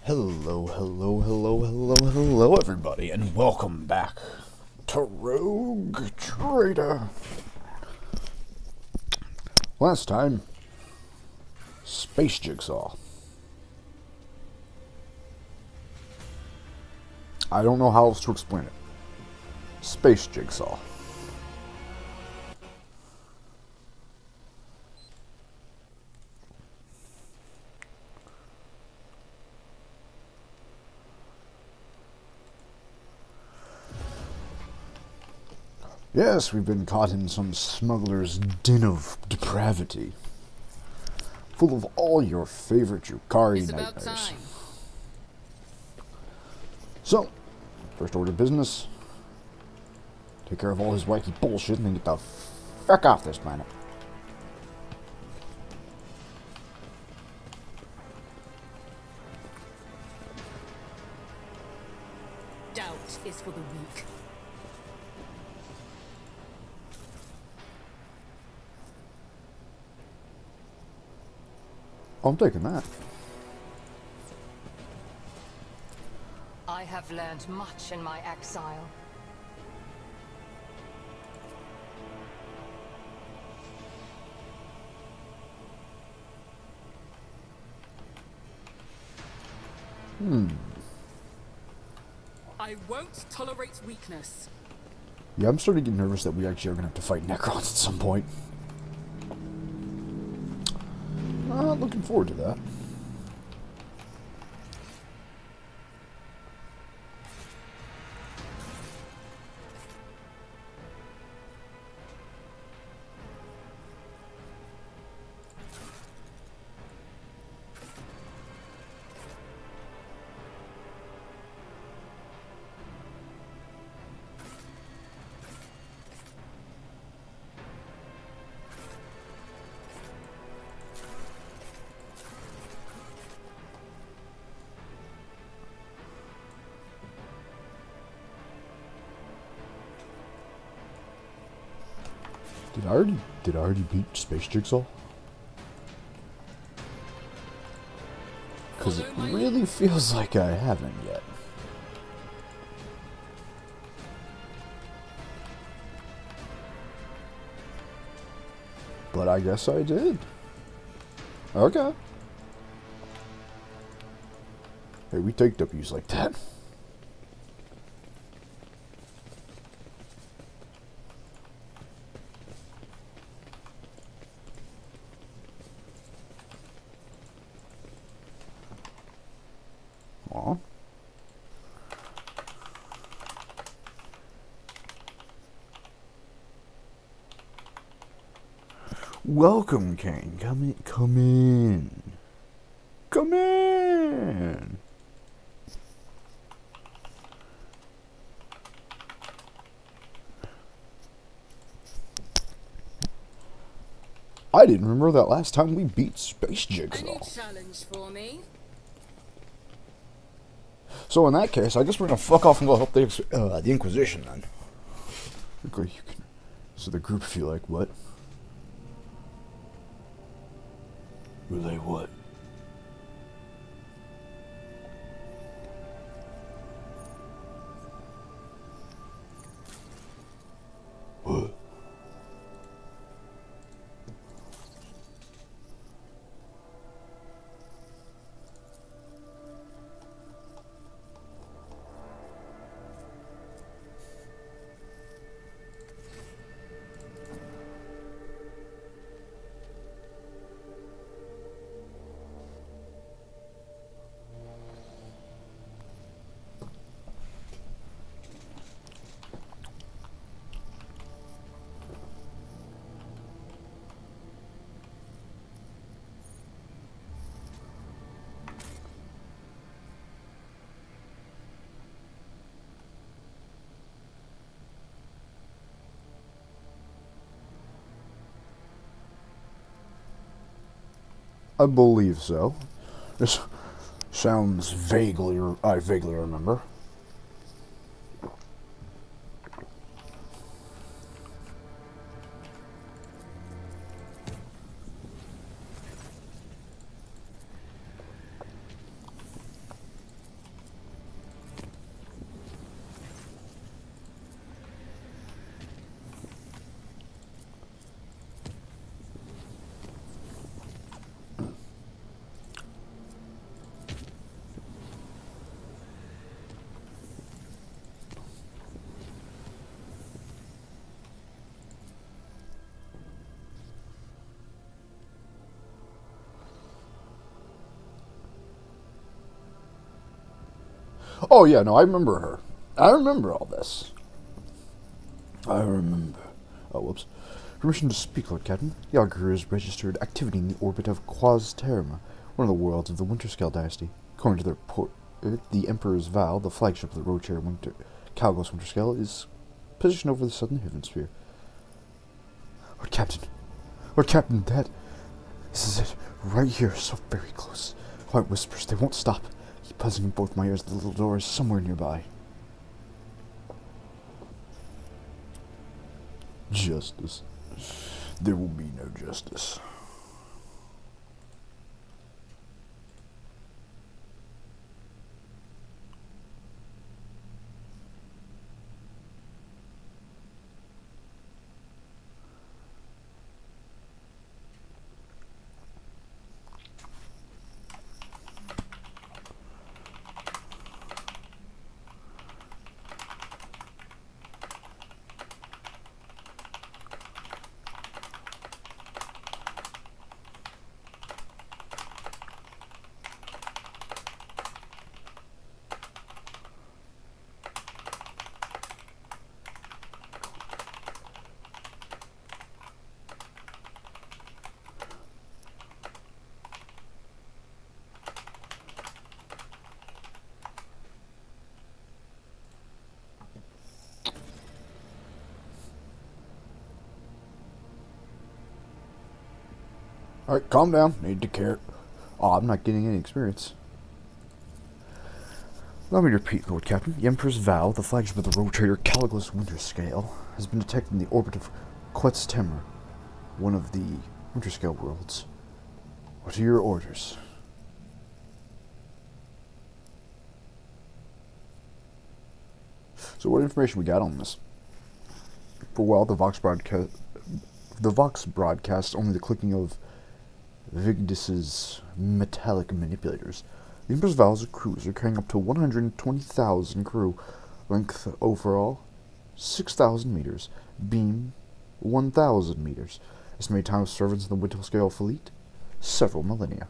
Hello, everybody, and welcome back to Rogue Trader. Last time, Space Jigsaw. I don't know how else to explain it. Space Jigsaw. Yes, we've been caught in some smuggler's den of depravity, full of all your favorite Yukari nightmares. So, first order of business, take care of all his wacky bullshit and then get the fuck off this planet. Doubt is for the weak. I'm taking that. I have learned much in my exile. I won't tolerate weakness. Yeah, I'm starting to get nervous that we actually are going to have to fight Necrons at some point. Looking forward to that. Did I already beat Space Jigsaw? Because it really feels like I haven't yet. But I guess I did. Okay. Hey, we take W's like that. Aw. Welcome, Kane. Come in. Come in. Come in. I didn't remember that last time we beat Space Jigsaw. Any challenge for me? So in that case, I guess we're gonna fuck off and go help the Inquisition then. Okay, you can. So the group feel like what? Will they what? What? I believe so. This sounds vaguely, I vaguely remember. Oh, yeah, no, I remember her. I remember all this. I remember. Oh, whoops. Permission to speak, Lord Captain. The Augur has registered activity in the orbit of Quas Terma, one of the worlds of the Winterscale dynasty. According to their report, the Emperor's Vow, the flagship of the Roadchair Calgos Winterscale, is positioned over the southern hemisphere. Lord Captain. Lord Captain, this is it. Right here, so very close. Quiet whispers, they won't stop. Keep buzzing in both my ears. The little door is somewhere nearby. Justice. There will be no justice. Alright, calm down. Need to care. Oh, I'm not getting any experience. Allow me to repeat, Lord Captain. The Emperor's Vow, the flagship of the road trader Caligula's Winterscale, has been detected in the orbit of Quetz Temur, one of the Winterscale worlds. What are your orders? So what information we got on this? For a while, the Vox broadcasts only the clicking of Vigdis's metallic manipulators. The Emperor's Vow is a cruiser carrying up to 120,000 crew, length overall 6,000 meters, beam 1,000 meters, estimated time of service in the Winterscale fleet several millennia.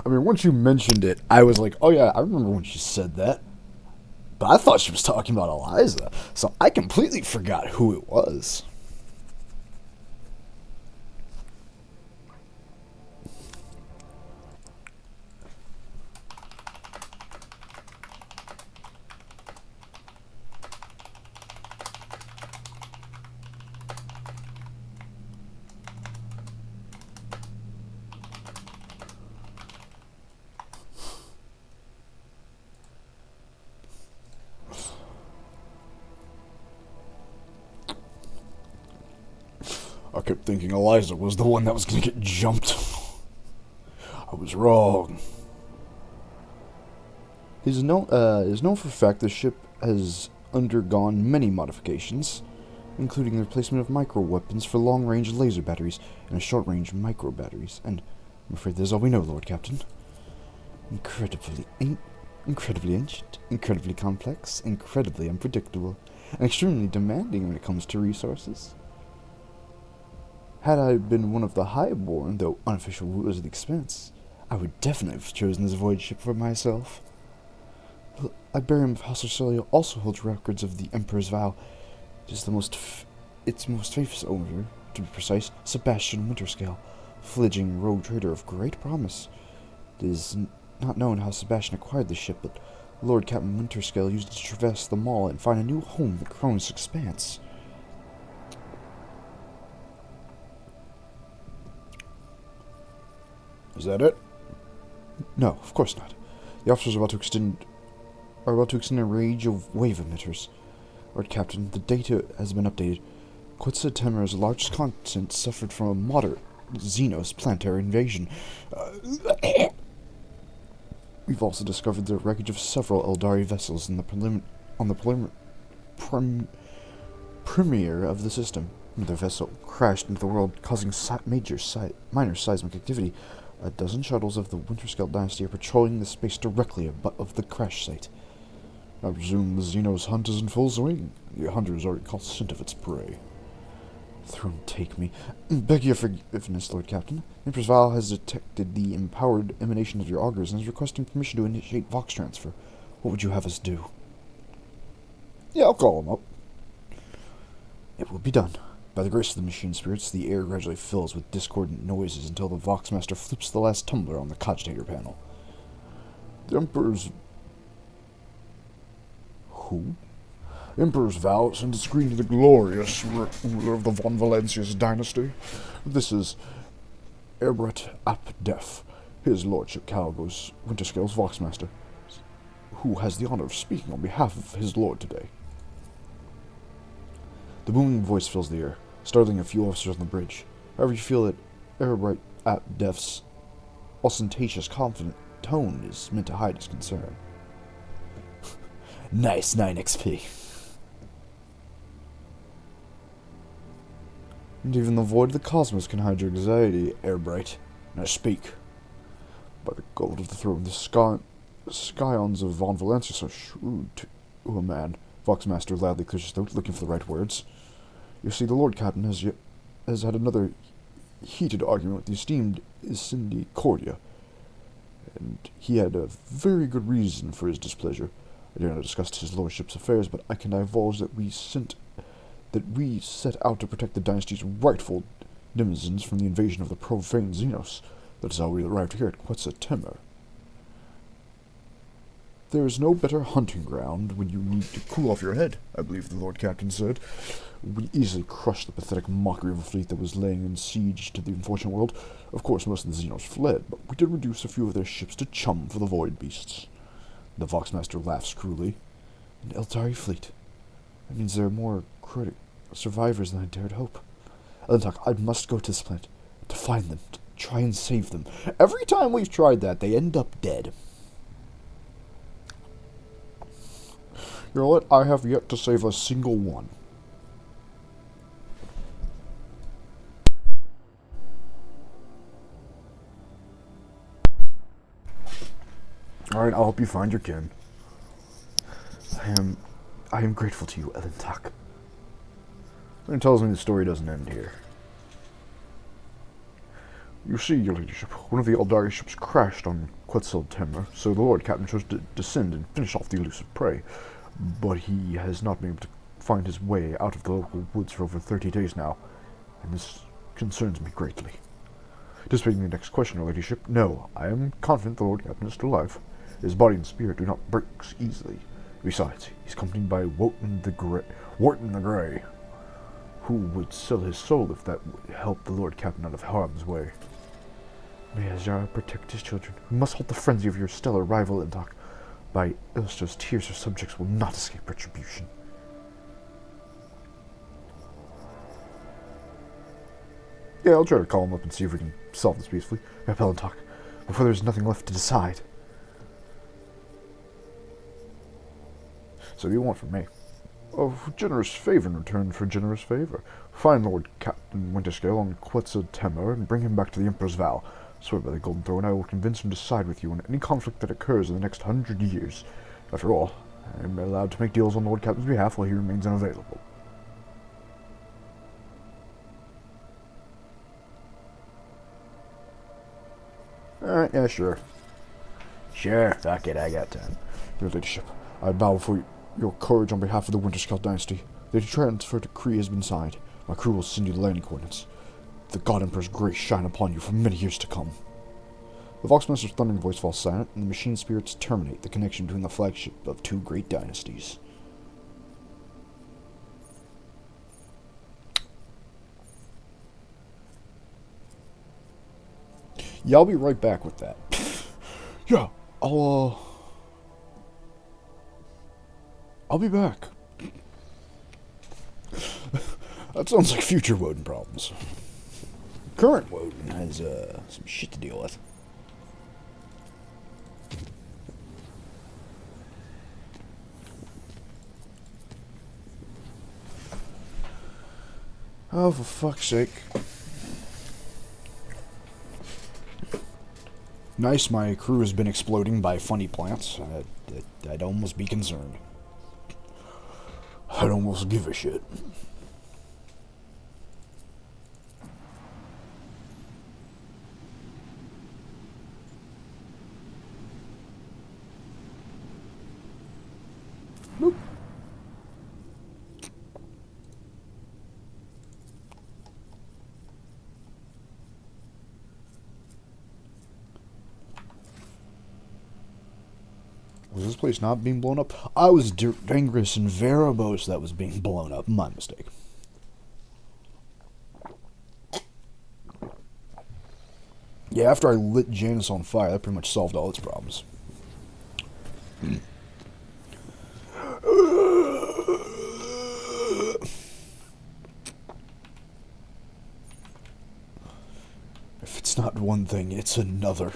I mean, once you mentioned it, I was like, oh yeah, I remember when she said that. But I thought she was talking about Eliza, so I completely forgot who it was. I kept thinking Eliza was the one that was going to get jumped. I was wrong. It is known for a fact the ship has undergone many modifications, including the replacement of micro-weapons for long-range laser batteries and short-range micro-batteries. And I'm afraid that's all we know, Lord Captain. Incredibly ancient, incredibly complex, incredibly unpredictable, and extremely demanding when it comes to resources. Had I been one of the highborn, though unofficial rulers of the Expanse, I would definitely have chosen this void ship for myself. The Iberium of House Arcelia also holds records of the Emperor's Vow. It is its most famous owner, to be precise, Sebastian Winterscale, fledgling rogue trader of great promise. It is not known how Sebastian acquired the ship, but Lord Captain Winterscale used it to traverse the mall and find a new home in the Cronus Expanse. Is that it? No, of course not. The officers are about to extend a range of wave emitters. Lord Captain, the data has been updated. Quetzal Temur's largest continent suffered from a moderate Xenos planetary invasion. We've also discovered the wreckage of several Eldari vessels on the premiere of the system. Another vessel crashed into the world, causing minor seismic activity. A dozen shuttles of the Winterscale dynasty are patrolling the space directly above the crash site. I presume the Xenos hunt is in full swing. The hunter has already caught scent of its prey. Throne take me. Beg your forgiveness, Lord Captain. Empress Val has detected the empowered emanation of your augurs and is requesting permission to initiate Vox transfer. What would you have us do? Yeah, I'll call him up. It will be done. By the grace of the machine spirits, the air gradually fills with discordant noises until the Vox Master flips the last tumbler on the cogitator panel. The Emperor's... Who? Emperor's vow sends its greeting to the glorious ruler of the Von Valencius dynasty. This is Erbret ap Def, his lordship Calibos Winterscale's Voxmaster, who has the honor of speaking on behalf of his lord today. The booming voice fills the air, startling a few officers on the bridge. However, you feel that Erbret ap Def's ostentatious, confident tone is meant to hide his concern. Nice 9 XP. And even the void of the cosmos can hide your anxiety, Airbright. Now speak. By the gold of the throne, the scions of Von Valencius are shrewd to a man. Voxmaster loudly clears his throat, looking for the right words. You see, the Lord Captain has had another heated argument with the esteemed Cindy Cordia, and he had a very good reason for his displeasure. I dare not discuss his lordship's affairs, but I can divulge that we set out to protect the dynasty's rightful denizens from the invasion of the profane Xenos. That is how we arrived here at Quetzaltemur. There is no better hunting ground when you need to cool off your head, I believe the Lord Captain said. We easily crushed the pathetic mockery of a fleet that was laying in siege to the unfortunate world. Of course, most of the Xenos fled, but we did reduce a few of their ships to chum for the void beasts. The Voxmaster laughs cruelly. An Eldari fleet. That means there are more survivors than I dared hope. Elentok, I must go to this planet to find them, to try and save them. Every time we've tried that, they end up dead. You know what? I have yet to save a single one. Alright, I'll help you find your kin. I am grateful to you, Elentok. Something tells me the story doesn't end here. You see, your ladyship, one of the Eldari ships crashed on Quetzaltemur, so the Lord Captain chose to descend and finish off the elusive prey. But he has not been able to find his way out of the local woods for over 30 days now, and this concerns me greatly. Anticipating the next question, your ladyship, no, I am confident the Lord Captain is still alive. His body and spirit do not break easily. Besides, he's accompanied by Woden the Grey, who would sell his soul if that would help the Lord Captain out of harm's way. May Azara protect his children. We must halt the frenzy of your stellar rival, Elentok. By Illustra's tears, her subjects will not escape retribution. Yeah, I'll try to call him up and see if we can solve this peacefully. Elentok, before there's nothing left to decide. So what do you want from me? A generous favor in return for generous favor. Find Lord Captain Winterscale on Quetzaltemur and bring him back to the Emperor's Vow. Swear by the Golden Throne, I will convince him to side with you in any conflict that occurs in the next 100 years. After all, I am allowed to make deals on Lord Captain's behalf while he remains unavailable. Alright, yeah, sure. Sure, fuck it, I got time. Your ladyship, I bow before your courage on behalf of the Winterscale dynasty. The transfer decree has been signed. My crew will send you the landing coordinates. The God Emperor's grace shine upon you for many years to come. The Voxmaster's thundering voice falls silent, and the machine spirits terminate the connection between the flagship of two great dynasties. Yeah, I'll be right back with that. Yeah, I'll be back. That sounds like future Woden problems. Current Woden has some shit to deal with. Oh, for fuck's sake. Nice, my crew has been exploding by funny plants. I'd almost be concerned. I'd almost give a shit. Was this place not being blown up? I was Dangerous and Veribos that was being blown up. My mistake. Yeah, after I lit Janus on fire, that pretty much solved all its problems. If it's not one thing, it's another.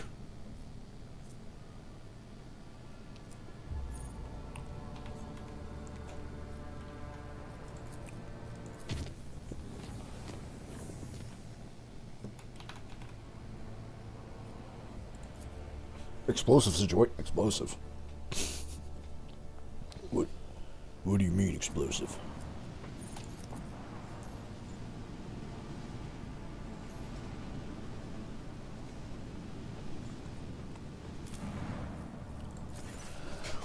Explosive situation. Explosive. What do you mean explosive?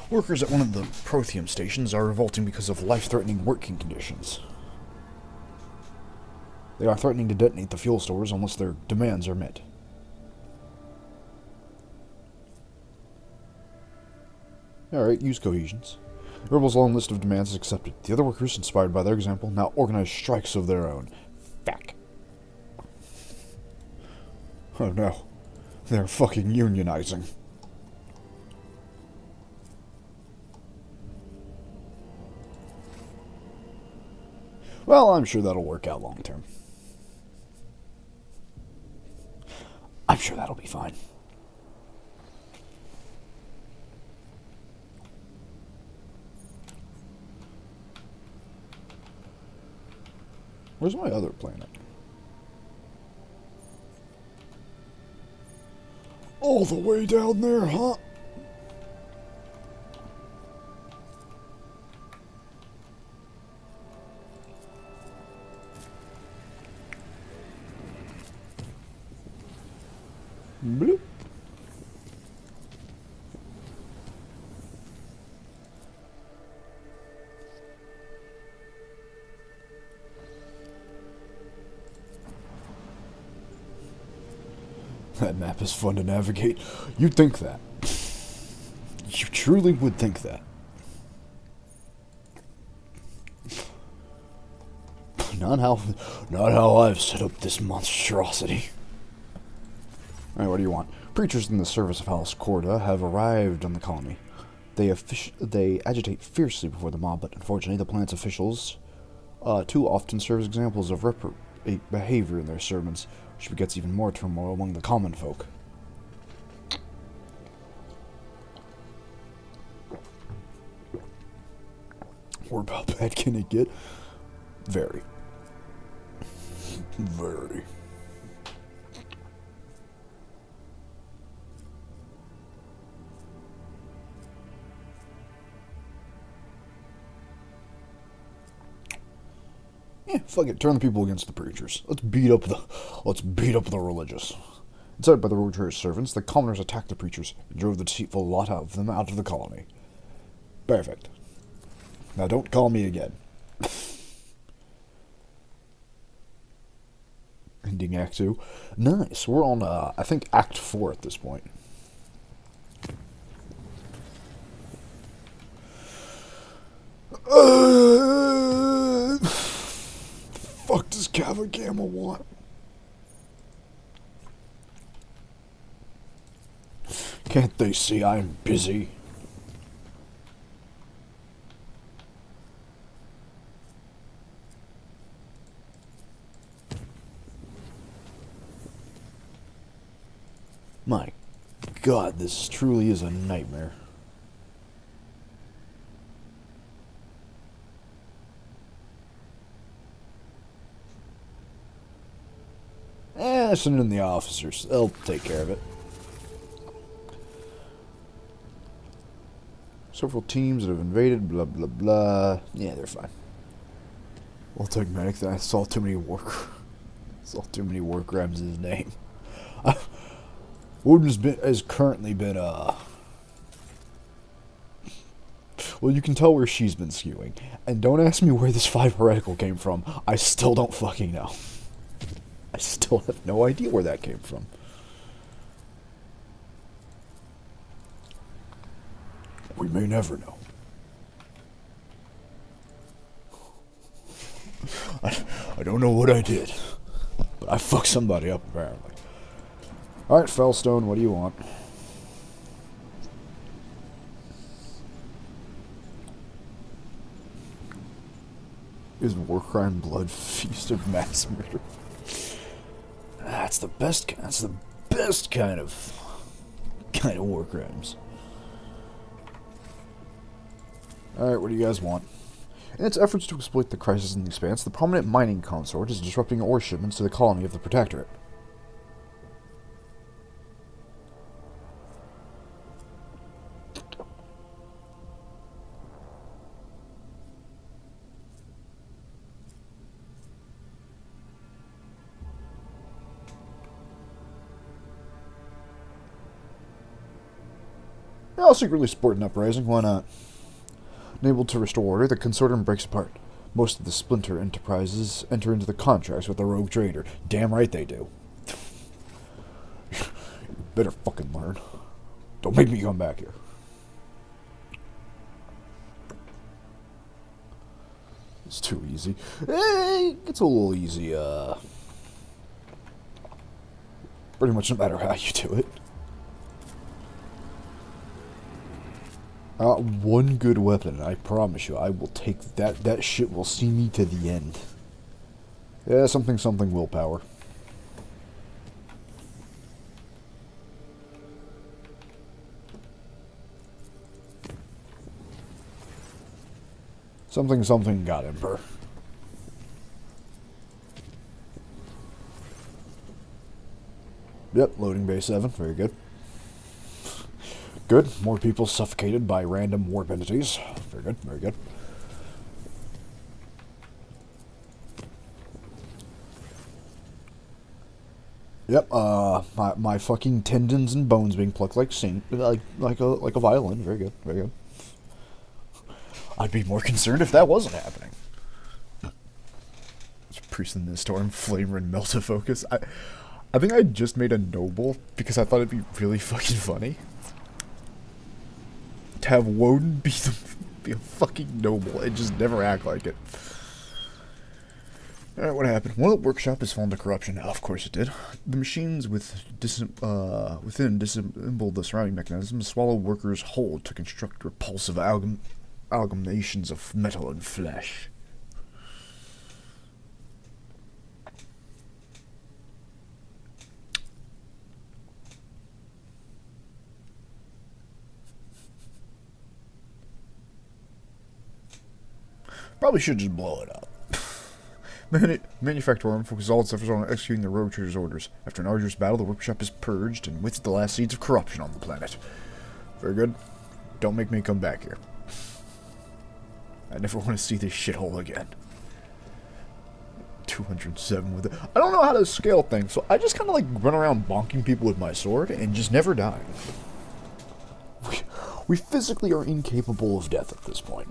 Workers at one of the Protheum stations are revolting because of life-threatening working conditions. They are threatening to detonate the fuel stores unless their demands are met. Alright, use cohesions. The rebels' long list of demands is accepted. The other workers, inspired by their example, now organize strikes of their own. Fuck. Oh no. They're fucking unionizing. Well, I'm sure that'll work out long term. I'm sure that'll be fine. Where's my other planet? All the way down there, huh? Bloop. That map is fun to navigate. You'd think that. You truly would think that. Not how I've set up this monstrosity. Alright, what do you want? Preachers in the service of House Corda have arrived on the colony. They agitate fiercely before the mob, but unfortunately the planet's officials too often serve as examples of reprobate behavior in their sermons, which begets even more turmoil among the common folk. Or how bad can it get? Very. Very. Yeah, fuck it. Turn the people against the preachers. Let's beat up the religious. Incited by the road servants, the commoners attacked the preachers and drove the deceitful lot of them out of the colony. Perfect. Now don't call me again. Ending Act 2. Nice. We're on, I think, Act 4 at this point. Fuck does Cavagama want? Can't they see I'm busy? My God, this truly is a nightmare. Send in the officers. They'll take care of it. Several teams that have invaded, blah, blah, blah. Yeah, they're fine. Well, Tugmatic, I saw too many war crimes in his name. Woden has currently been, well, you can tell where she's been skewing. And don't ask me where this 5 heretical came from. I still don't fucking know. I still have no idea where that came from. We may never know. I don't know what I did, but I fucked somebody up, apparently. Alright, Fellstone, what do you want? Is war crime blood feast of mass murder? That's the best kind of war crimes. Alright, what do you guys want? In its efforts to exploit the crisis in the Expanse, the prominent mining consort is disrupting ore shipments to the colony of the Protectorate. I'll secretly support an uprising, why not? Unable to restore order, the consortium breaks apart. Most of the splinter enterprises enter into the contracts with the rogue trader. Damn right they do. You better fucking learn. Don't make me come back here. It's too easy. It's a little easy, pretty much no matter how you do it. One good weapon, and I promise you, I will take that. That shit will see me to the end. Yeah, something willpower. Something got Emperor. Yep, loading bay 7, very good. Good. More people suffocated by random warp entities. Very good, very good. Yep, my fucking tendons and bones being plucked like a violin. Very good, very good. I'd be more concerned if that wasn't happening. Priest in the Storm, Flamer, and Melta-Focus. I think I just made a noble because I thought it'd be really fucking funny to have Woden be a fucking noble and just never act like it. Alright, what happened? One of the workshop has fallen to corruption. Of course it did. The machines within disassembled the surrounding mechanisms, swallow workers whole to construct repulsive amalgamations of metal and flesh. Probably should just blow it up. Manufactorum focuses all its efforts on executing the rogue trader's orders. After an arduous battle, the workshop is purged and with the last seeds of corruption on the planet. Very good. Don't make me come back here. I never want to see this shithole again. 207 with it. I don't know how to scale things, so I just kind of like run around bonking people with my sword and just never die. We physically are incapable of death at this point.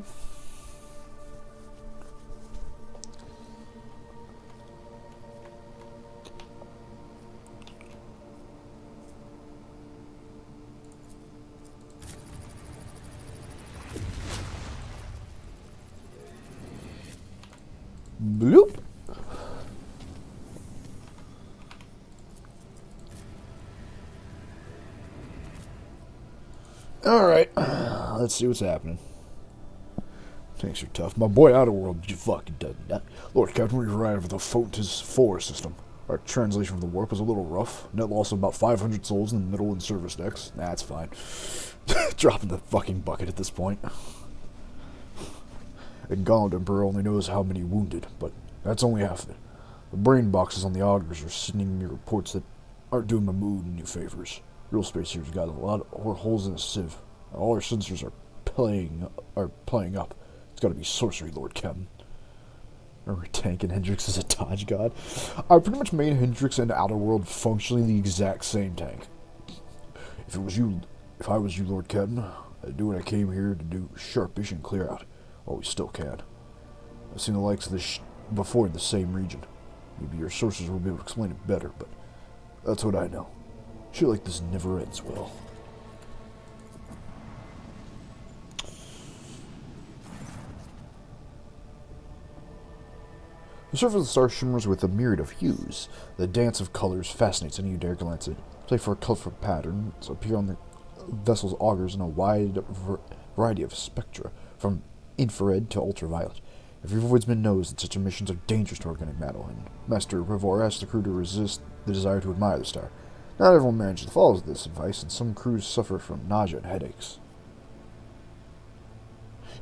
Bloop. Alright, let's see what's happening. Tanks are tough. My boy Outerworld fucking doesn't die. Lord Captain, we arrived at the Fotis 4 system. Our translation from the warp was a little rough. Net loss of about 500 souls in the middle and service decks. Nah, it's fine. Dropping the fucking bucket at this point. And Gauntlet Emperor only knows how many wounded, but that's only half of it. The brain boxes on the augers are sending me reports that aren't doing my mood any favors. Real space here's got a lot of holes in a sieve. All our sensors are playing up. It's gotta be sorcery, Lord Captain. Remember tanking Hendrix as a dodge god? I pretty much made Hendrix and Outerworld functionally the exact same tank. If I was you, Lord Captain, I'd do what I came here to do, sharpish and clear out. Well, we still can. I've seen the likes of this before in the same region. Maybe your sources will be able to explain it better, but that's what I know. Shit like this never ends well. The surface of the star shimmers with a myriad of hues. The dance of colors fascinates any who dare glance at it. Play for colorful patterns appear on the vessel's augers in a wide variety of spectra, from infrared to ultraviolet. Every voidsman knows that such emissions are dangerous to organic matter, and Master Revor asks the crew to resist the desire to admire the star. Not everyone manages to follow this advice, and some crews suffer from nausea and headaches.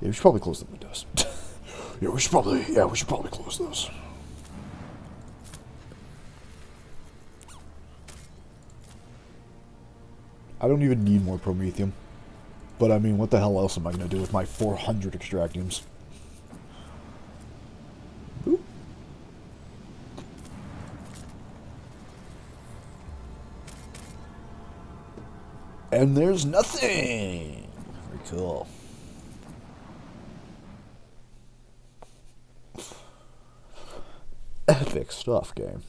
Yeah, we should probably close the windows. Yeah, we should probably close those. I don't even need more promethium. But I mean, what the hell else am I going to do with my 400 extractiums? Boop. And there's nothing! Very cool. Epic stuff, game.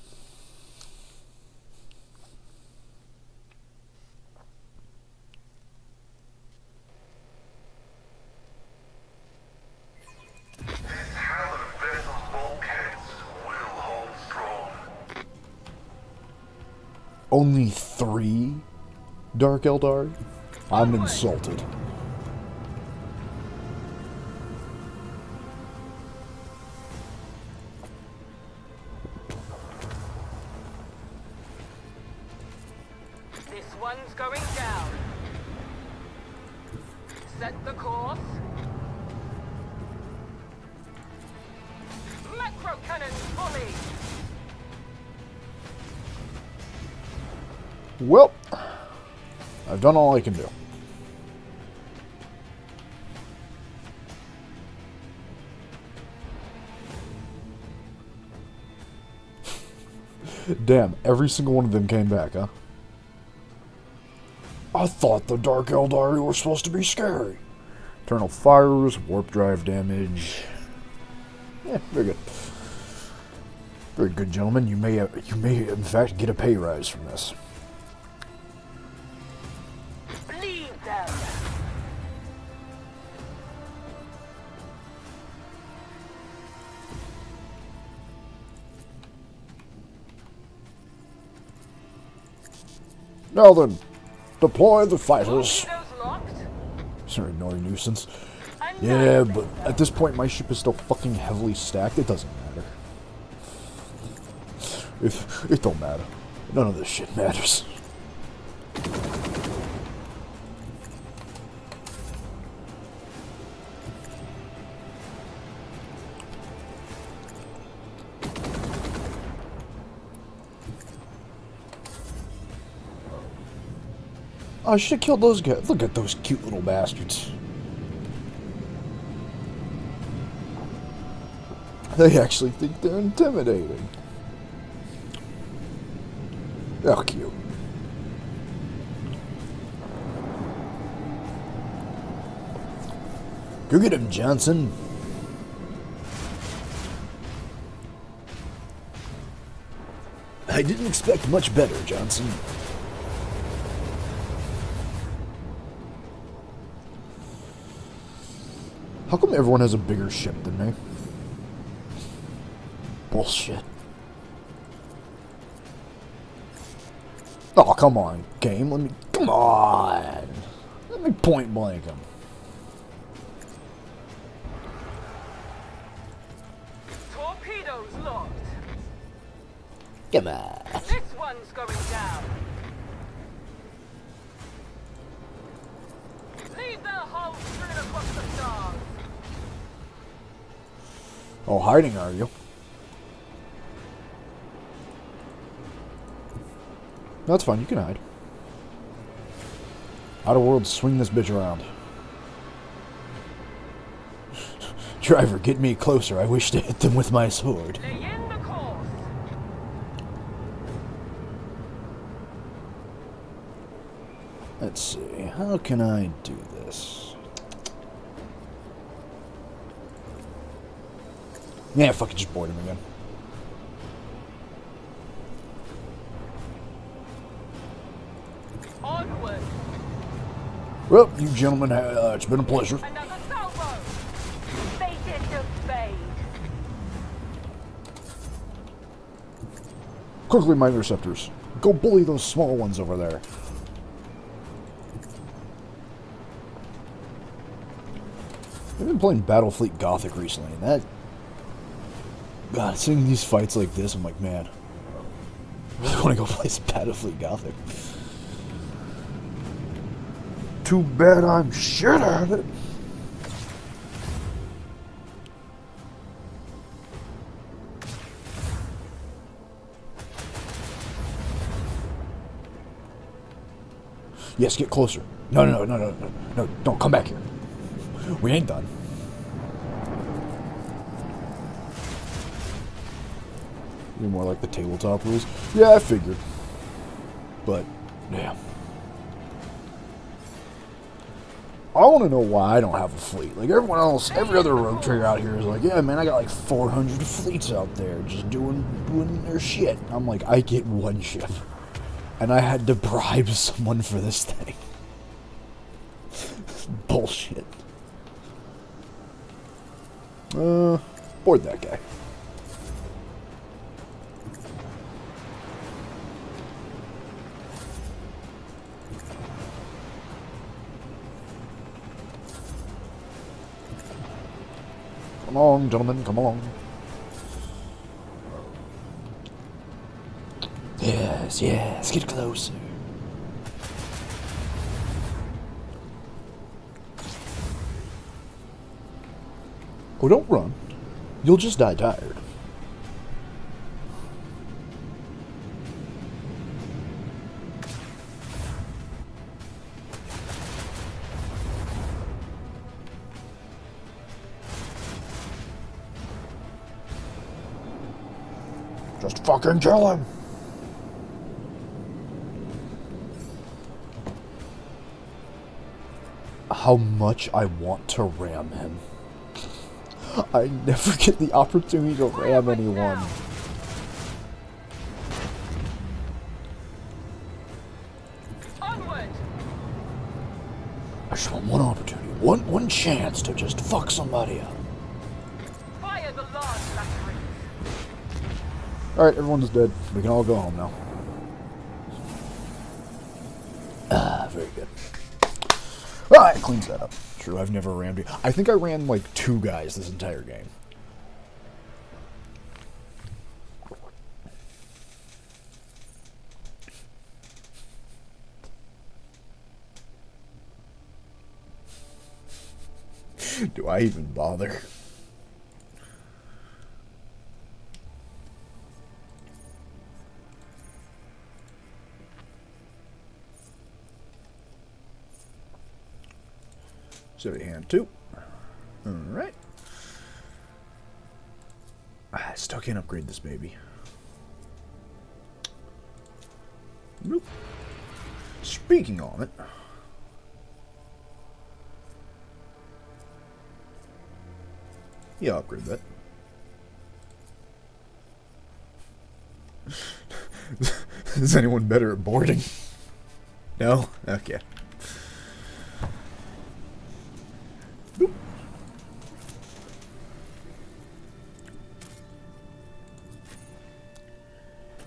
Only 3 Dark Eldar? I'm insulted. This one's going down. Set the course. Macro cannons fully. Well, I've done all I can do. Damn, every single one of them came back, huh? I thought the Dark Eldar were supposed to be scary. Eternal fires, warp drive damage. Yeah, very good. Very good, gentlemen. You may in fact get a pay rise from this. Bleed them. Now then, deploy the fighters. Torpedoes locked. Sorry, annoying nuisance. Another Yeah, but at this point my ship is still fucking heavily stacked. It doesn't matter. It don't matter. None of this shit matters. Oh, I should have killed those guys. Look at those cute little bastards. They actually think they're intimidating. Oh, cute. Go get him, Johnson. I didn't expect much better, Johnson. How come everyone has a bigger ship than me? Bullshit. Oh, come on, game. Come on. Let me point blank him. Torpedoes locked. Come on. This one's going down. Leave their hulls strewn across the stars. Oh, hiding, are you? That's fine, you can hide. Outer world, swing this bitch around. Driver, get me closer. I wish to hit them with my sword. Lay in the course. Let's see, how can I do this? Yeah, fuck it, just board him again. Onward. Well, you gentlemen, it's been a pleasure. Another salvo. Fated to fade. Quickly, my interceptors. Go bully those small ones over there. I've been playing Battlefleet Gothic recently, and that... God, seeing these fights like this, I'm like, man, I really want to go play some Battlefleet Gothic. Too bad I'm shit at it. Yes, get closer. No, don't come back here. We ain't done. You're more like the tabletop rules. Yeah, I figured. But, damn. I want to know why I don't have a fleet. Like everyone else, every other rogue trader out here is like, yeah, man, I got like 400 fleets out there just doing their shit. I'm like, I get one ship. And I had to bribe someone for this thing. Bullshit. Board that guy. Come along, gentlemen, come along. Yes, get closer. Oh, don't run. You'll just die tired. Just fucking kill him. How much I want to ram him. I never get the opportunity to ram anyone. Onward! I just want one opportunity, one chance to just fuck somebody up. Fire the large battery. Alright, everyone's dead. We can all go home now. Ah, very good. Alright, cleans that up. True, I've never rammed it. I think I ran like 2 guys this entire game. Do I even bother? Steady hand 2. Alright. I still can't upgrade this baby. Nope. Speaking on it. Yeah, upgrade that. Is anyone better at boarding? No? Okay. Boop.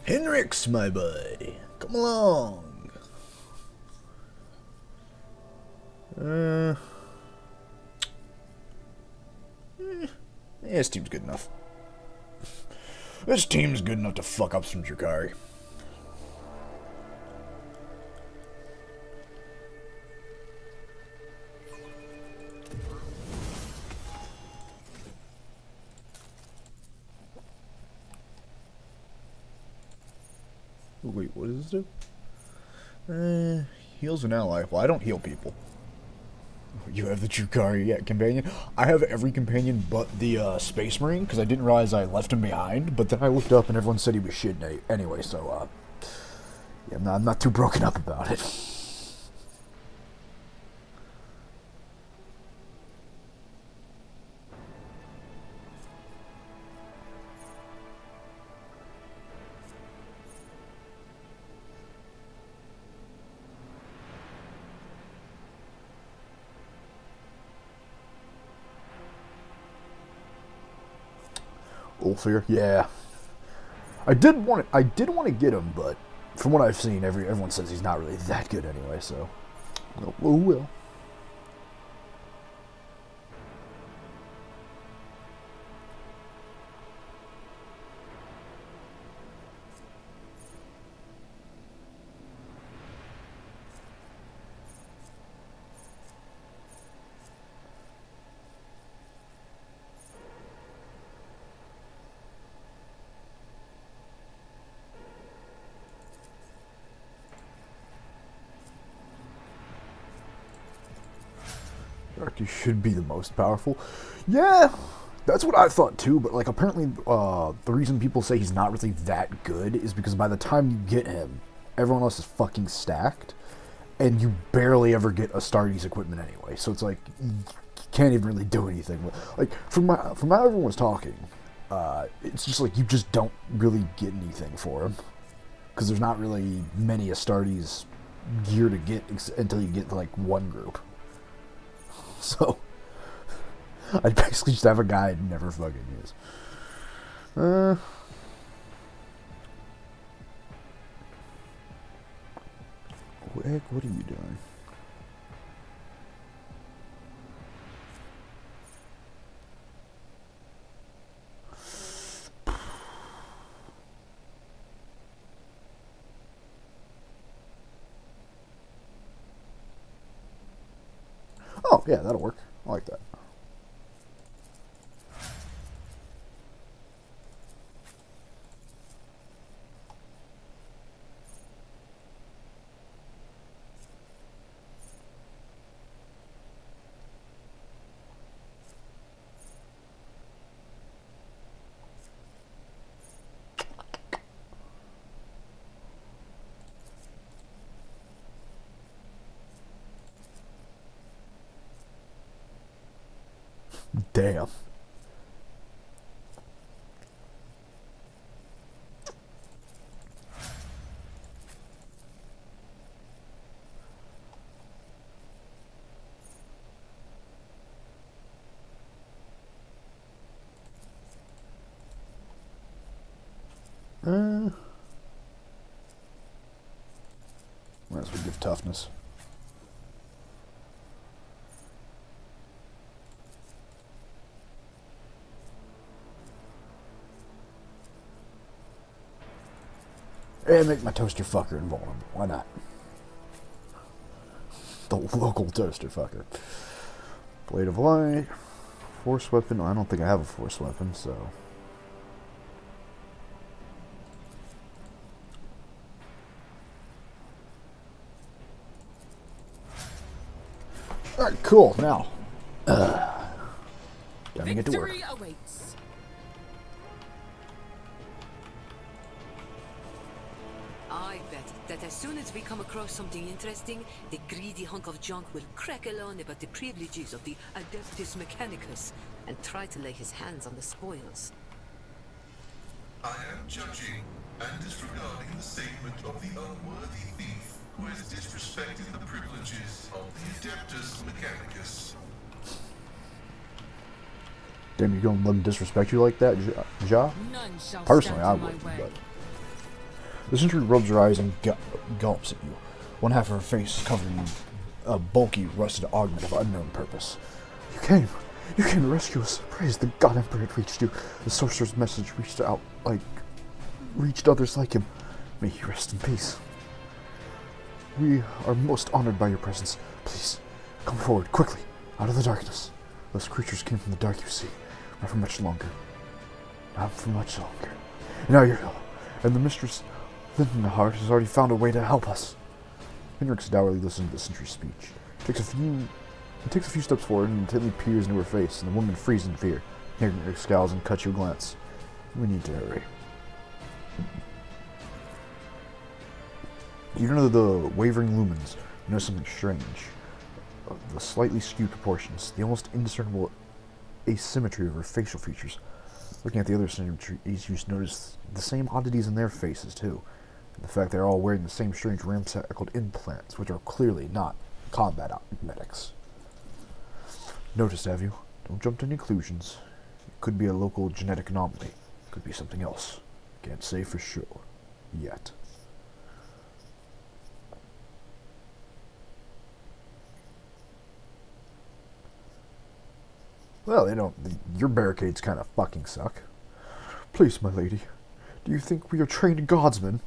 Henrix, my boy. Come along. Yeah, this team's good enough. This team's good enough to fuck up some Drakari. Wait, what does this do? Heals an ally. Well, I don't heal people. You have the Drakari companion. I have every companion but the Space Marine, because I didn't realize I left him behind, but then I looked up and everyone said he was shit anyway, so, yeah, I'm not too broken up about it. Ulfir, yeah. I did want to get him, but from what I've seen, everyone says he's not really that good anyway. So, oh well. Darky should be the most powerful. Yeah, that's what I thought too. But like, apparently, the reason people say he's not really that good is because by the time you get him, everyone else is fucking stacked, and you barely ever get Astartes equipment anyway. So it's like you can't even really do anything. Like from how everyone was talking, it's just like you just don't really get anything for him because there's not really many Astartes gear to get until you get to like one group. So, I'd basically just have a guy I'd never fucking use. Egg, what are you doing? Oh, yeah, that'll work. I like that. Damn. Might as well give toughness. And make my toaster fucker invulnerable. Why not? The local toaster fucker. Blade of Light. Force weapon. I don't think I have a force weapon, so. Alright, cool. Now. Time to get to work. Awaits. I bet that as soon as we come across something interesting, the greedy hunk of junk will crackle on about the privileges of the Adeptus Mechanicus and try to lay his hands on the spoils. I am judging and disregarding the statement of the unworthy thief who has disrespected the privileges of the Adeptus Mechanicus. Damn, you gonna let him disrespect you like that, Ja? None shall Personally, I stand in would, my way. but... The sentry rubs her eyes and gulps at you. One half of her face covered in a bulky, rusted augment of unknown purpose. You came to rescue us. Praise the God Emperor it reached you. The sorcerer's message reached others like him. May he rest in peace. We are most honored by your presence. Please, come forward, quickly, out of the darkness. Those creatures came from the dark, you see. Not for much longer. Not for much longer. Now you're ill, and the mistress, Lindenhart, has already found a way to help us. Henrik's dourly listened to the sentry's speech. He takes a few steps forward and intently peers into her face, and the woman freezes in fear. Henrik scowls and cuts you a glance. We need to hurry. You know the wavering lumens. You know something strange. The slightly skewed proportions, the almost indiscernible asymmetry of her facial features. Looking at the other sentries, you notice the same oddities in their faces, too. And the fact they're all wearing the same strange ramshackle implants, which are clearly not combat medics. Noticed, have you? Don't jump to any conclusions. It could be a local genetic anomaly. It could be something else. Can't say for sure. Yet. Well, they don't. Your barricades kind of fucking suck. Please, my lady, do you think we are trained guardsmen?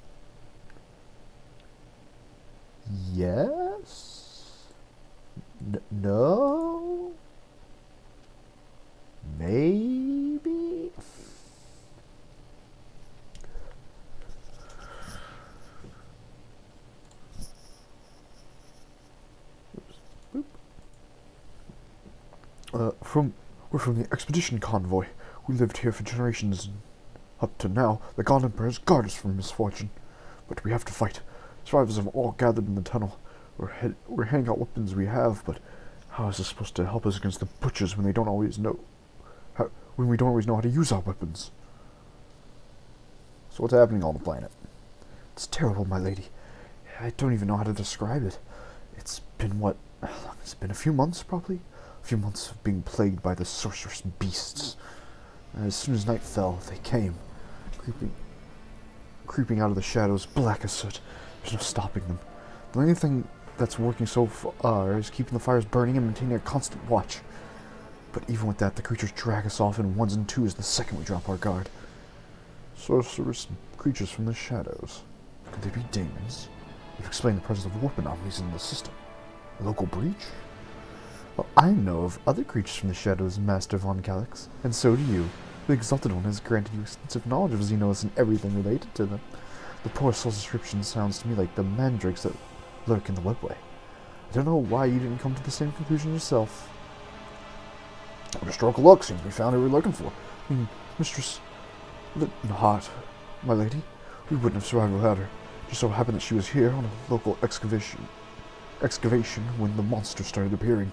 Yes? No? Maybe? We're from the expedition convoy. We lived here for generations, and up to now, the God Emperor has guarded us from misfortune. But we have to fight. Survivors have all gathered in the tunnel. We're handing out weapons we have, but how is this supposed to help us against the butchers when we don't always know how to use our weapons? So what's happening on the planet? It's terrible, my lady. I don't even know how to describe it. It's been It's been a few months, probably? A few months of being plagued by the sorcerous beasts. And as soon as night fell, they came, creeping out of the shadows, black as soot. There's no stopping them. The only thing that's working so far is keeping the fires burning and maintaining a constant watch. But even with that, the creatures drag us off in ones and twos the second we drop our guard. Sorcerous creatures from the shadows. Could they be demons? You've explained the presence of warp anomalies in the system. A local breach? Well, I know of other creatures from the shadows, Master Von Calyx, and so do you. The Exalted One has granted you extensive knowledge of Xenos and everything related to them. The poor soul's description sounds to me like the mandrakes that lurk in the webway. I don't know why you didn't come to the same conclusion yourself. A historical look seems we found who we're looking for. Mistress Heart, my lady, we wouldn't have survived without her. It just so happened that she was here on a local excavation when the monster started appearing.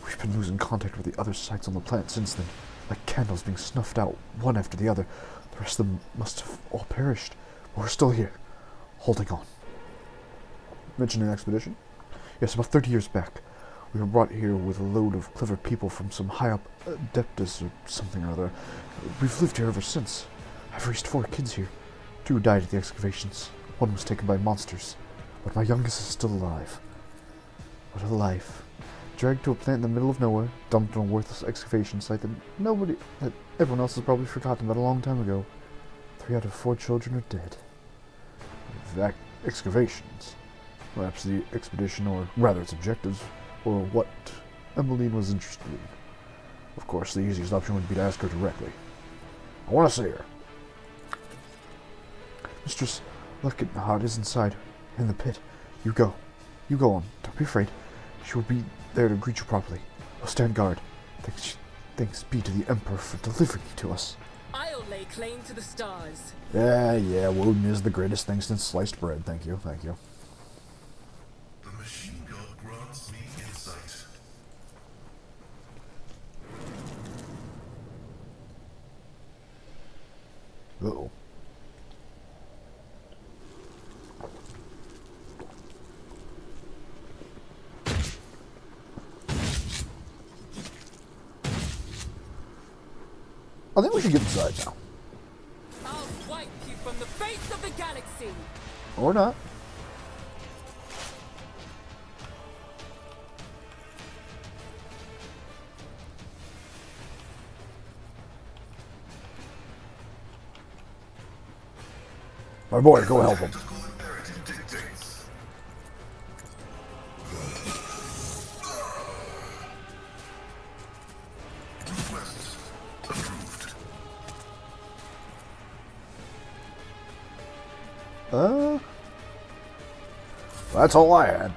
We've been losing contact with the other sites on the planet since then, like candles being snuffed out, one after the other. The rest of them must have all perished, but we're still here, holding on. Mentioned an expedition? Yes, about 30 years back. We were brought here with a load of clever people from some high-up adeptus or something or other. We've lived here ever since. I've raised 4 kids here. 2 died at the excavations. 1 was taken by monsters, but my youngest is still alive. What a life. Dragged to a plant in the middle of nowhere, dumped on a worthless excavation site that everyone else has probably forgotten about a long time ago. 3 out of 4 children are dead. Excavations. Perhaps the expedition, or rather its objectives, or what Emmeline was interested in. Of course, the easiest option would be to ask her directly. I want to see her. Mistress Luckenhart is inside, in the pit. You go on. Don't be afraid. She will be there to greet you properly. We'll stand guard. Thanks be to the Emperor for delivering you to us. I'll lay claim to the stars. Yeah, Woden is the greatest thing since sliced bread. Thank you. The machine god grants me insight. Uh-oh. I think we should get inside now. I'll wipe you from the face of the galaxy. Or not. My boy, go help him. Tactical imperative dictates. Request approved. That's all I had.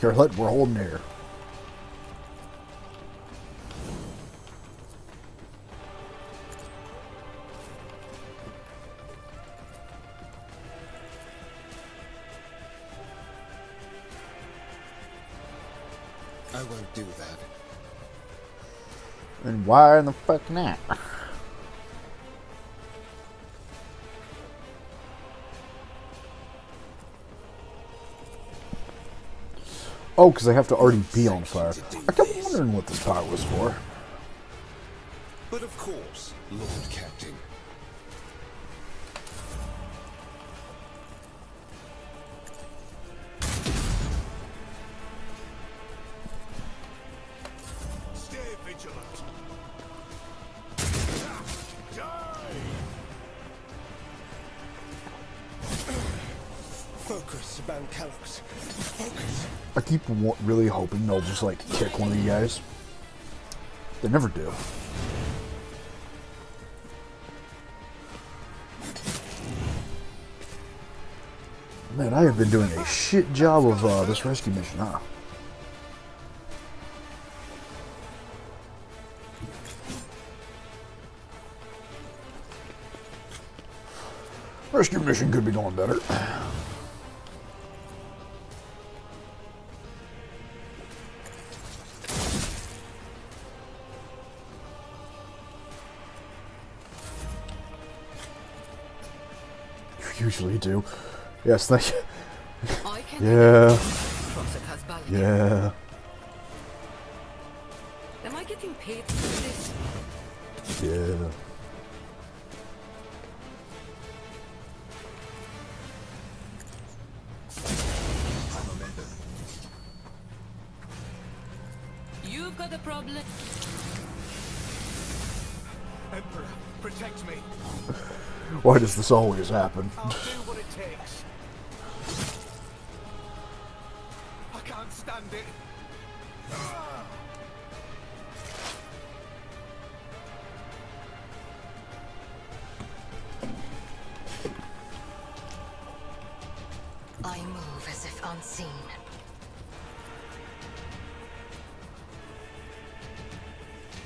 Carlet, we're holding here. I won't do that. And why in the fuck not? Oh, because I have to already be on fire. I kept wondering what this power was for. But of course, Lord Captain. Stay vigilant. Focus, Bancalox. Focus. I keep really hoping they'll just, like, kick one of you guys. They never do. Man, I have been doing a shit job of this rescue mission, huh? Rescue mission could be going better. You usually do. Yes, thank you. I can Yeah. cross a Casbah. Yeah. Am I getting paid for this? Yeah. You've got a problem. Emperor, protect me. Why does this always happen? I'll do what it takes. I can't stand it. I move as if unseen.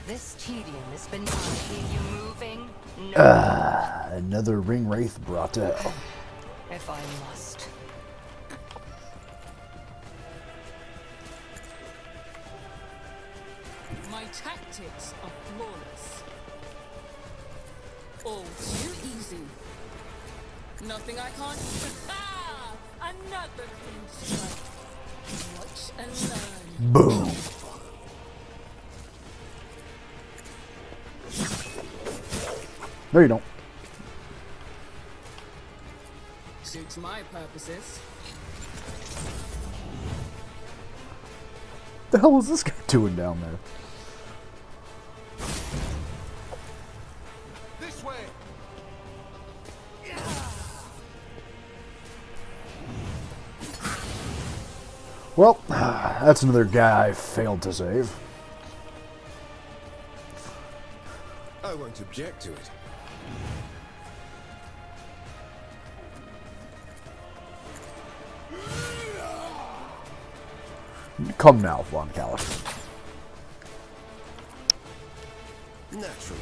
This tedium has been done. See you moving? No. Another ring wraith brought to hell. If I must. My tactics are flawless. All too easy. Nothing I can't. Ah! Another clean strike. Watch and learn. Boom. No, you don't. Suits my purposes. The hell is this guy doing down there? This way. Well, that's another guy I failed to save. I won't object to it. Come now, Von Callis. Naturally.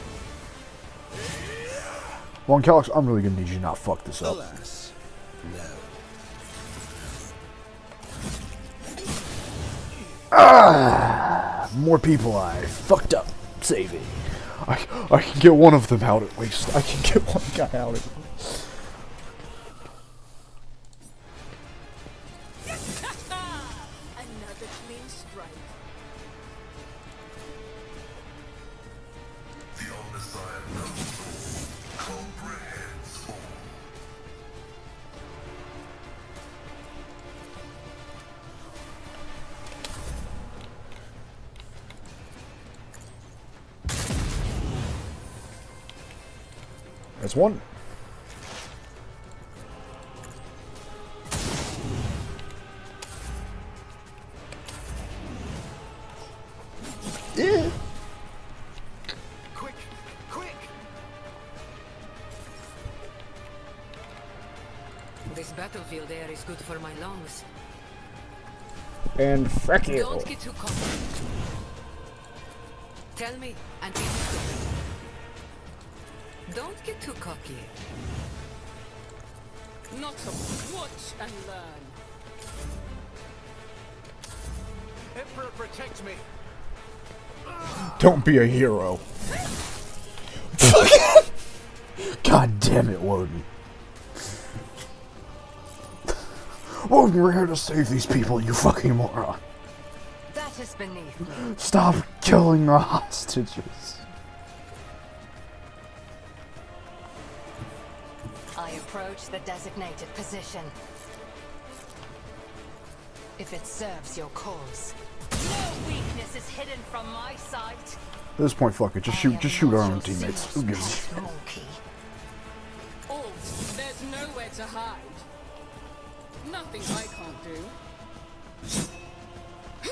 Von Callis, I'm really gonna need you to not fuck this up. Alas, no. More people I fucked up saving. I can get one of them out at least. I can get one guy out at least. Another clean strike. The Omnissiah knows all, comprehends all. That's one. Yeah. Quick, quick! This battlefield air is good for my lungs. And frack you. Don't get too cocky. Tell me, and be stupid. Don't get too cocky. Not so. Watch and learn. Emperor, protect me. Don't be a hero. God damn it, Woden. Woden, we're here to save these people, you fucking moron. That is beneath me. Stop killing the hostages. I approach the designated position. If it serves your cause. No weakness is hidden from my sight. At this point, fuck it. Just shoot our own teammates. Who gives a Monkey. Alt, there's nowhere to hide. Nothing I can't do.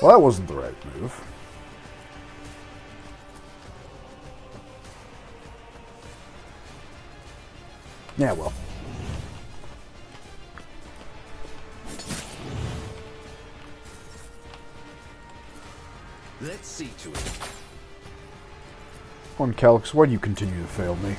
Well, that wasn't the right move. Yeah, well. Let's see to it. Come on, Calyx, why do you continue to fail me?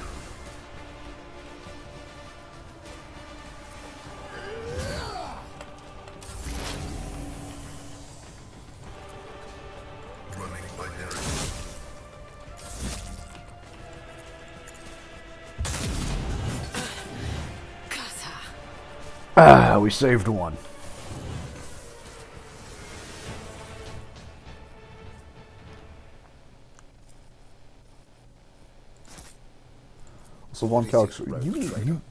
Running by narrative. Ah, we saved one. So, Von Calyx,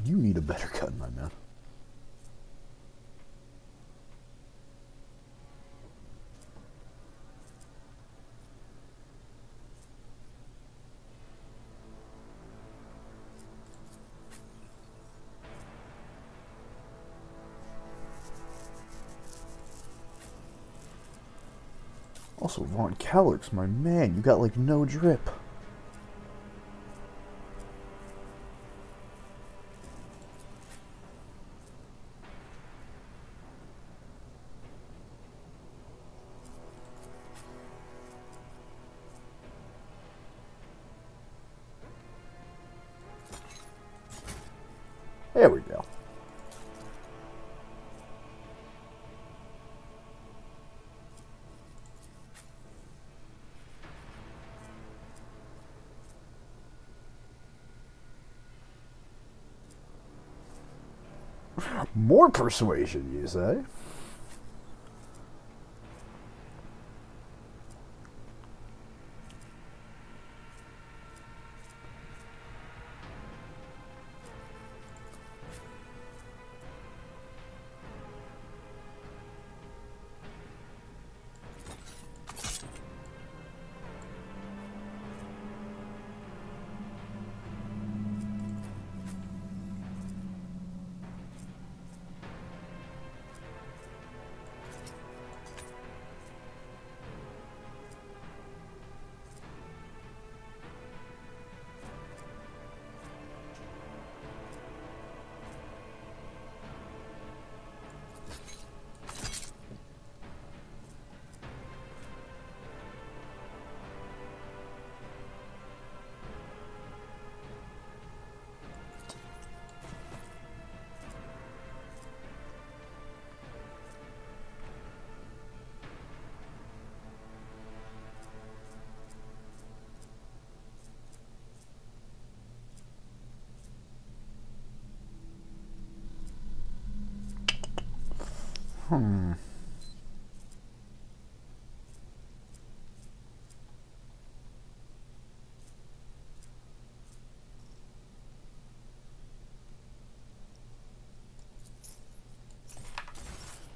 you need a better gun, my man. Also, Von Calyx, my man, you got like no drip. There we go. More persuasion, you say?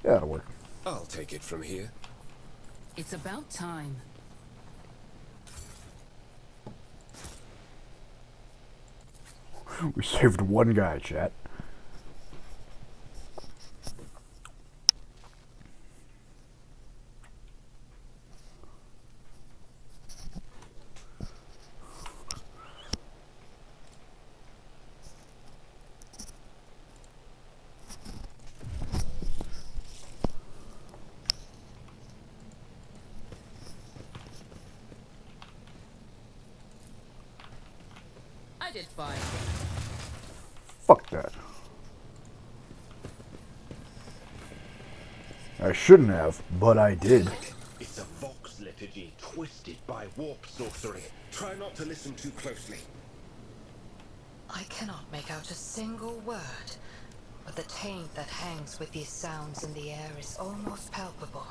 Yeah, that'll work. I'll take it from here. It's about time. We saved one guy, chat. I did fine. Fuck that. I shouldn't have, but I did. It's a Vox liturgy twisted by warp sorcery. Try not to listen too closely. I cannot make out a single word, but the taint that hangs with these sounds in the air is almost palpable.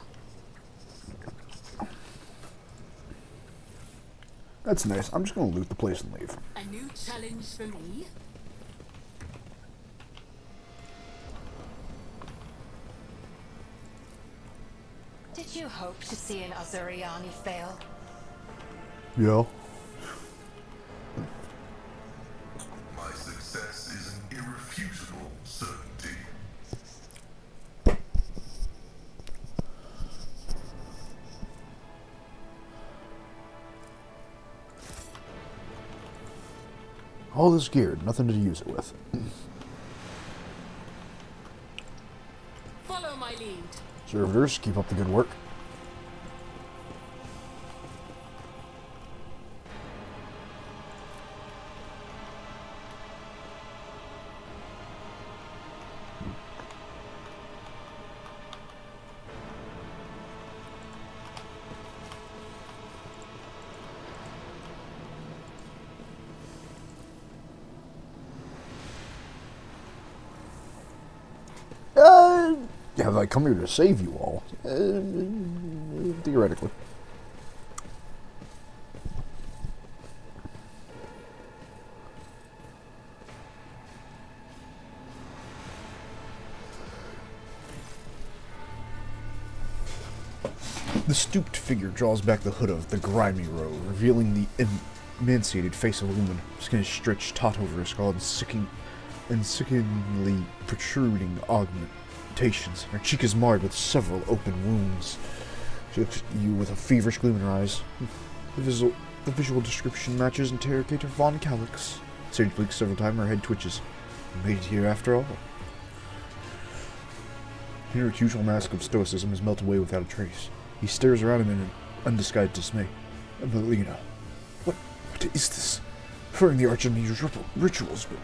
That's nice. I'm just gonna loot the place and leave. A new challenge for me? Did you hope to see an Azuriani fail? Yeah. My success is an irrefutable certainty. All this gear, nothing to use it with. Follow my lead. Servitors, keep up the good work. Have I come here to save you all? Theoretically. The stooped figure draws back the hood of the grimy robe, revealing the emaciated face of a woman. Skin is stretched taut over her skull and sickeningly protruding augmentations. Her cheek is marred with several open wounds. She looks at you with a feverish gleam in her eyes. The visual description matches Interrogator Von Calix. Sage blinks several times, her head twitches. You made it here after all. Henrik's usual mask of stoicism has melted away without a trace. He stares around him in undisguised dismay. Emelina, what is this? Referring the Archdeacon's rituals, but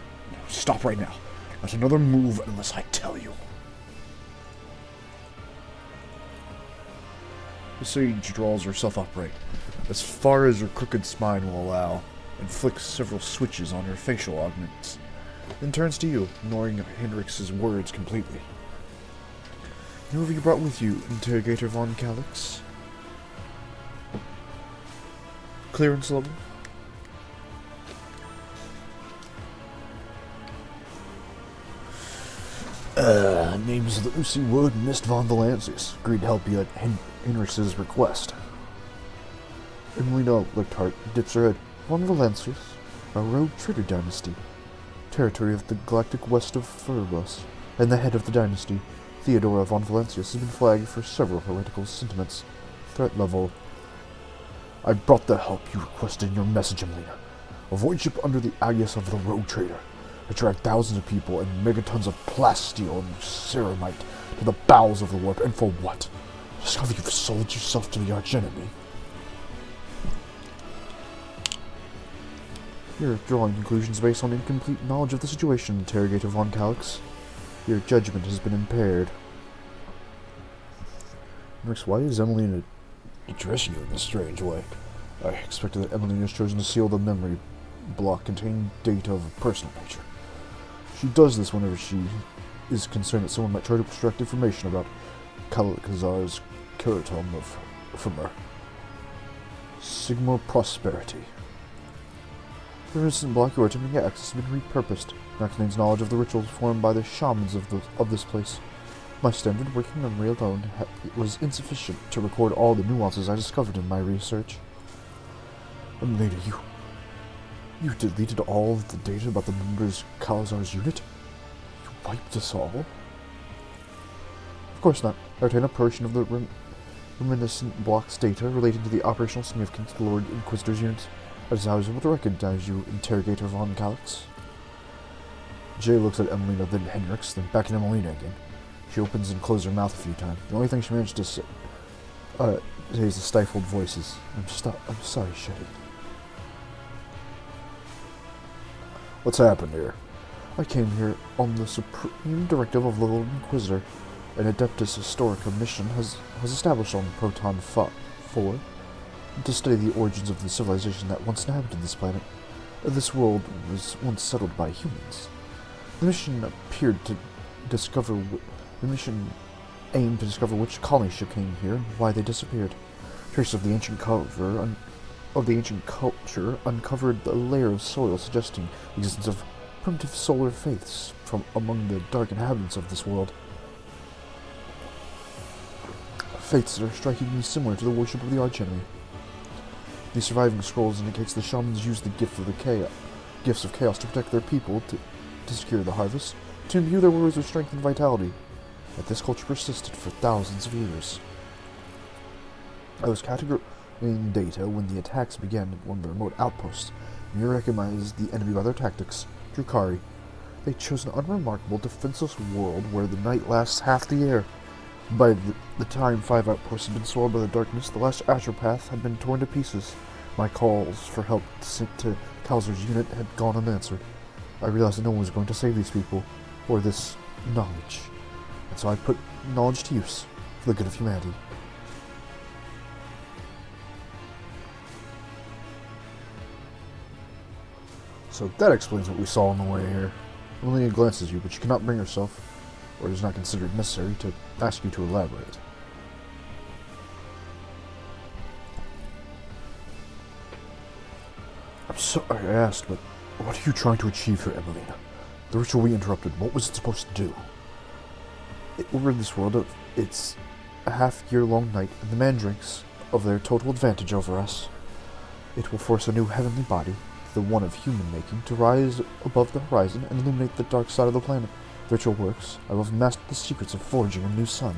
stop right now. Not another move unless I tell you. The sage draws herself upright, as far as her crooked spine will allow, and flicks several switches on her facial augments, then turns to you, ignoring Henrik's words completely. Who have you brought with you, Interrogator Von Calix? Clearance level? Name's Lucy Wood and Mist Von Valancius. Agreed to help you at Henrik's request. Emelina Lichthart dips her head. Von Valancius, a rogue trader dynasty. Territory of the galactic west of Furbus, and the head of the dynasty. Theodora von Valancius has been flagged for several heretical sentiments. Threat level. I brought the help you requested in your message, Emelina. A void ship under the alias of the Rogue Trader. Attract thousands of people and megatons of plasteel and ceramite to the bowels of the warp. And for what? Discover you've sold yourself to the archenemy. You're drawing conclusions based on incomplete knowledge of the situation, Interrogator Von Calix. Your judgment has been impaired. Rex, why is Emelina addressing you in this strange way? I expected that Emelina has chosen to seal the memory block containing data of a personal nature. She does this whenever she is concerned that someone might try to extract information about Kalakazar's Keratom from her. Sigma Prosperity. The resistant block you are attempting to access has been repurposed. Now contains knowledge of the rituals performed by the shamans of this place. My standard working memory alone was insufficient to record all the nuances I discovered in my research. And later, you deleted all of the data about the members of Kalazar's unit? You wiped us all? Of course not. I retain a portion of the reminiscent block's data relating to the operational significance of the Lord Inquisitor's units. That is how I was able to recognize you, Interrogator Von Calix. Jay looks at Emelina, then Henrik's, then back at Emelina again. She opens and closes her mouth a few times. The only thing she managed to say is the stifled voices. I'm sorry, Shetty. What's happened here? I came here on the supreme directive of the Lord Inquisitor. An Adeptus Historica mission has established on Proton 4 to study the origins of the civilization that once inhabited this planet. This world was once settled by humans. The mission aimed to discover which colony ship came here and why they disappeared. Traces of the ancient cover of the ancient culture uncovered a layer of soil suggesting the existence of primitive solar faiths from among the dark inhabitants of this world. Faiths that are strikingly similar to the worship of the archenemy. The surviving scrolls indicates the shamans used the gifts of chaos to protect their people, to secure the harvest, to imbue their warriors with strength and vitality. Yet this culture persisted for thousands of years. I was categorizing data when the attacks began at one of the remote outposts, and you recognized the enemy by their tactics, Drukari. They chose an unremarkable, defenseless world where the night lasts half the year. By the time 5 outposts had been swallowed by the darkness, the last astropath had been torn to pieces. My calls for help to Kalzer's unit had gone unanswered. I realized that no one was going to save these people, or this knowledge. And so I put knowledge to use, for the good of humanity. So that explains what we saw on the way here. Melina glances at you, but she cannot bring herself, or it is not considered necessary, to ask you to elaborate. I'm sorry I asked, but what are you trying to achieve here, Emelina? The ritual we interrupted, what was it supposed to do? It will rid this world of its half-year-long night and the mandrakes of their total advantage over us. It will force a new heavenly body, the one of human making, to rise above the horizon and illuminate the dark side of the planet. The ritual works. I will have mastered the secrets of forging a new sun.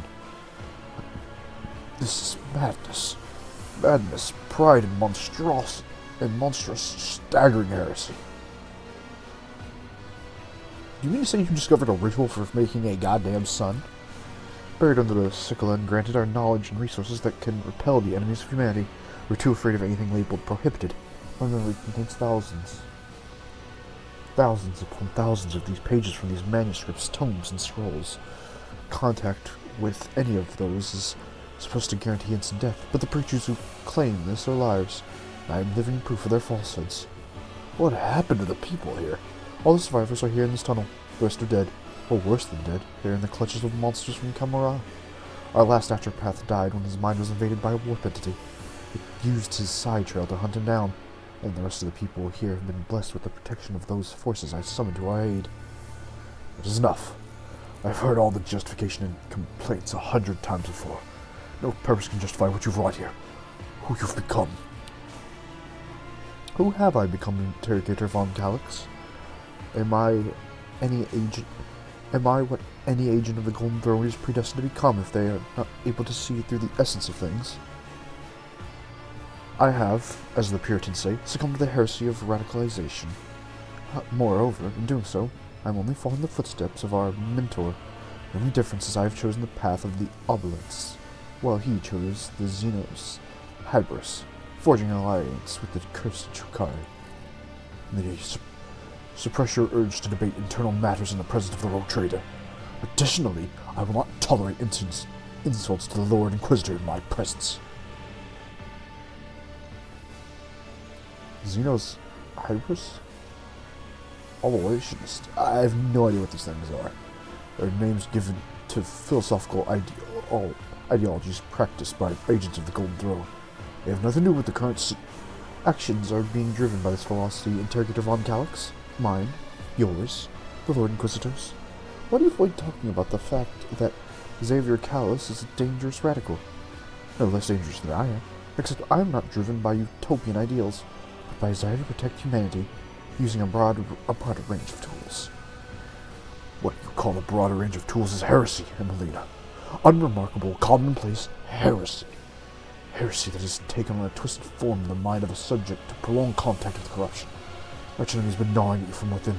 This is madness. Madness, pride, and monstrous, staggering heresy. Do you mean to say you discovered a ritual for making a goddamn sun? Buried under the sickle and granted our knowledge and resources that can repel the enemies of humanity. We're too afraid of anything labeled prohibited. My memory contains thousands upon thousands of these pages from these manuscripts, tomes, and scrolls. Contact with any of those is supposed to guarantee instant death, but the preachers who claim this are liars. I am living proof of their falsehoods. What happened to the people here? All the survivors are here in this tunnel. The rest are dead, or worse than dead. They're in the clutches of monsters from Kamara. Our last astropath died when his mind was invaded by a warp entity. It used his side trail to hunt him down, and the rest of the people here have been blessed with the protection of those forces I summoned to our aid. It is enough. I've heard all the justification and complaints 100 times before. No purpose can justify what you've wrought here. Who you've become. Who have I become, Interrogator von Calyx? Am I what any agent of the Golden Throne is predestined to become if they are not able to see through the essence of things? I have, as the Puritans say, succumbed to the heresy of radicalization. Moreover, in doing so, I am only following the footsteps of our mentor. The only difference is I have chosen the path of the Obelites, while he chose the Xenos Hybris, forging an alliance with the cursed Chukari. The suppress your urge to debate internal matters in the presence of the rogue trader. Additionally, I will not tolerate insults to the Lord Inquisitor in my presence. Xenos Hybris? Obolationist. I have no idea what these things are. They're names given to philosophical ideologies practiced by agents of the Golden Throne. They have nothing to do with the current actions are being driven by this philosophy, Interrogator von Calyx. Mine, yours, the Lord Inquisitors. Why do you avoid talking about the fact that Xavier Callus is a dangerous radical? No less dangerous than I am, except I am not driven by utopian ideals, but by desire to protect humanity, using a broader range of tools. What you call a broader range of tools is heresy, Emelina. Unremarkable, commonplace heresy. Heresy that has taken on a twisted form in the mind of a subject to prolong contact with corruption. Our enemy has been gnawing at you from within,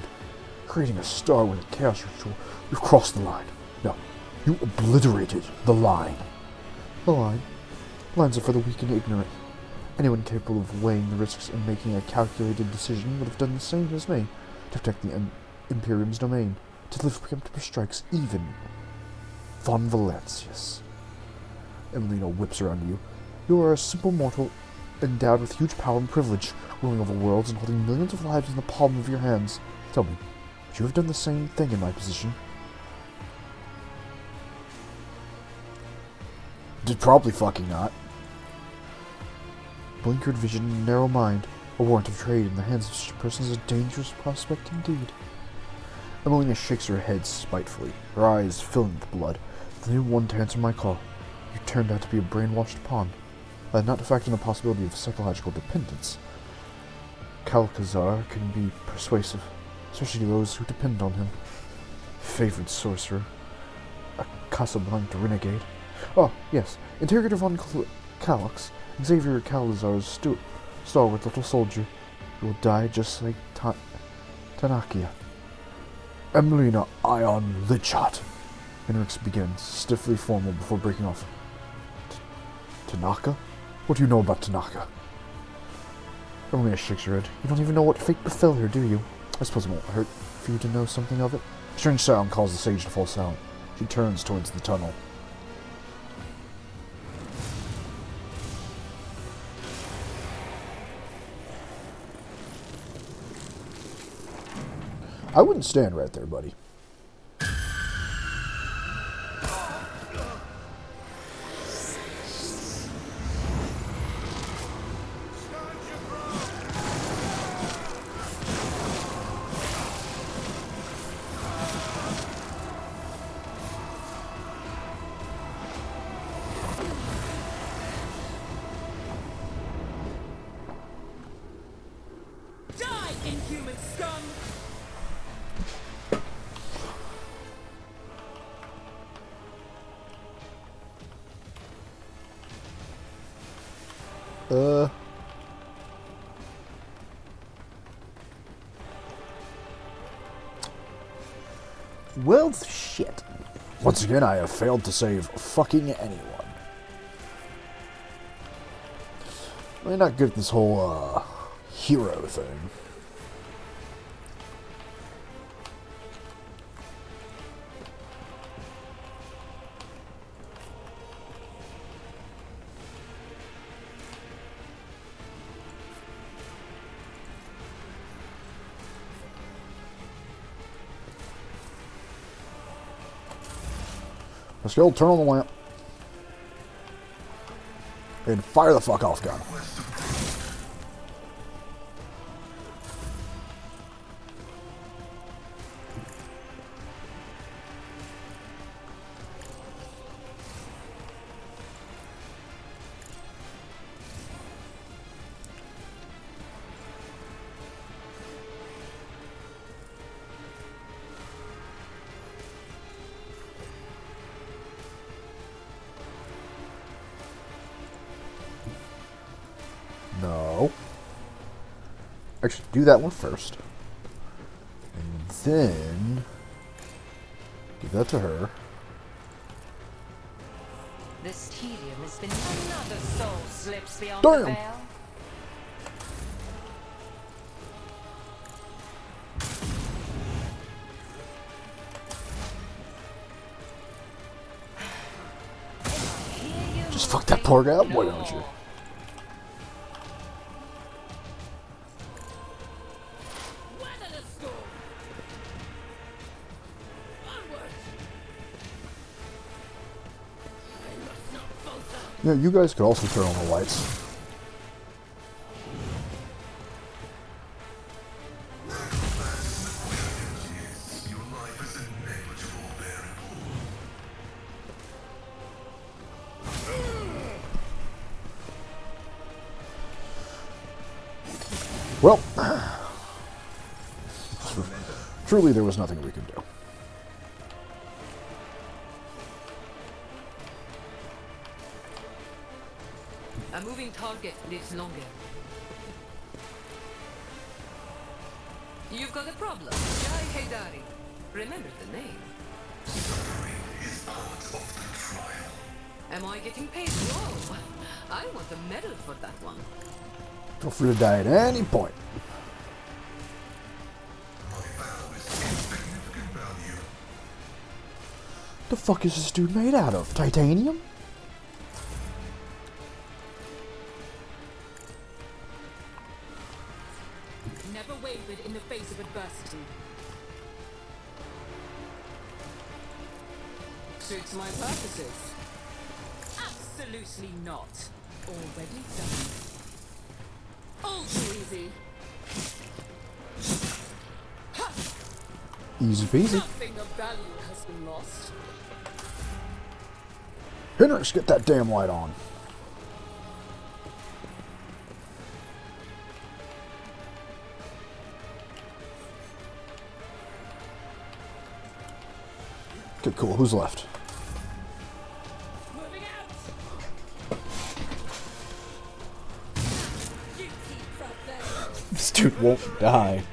creating a star with a chaos ritual. You've crossed the line. No, you obliterated the line. The line? Lines are for the weak and ignorant. Anyone capable of weighing the risks and making a calculated decision would have done the same as me, to protect the Imperium's domain, to deliver preemptive strikes, even von Valancius. Emelina whips around you. You are a simple mortal endowed with huge power and privilege, ruling over worlds and holding millions of lives in the palm of your hands. Tell me, would you have done the same thing in my position? Probably fucking not. blinkered vision and narrow mind. A warrant of trade in the hands of such a person is a dangerous prospect indeed. Emelina shakes her head spitefully, her eyes filling with blood. The new one to answer my call. You turned out to be a brainwashed pawn. I had not factored in the possibility of psychological dependence. Calcazar can be persuasive, especially to those who depend on him. Favored sorcerer. A Casablanca renegade. Oh, yes. Interrogator von Calyx, Xavier Calazar's stalwart little soldier, who will die just like Tanakia. Emelina Ion Lichat. Henrix begins, stiffly formal before breaking off. Tanaka? What do you know about Tanaka? Emelina shakes her head. You don't even know what fate befell her, do you? I suppose it won't hurt for you to know something of it. A strange sound calls the sage to fall silent. She turns towards the tunnel. I wouldn't stand right there, buddy. Die, inhuman scum! Well, shit. Once again, I have failed to save fucking anyone. I'm not good at this whole, hero thing. Let's go, turn on the lamp. And fire the fuck off gun. No. Actually, do that one first. And then give that to her. This tedium has been another soul slips beyond Damn. the veil. Just fuck that poor guy up, why don't you? Weather the storm! Onward! I must not falter! Yeah, you guys could also turn on the lights. Your life is a negligible variable. Well, truly there was nothing we could do. A moving target lives longer. You've got a problem. Jai Haydari. Remember the name. Suffering is part of the trial. Am I getting paid? Whoa! I want a medal for that one. Feel free to die at any point. My vow is of significant value. The fuck is this dude made out of? Titanium? Never wavered in the face of adversity. Suits my purposes. Absolutely not. Already done. All too easy. Easy peasy. Nothing of value has been lost. Henrix, get that damn light on. Okay, cool. Who's left? Moving out. You keep right there. This dude won't die.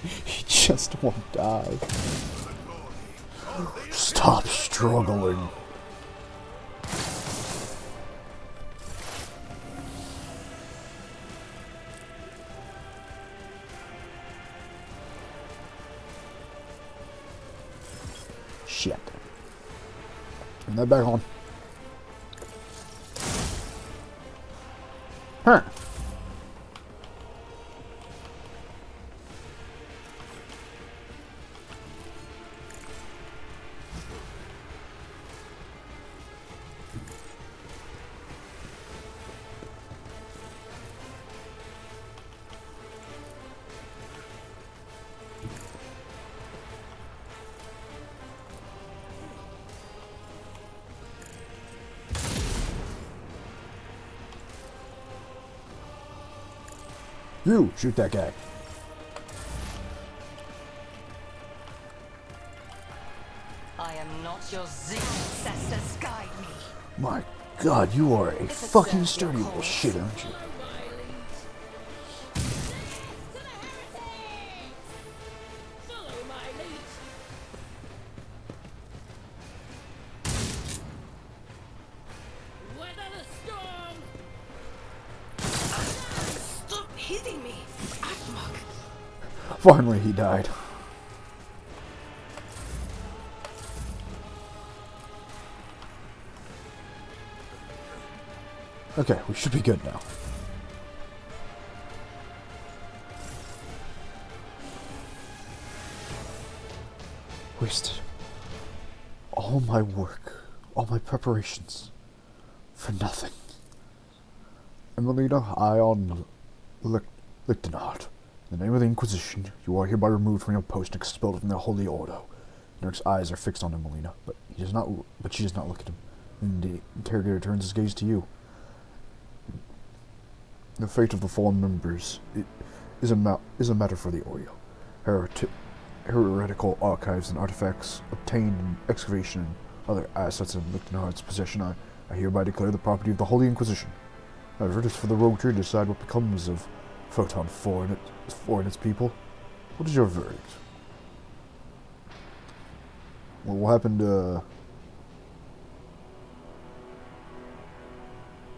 He just won't die. Stop struggling. Shit. Turn that back on. Huh. You shoot that guy. I am not your zeal, ancestors. Guide me. My God, you are a If it fucking serves sturdy your little cause. shit, aren't you? Follow my lead. Weather the storm. Stop hitting me! Ahmak! Finally, he died. Okay, we should be good now. Wasted all my work, all my preparations, for nothing. Emelina Ion Lichtenhardt, in the name of the Inquisition, you are hereby removed from your post and expelled from the Holy Ordo. Nurk's eyes are fixed on Emelina, but she does not look at him. And the interrogator turns his gaze to you. The fate of the fallen members is a matter for the Oreo. Heretical archives and artifacts obtained in excavation and other assets in Lichtenhardt's possession are hereby declared the property of the Holy Inquisition. However, it is for the rogue tree to decide what becomes of Photon 4 and its people. What is your verdict? What will happen to...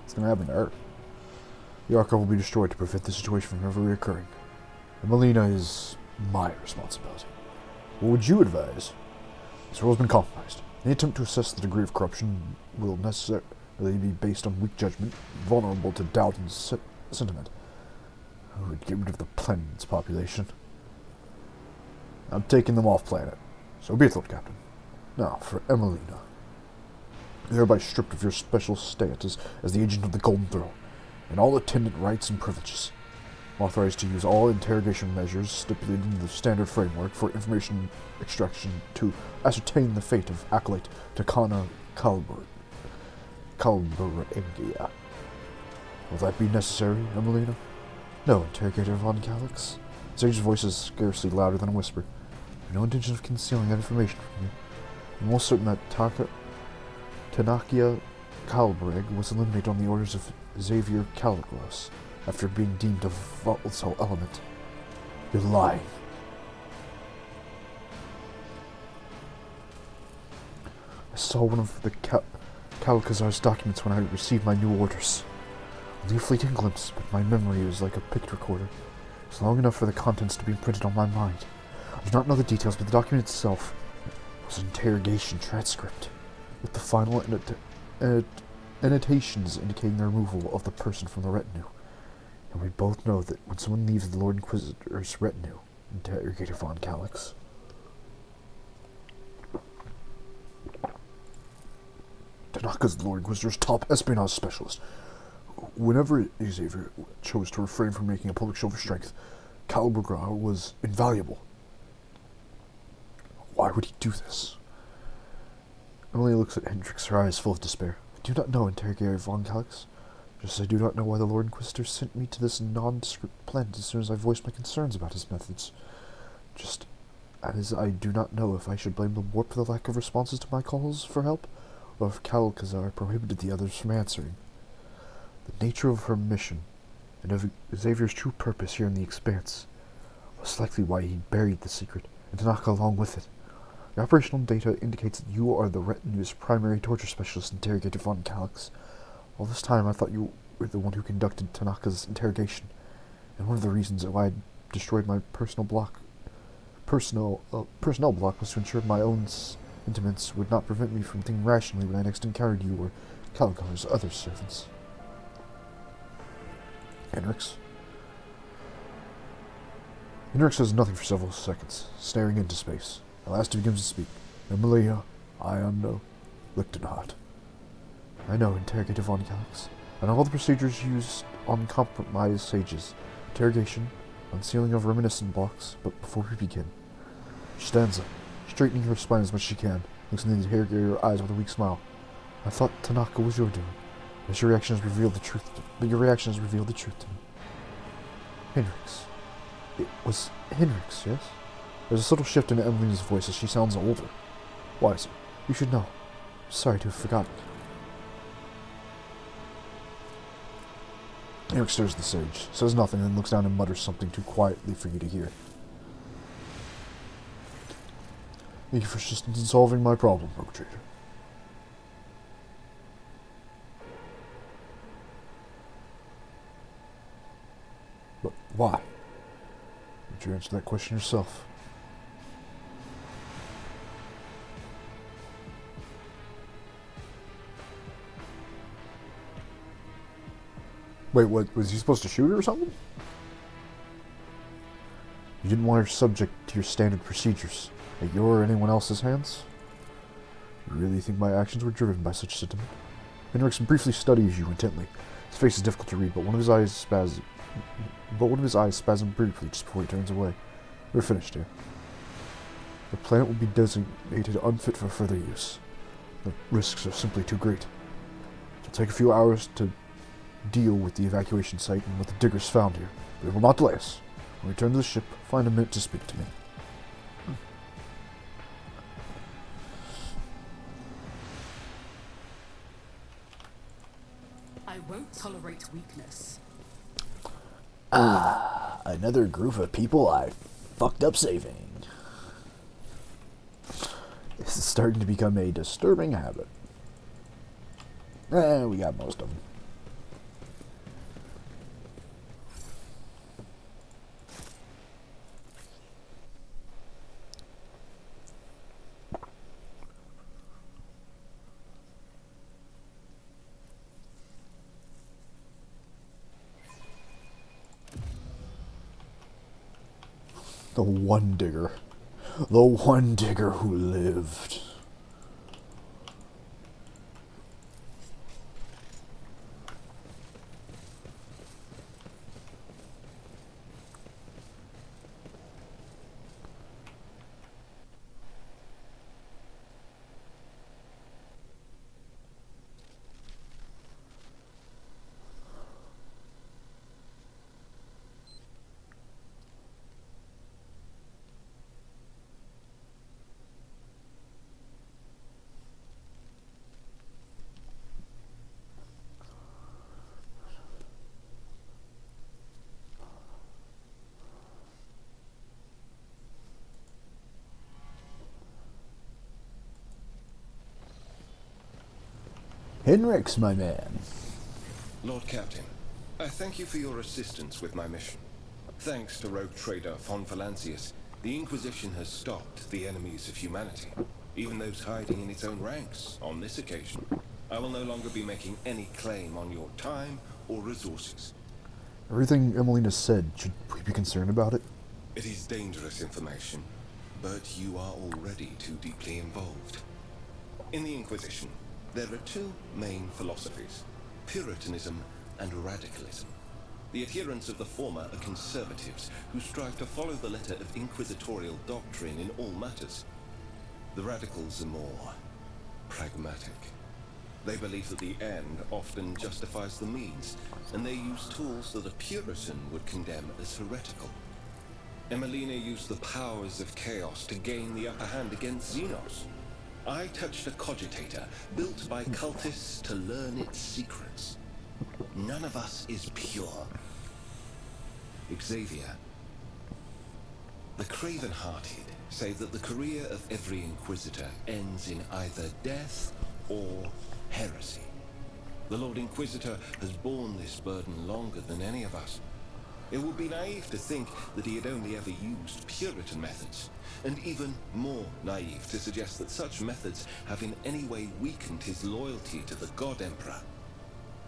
What's going to happen to Earth? The archive will be destroyed to prevent this situation from ever reoccurring. And Melina is my responsibility. What would you advise? This role has been compromised. Any attempt to assess the degree of corruption will necessarily be based on weak judgment, vulnerable to doubt and sentiment. I would get rid of the planet's population. I'm taking them off planet. So be it, Lord Captain. Now, for Emelina. You're hereby stripped of your special status as the agent of the Golden Throne, and all attendant rights and privileges. Authorized to use all interrogation measures stipulated in the standard framework for information extraction to ascertain the fate of Acolyte Takana Calburengia. Will that be necessary, Emelina? No, Interrogator von Calix. Sage's voice is scarcely louder than a whisper. I have no intention of concealing that information from you. I'm almost certain that Tanakia Kalbreg was eliminated on the orders of Xavier Caligros after being deemed a volatile element. You're lying. I saw one of the Calicazar's documents when I received my new orders. Only a fleeting glimpse, but my memory is like a picture recorder. It's long enough for the contents to be imprinted on my mind. I do not know the details, but the document itself was an interrogation transcript, with the final annotations indicating the removal of the person from the retinue. And we both know that when someone leaves the Lord Inquisitor's retinue, Interrogator von Calix. Tanaka's the Lord Inquisitor's top espionage specialist. Whenever Xavier chose to refrain from making a public show of strength, Caliburgra was invaluable. Why would he do this? Emily looks at Hendrix, her eyes full of despair. I do not know, Interrogator von Calix. Just as I do not know why the Lord Inquisitor sent me to this nondescript planet as soon as I voiced my concerns about his methods. Just as I do not know if I should blame the warp for the lack of responses to my calls for help, or if Calcazar prohibited the others from answering. The nature of her mission, and of Xavier's true purpose here in the Expanse, was likely why he buried the secret, and Tanaka along with it. The operational data indicates that you are the retinue's primary torture specialist, Interrogator von Calix. All this time I thought you were the one who conducted Tanaka's interrogation, and one of the reasons why I destroyed my personnel block was to ensure my own intimates would not prevent me from thinking rationally when I next encountered you or Caligar's other servants. Hendrix says nothing for several seconds, staring into space. At last he begins to speak. Emilia, I know, Lichtenhardt. I know, Interrogator von Calix. I know all the procedures used on compromised sages. Interrogation, unsealing of reminiscent blocks, but before we begin. She stands up, straightening her spine as much as she can, looks into the interrogator's eyes with a weak smile. I thought Tanaka was your doing, but your reaction has revealed the truth to me. Hendrix. It was Hendrix, yes? There's a subtle shift in Emily's voice as she sounds older. Wiser. You should know. Sorry to have forgotten. Hendrix stares at the sage, says nothing, then looks down and mutters something too quietly for you to hear. Thank you for assistance in solving my problem, perpetrator. But why? Why don't you answer that question yourself? Wait, what? Was he supposed to shoot her or something? You didn't want her subject to your standard procedures, at your or anyone else's hands? You really think my actions were driven by such sentiment? Hendrix briefly studies you intently. His face is difficult to read, but one of his eyes spasms briefly just before he turns away. We're finished here. The planet will be designated unfit for further use. The risks are simply too great. It'll take a few hours to deal with the evacuation site and what the diggers found here, but it will not delay us. When we return to the ship, find a minute to speak to me. I won't tolerate weakness. Another group of people I fucked up saving. This is starting to become a disturbing habit. We got most of them. The one digger. The one digger who lived. Henrix, my man. Lord Captain, I thank you for your assistance with my mission. Thanks to rogue trader von Valancius, the Inquisition has stopped the enemies of humanity, even those hiding in its own ranks. On this occasion, I will no longer be making any claim on your time or resources. Everything Emelina said, should we be concerned about it? It is dangerous information, but you are already too deeply involved. In the Inquisition, there are two main philosophies, Puritanism and radicalism. The adherents of the former are conservatives who strive to follow the letter of inquisitorial doctrine in all matters. The radicals are more pragmatic. They believe that the end often justifies the means, and they use tools that a Puritan would condemn as heretical. Emelina used the powers of chaos to gain the upper hand against Xenos. I touched a cogitator built by cultists to learn its secrets. None of us is pure. Xavier. The craven-hearted say that the career of every Inquisitor ends in either death or heresy. The Lord Inquisitor has borne this burden longer than any of us. It would be naive to think that he had only ever used Puritan methods, and even more naive to suggest that such methods have in any way weakened his loyalty to the God Emperor.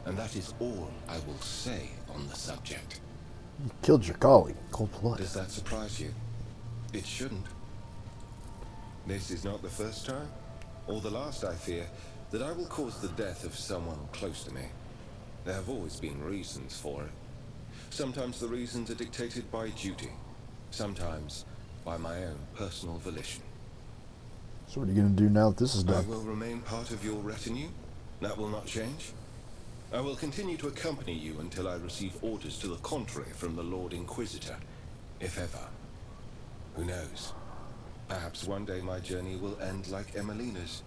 And that is all I will say on the subject. You killed your colleague. Cold blood. Does that surprise you? It shouldn't. This is not the first time, or the last, I fear, that I will cause the death of someone close to me. There have always been reasons for it. Sometimes the reasons are dictated by duty, sometimes by my own personal volition. So what are you going to do now that this is I done? will remain part of your retinue. That will not change. I will continue to accompany you until I receive orders to the contrary from the Lord Inquisitor, if ever. Who knows? Perhaps one day my journey will end like Emelina's,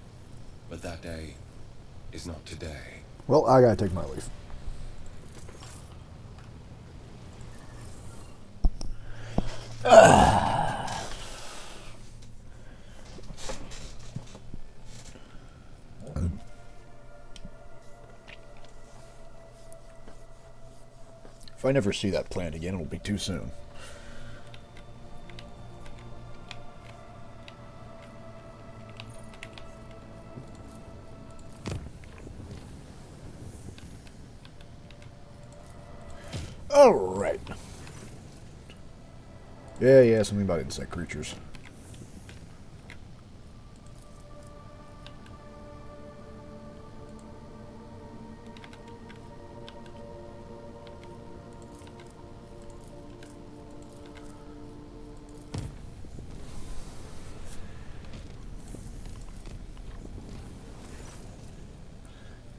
but that day is not today. Well, I gotta take my leave. If I never see that plant again, it'll be too soon. Alright. Yeah, something about insect creatures.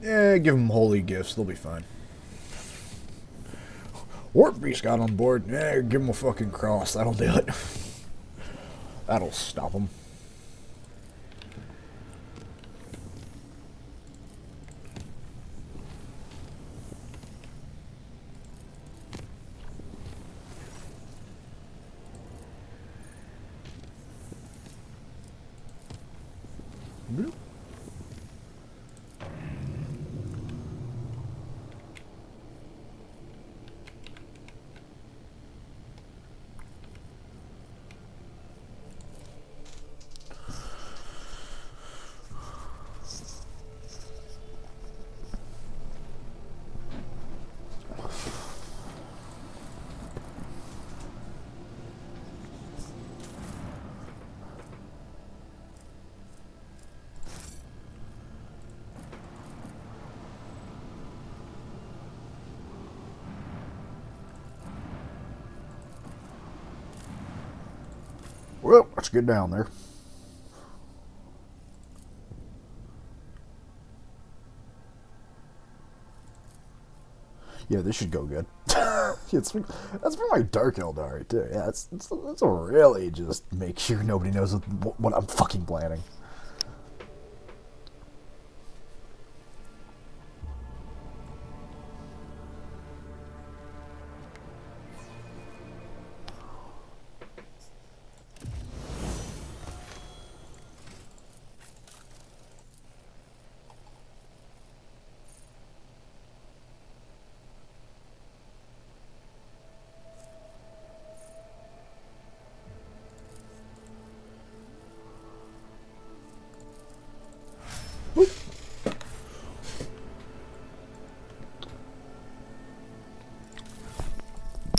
Yeah, give them holy gifts. They'll be fine. Warp Beast got on board. Yeah, give them a fucking cross. That'll do it. That'll stop them. Bloop. Well, let's get down there. Yeah, this should go good. That's for my Dark Eldari, too. Yeah, it's really just make sure nobody knows what I'm fucking planning.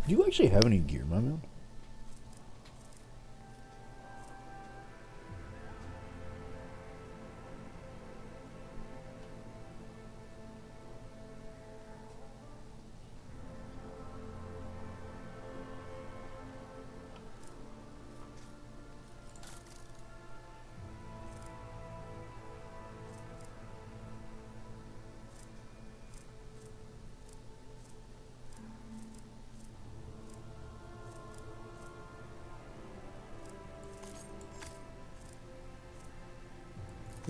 Do you actually have any gear, my man?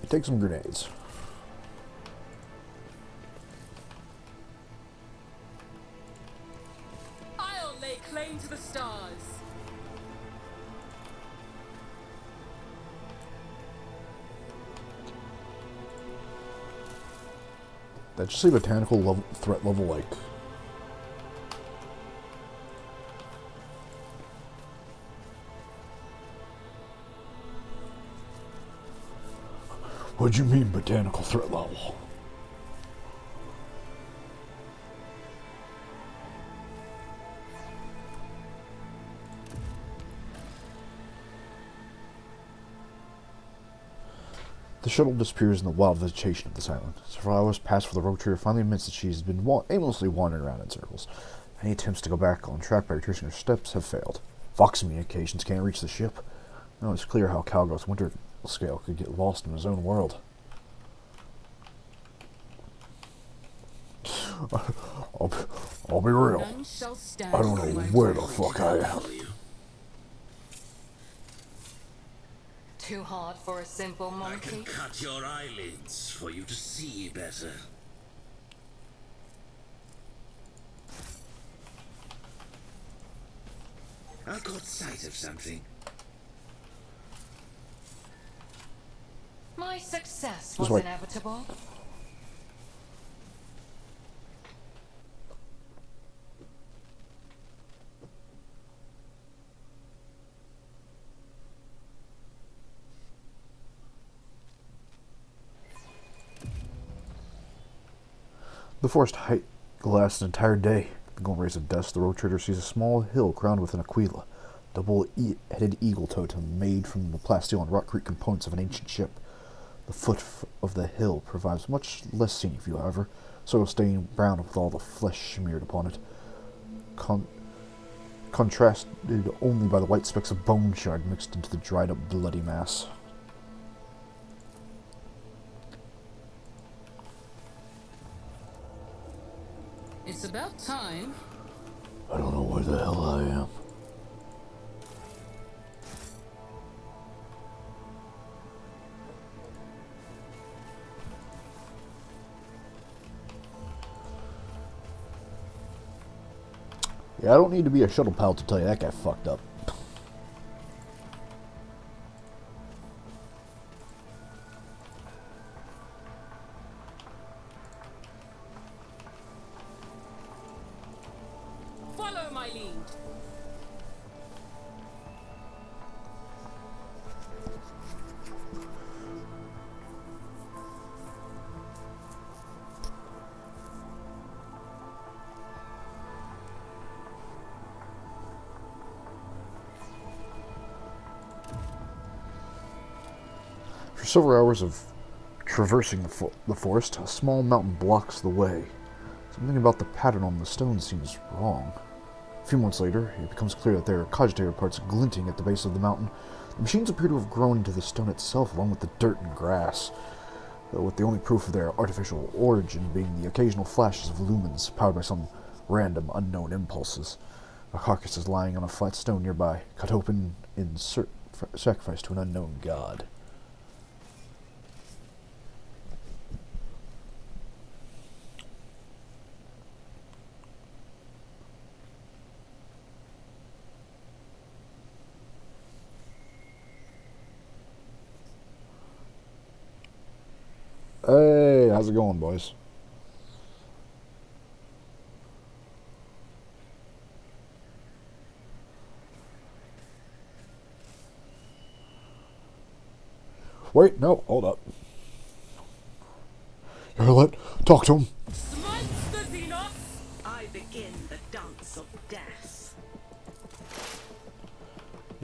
Take some grenades. I'll lay claim to the stars. That just say botanical level, threat level like. What do you mean botanical threat level? The shuttle disappears in the wild vegetation of this island. Several hours pass before the road trader finally admits that she has been aimlessly wandering around in circles. Any attempts to go back on track by retracing her steps have failed. Fox communications can't reach the ship. Now it's clear how Calgoth's winter scale could get lost in his own world. I'll be real. None shall stand I don't know where the fuck I am. Too hard for a simple I monkey? can cut your eyelids for you to see better. I caught sight of something. My success Just was wait. inevitable. The forest height lasts an entire day. The golden rays of dusk, the road trader sees a small hill crowned with an aquila, double-headed eagle totem made from the plasteel and rock creek components of an ancient ship. The foot of the hill provides much less scenic view, however, soil stained brown with all the flesh smeared upon it, contrasted only by the white specks of bone shard mixed into the dried-up bloody mass. It's about time. I don't know where the hell I am. Yeah, I don't need to be a shuttle pilot to tell you that guy fucked up. Follow my lead. For several hours of traversing the forest, a small mountain blocks the way. Something about the pattern on the stone seems wrong. A few months later, it becomes clear that there are cogitator parts glinting at the base of the mountain. The machines appear to have grown into the stone itself, along with the dirt and grass, with the only proof of their artificial origin being the occasional flashes of lumens powered by some random unknown impulses. A carcass is lying on a flat stone nearby, cut open in sacrifice to an unknown god. Hey, how's it going, boys? Wait, no, hold up. Harriet, talk to him. Smite the Xenos! I begin the dance of death.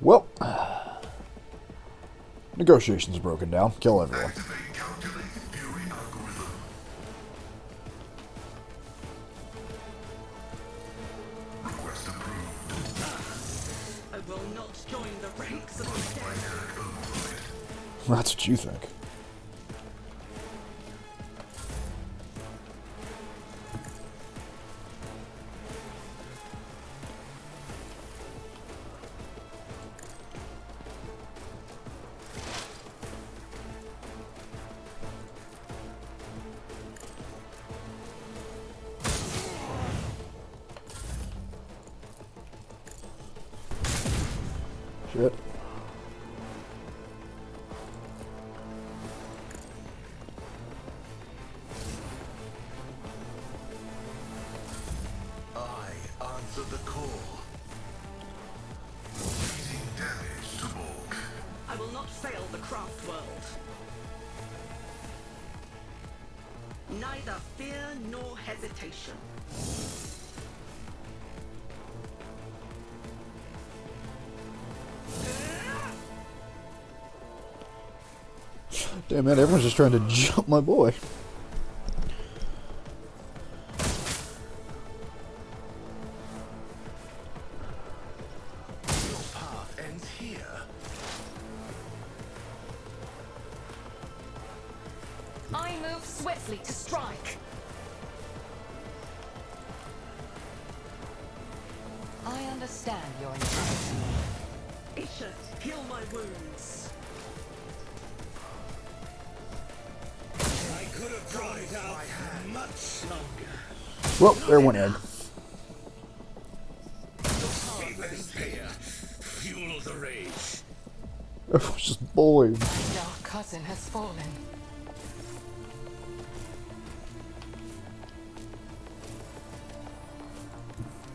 Well, negotiations broken down. Kill everyone. Activate calculated fury algorithm. Request approved. I will not join the ranks of the dead. Binary override. That's what you think. Shit. I answer the call. Repeating damage to Borg. I will not fail the craft world. Neither fear nor hesitation. Damn man, everyone's just trying to jump my boy. Your path ends here. I move swiftly to strike. I understand your intent. Isha, heal my wounds. I could have drawn it out much longer. Well, there went egg. Fever's fear. Fuel the rage. Everyone's just bullying. My dark cousin has fallen.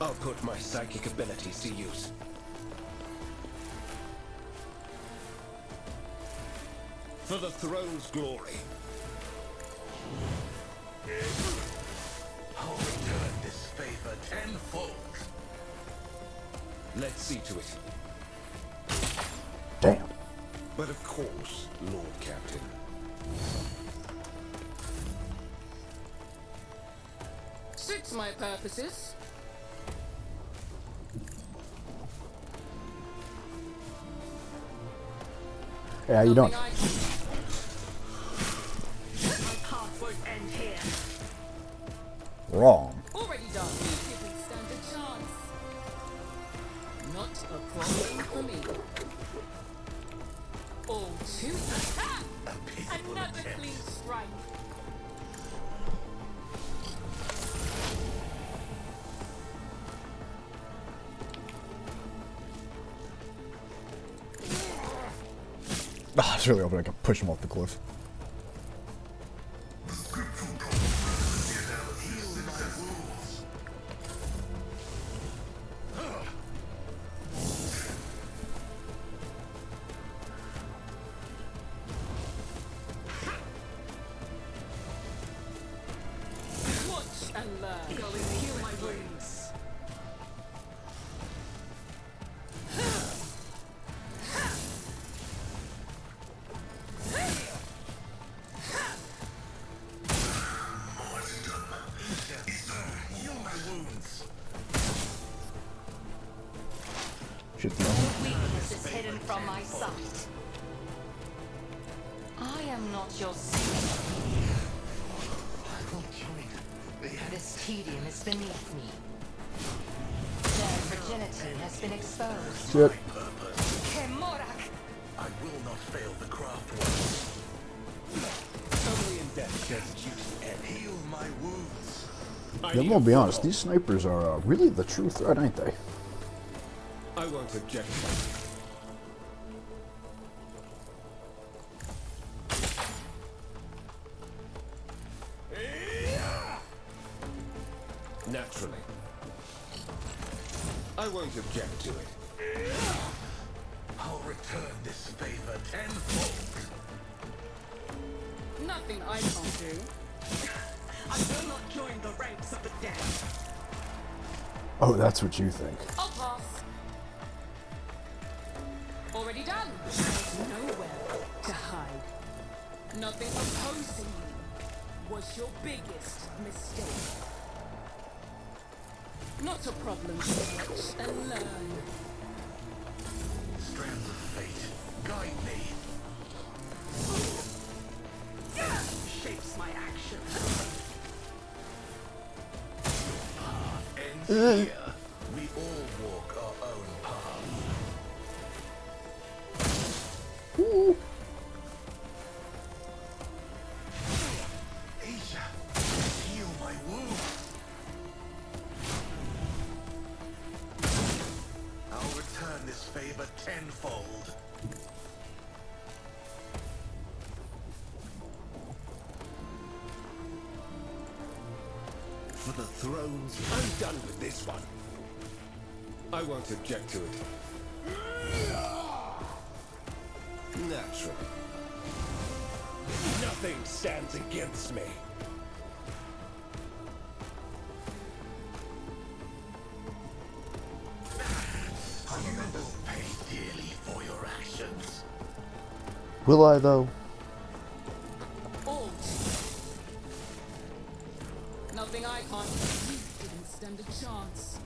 I'll put my psychic abilities to use. For the throne's glory. I'll return this favor tenfold. Let's see to it. Damn. But of course, Lord Captain. Suits my purposes. Hey, how you doing? Nothing My path won't end here. Wrong. already done. Give me stand a chance. Not a problem for me. All too another clean strike. Ah, I was really hoping I could push him off the cliff. Watch and learn. Go and heal my wounds. Heal my wounds. Shit, no. Weakness is hidden from my sight. I am not your slave. I will join the This tedium is beneath me. Their virginity has been exposed. Shit. Kemorak! I will not fail the craft world. Only in death does duty end. Heal my wounds. Yeah, I'm gonna be honest, these snipers are really the true threat, ain't they? I won't object. Naturally. I won't object to it. I'll return this favor tenfold. Nothing I can't do. I will not join the ranks of the dead. Oh, that's what you think. I'll pass. Already done. There's nowhere to hide. Nothing opposing you was your biggest mistake. Not a problem to watch and learn. Strands of fate, guide me. Shapes my actions. Ends here. We all walk our own path. Ooh. Asia, heal my wound. I'll return this favor tenfold. For the thrones, I'm done with this one. I won't object to it. Naturally. Nothing stands against me. You will pay dearly for your actions. Will I, though? Alt. Nothing I can't. You didn't stand a chance.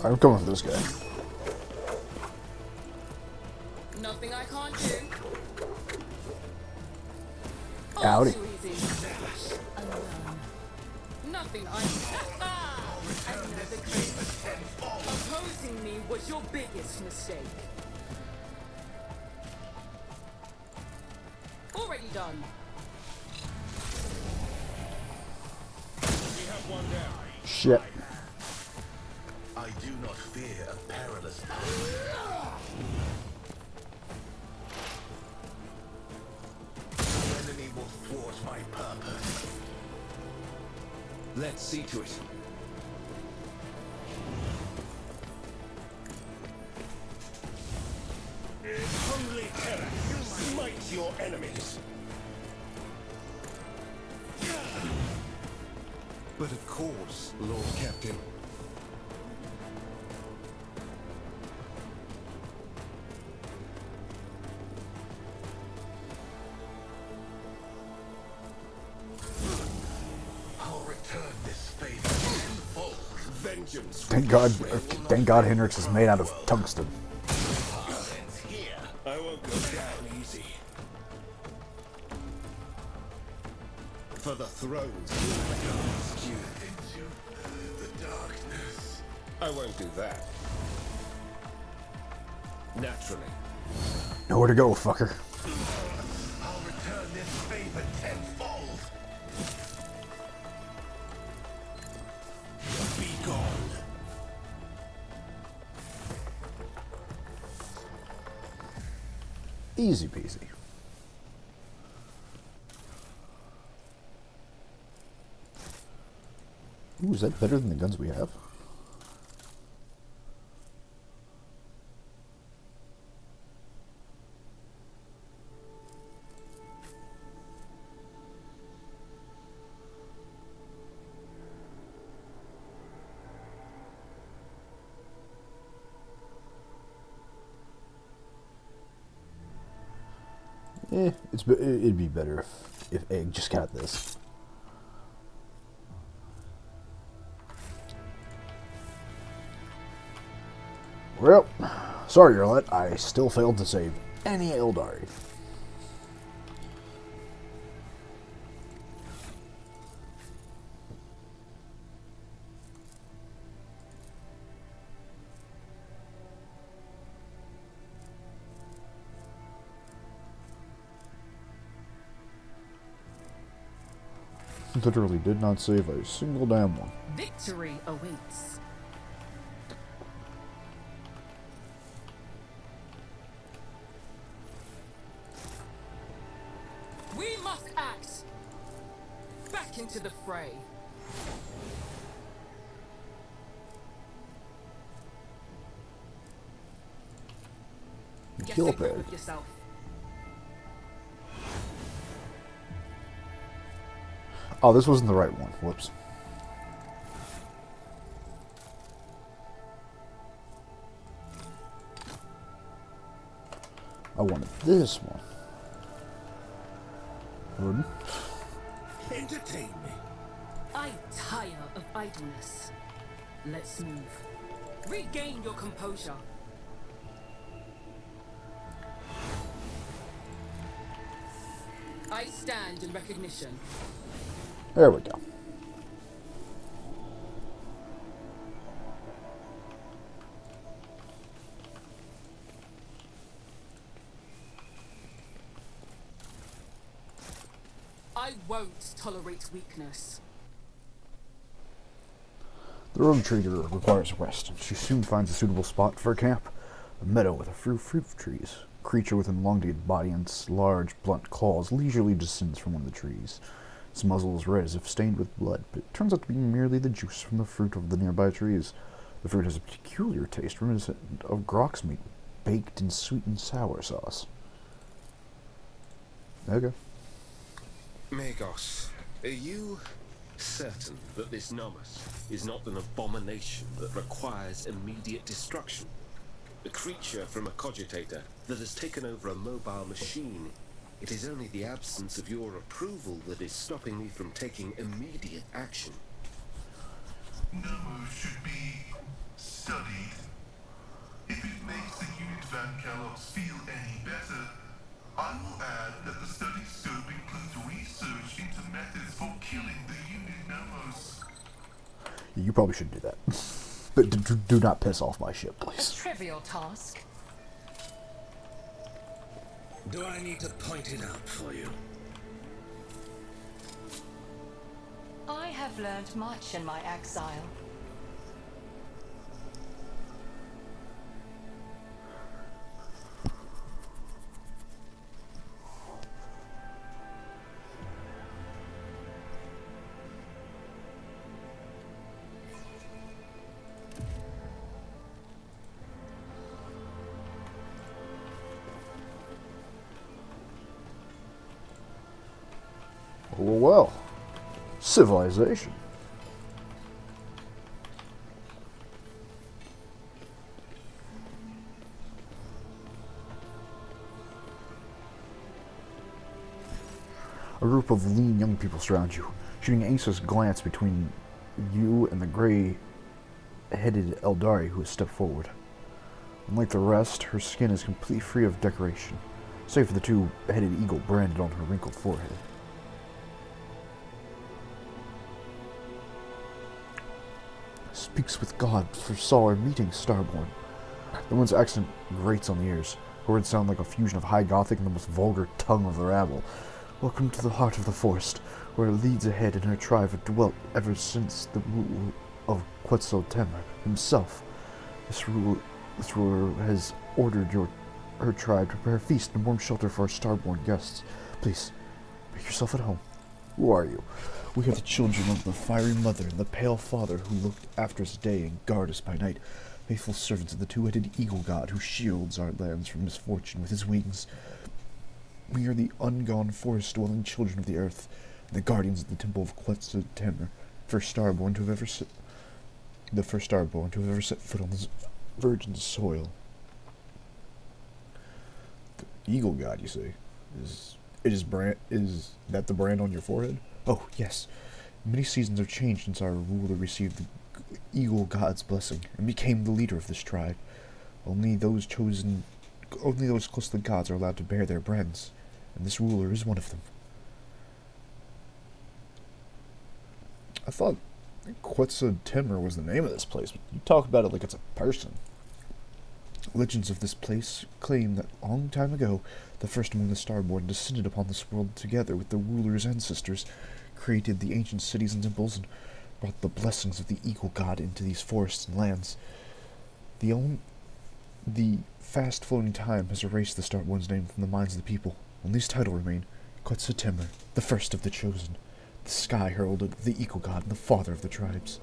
I'm coming for this guy. Nothing I can't do. Howdy. Too easy. Alone. Nothing I. Another case. Opposing me was your biggest mistake. Already done. We have one down. Shit. I do not fear a perilous path. The enemy will thwart my purpose. Let's see to it. Holy terror, smite your enemies. But of course, Lord Captain. I'll return this favor tenfold. Vengeance. Thank God Hendrix is made out of tungsten. Ends here. I won't go down easy. For the thrones. Cast you into the darkness. I won't do that. Naturally. Nowhere to go, fucker. I'll return this favor tenfold. Be gone. Easy peasy. Ooh, is that better than the guns we have? It'd be better if Egg just got this. Well, sorry, Erlet, I still failed to save any Eldari. Literally did not save a single damn one. Victory awaits. We must act. Back into the fray. Get Kill over bag. with yourself. Oh, this wasn't the right one. Whoops. I wanted this one. Woden. Entertain me. I tire of idleness. Let's move. Regain your composure. I stand in recognition. There we go. I won't tolerate weakness. The rogue trader requires rest, and she soon finds a suitable spot for a camp. A meadow with a few fruit trees. A creature with an elongated body and large, blunt claws leisurely descends from one of the trees. Its muzzle is red as if stained with blood, but it turns out to be merely the juice from the fruit of the nearby trees. The fruit has a peculiar taste reminiscent of grox meat, baked in sweet and sour sauce. Okay. Magos, are you certain that this Nomos is not an abomination that requires immediate destruction? A creature from a cogitator that has taken over a mobile machine. It is only the absence of your approval that is stopping me from taking immediate action. Nomos should be studied. If it makes the unit Van Kellogg's feel any better, I will add that the study scope includes research into methods for killing the unit Nomos. You probably shouldn't do that. But do not piss off my ship, A please. trivial task. Do I need to point it out for you? I have learned much in my exile. Well, civilization. A group of lean young people surround you, shooting an anxious glance between you and the gray-headed Eldari who has stepped forward. Unlike the rest, her skin is completely free of decoration, save for the two-headed eagle branded on her wrinkled forehead. Speaks with God, foresaw our meeting, Starborn. The woman's accent grates on the ears. Her words sound like a fusion of High Gothic and the most vulgar tongue of the rabble. Welcome to the heart of the forest, where it leads ahead and her tribe have dwelt ever since the rule of Quetzaltemur himself. This ruler has ordered her tribe to prepare a feast and warm shelter for our Starborn guests. Please, make yourself at home. Who are you? We are the children of the fiery mother and the pale father who looked after us day and guard us by night, faithful servants of the two-headed eagle god who shields our lands from misfortune with his wings. We are the ungone forest-dwelling children of the earth, and the guardians of the temple of Quetzaltemur, the first starborn to have ever set foot on this virgin soil. The eagle god, you say, is that the brand on your forehead? Oh, yes. Many seasons have changed since our ruler received the eagle god's blessing and became the leader of this tribe. Only those close to the gods are allowed to bear their brands, and this ruler is one of them. I thought Quetzaltemur was the name of this place, but you talk about it like it's a person. Legends of this place claim that long time ago, the first among the Starborn descended upon this world together with the ruler's ancestors, created the ancient cities and temples, and brought the blessings of the eagle god into these forests and lands. The fast-flowing time has erased the Starborn's name from the minds of the people. Only his title remain, Quetzaltemur, the first of the chosen, the sky herald of the eagle god and the father of the tribes.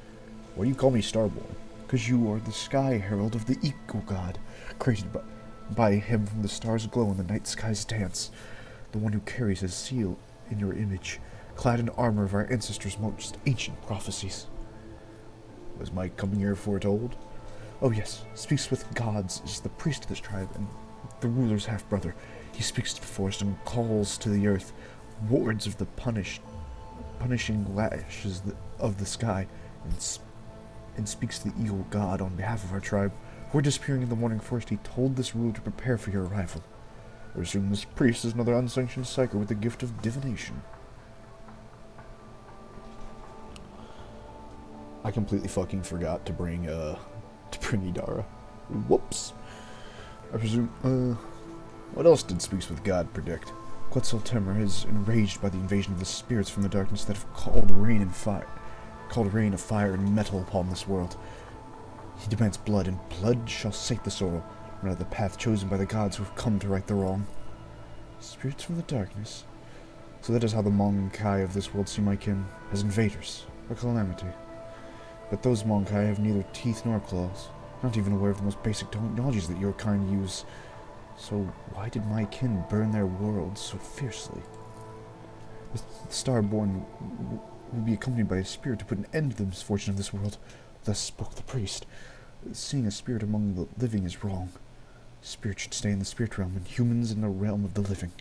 Why do you call me Starborn? Because you are the sky herald of the eagle god, created by him from the stars glow in the night sky's dance, the one who carries his seal in your image, clad in armor of our ancestors' most ancient prophecies. Was my coming here foretold? Oh yes, speaks with gods, is the priest of this tribe, and the ruler's half-brother. He speaks to the forest and calls to the earth, wards of the punishing lashes of the sky, and speaks to the eagle god on behalf of our tribe. Before disappearing in the morning forest, he told this ruler to prepare for your arrival. I assume this priest is another unsanctioned psyker with the gift of divination. I completely fucking forgot to bring Idara. Whoops. I presume, what else did Speaks with God predict? Quetzaltemur is enraged by the invasion of the spirits from the darkness that have called rain and fire. called rain of fire and metal upon this world. He demands blood, and blood shall sate the sorrow, rather the path chosen by the gods who have come to right the wrong. Spirits from the darkness. So that is how the Monkai of this world see my kin, as invaders, a calamity. But those Monkai have neither teeth nor claws, not even aware of the most basic technologies that your kind use. So why did my kin burn their world so fiercely? The Starborn will be accompanied by a spirit to put an end to the misfortune of this world. Thus spoke the priest. Seeing a spirit among the living is wrong. Spirit should stay in the spirit realm, and humans in the realm of the living.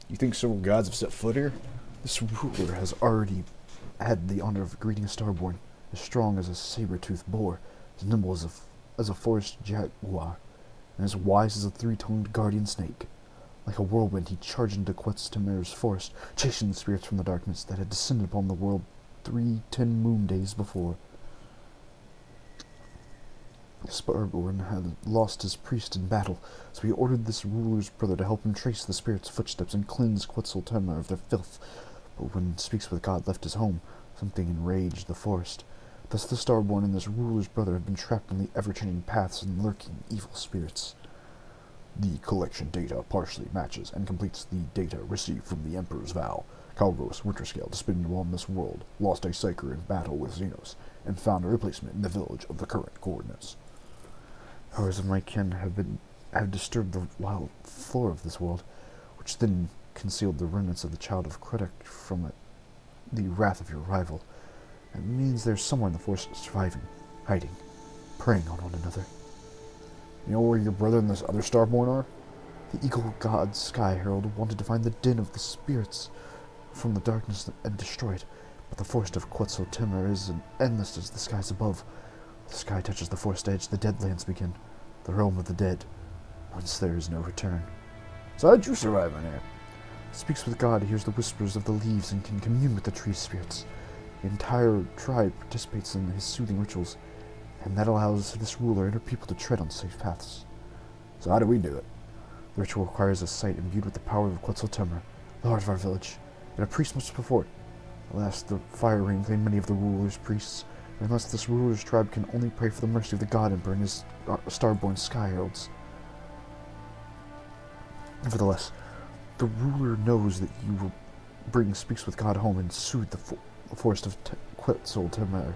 You think several gods have set foot here? This ruler has already had the honor of greeting a Starborn, as strong as a saber-toothed boar, as nimble as a forest jaguar, and as wise as a three-tongued guardian snake. Like a whirlwind, he charged into Quetzaltemer's forest, chasing the spirits from the darkness that had descended upon the world 3 10-moon days before. Starborn had lost his priest in battle, so he ordered this ruler's brother to help him trace the spirits' footsteps and cleanse Quetzaltemer of their filth. But when Speaks with God left his home, something enraged the forest. Thus the Starborn and this ruler's brother have been trapped in the ever-changing paths and lurking evil spirits. The collection data partially matches and completes the data received from the Emperor's vow. Calgos Winterscale descended on this world, lost a Psyker in battle with Xenos, and found a replacement in the village of the current coordinates. Powers of my kin have disturbed the wild flora of this world, which then concealed the remnants of the child of Kredek from the wrath of your rival. It means there's someone in the forest surviving, hiding, preying on one another. You know where your brother and this other Starborn are? The Eagle God Sky Herald wanted to find the den of the spirits from the darkness and destroy it, but the forest of Quetzaltemer is as endless as the skies above. The sky touches the forest edge, the Deadlands begin, the realm of the dead, whence there is no return. So how'd you survive in here? Speaks with God, hears the whispers of the leaves, and can commune with the tree spirits. The entire tribe participates in his soothing rituals, and that allows this ruler and her people to tread on safe paths. So how do we do it? The ritual requires a site imbued with the power of Quetzaltemer, the heart of our village, and a priest must perform it. Alas, the fire ring claimed many of the ruler's priests, and unless this ruler's tribe can only pray for the mercy of the God Emperor and his Starborn Sky Heralds. Nevertheless, the ruler knows that you will bring Speaks with God home and soothe the forest of Quetzaltemer.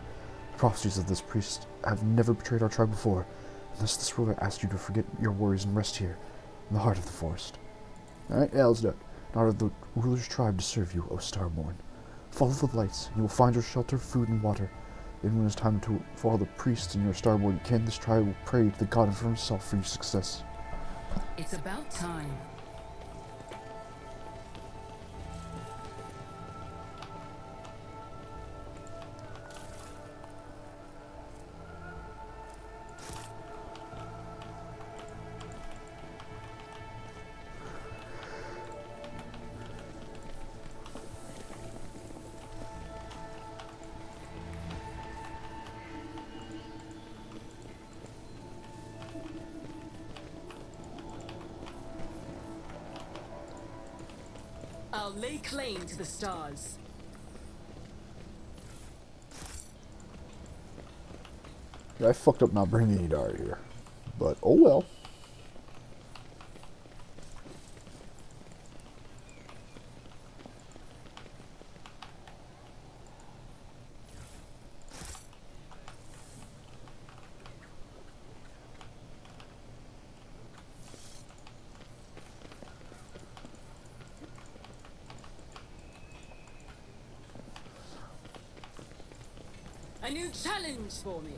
The prophecies of this priest have never betrayed our tribe before, unless this ruler asks you to forget your worries and rest here, in the heart of the forest. Alright, yeah, let's do it. In order the ruler's tribe to serve you, O Starborn. Follow the lights, and you will find your shelter, food, and water. Then when it's time to follow the priest and your Starborn kin, this tribe will pray to the God for himself for your success. It's about time. I'll lay claim to the stars. Yeah, I fucked up not bringing any Dart here, but oh well. A new challenge for me.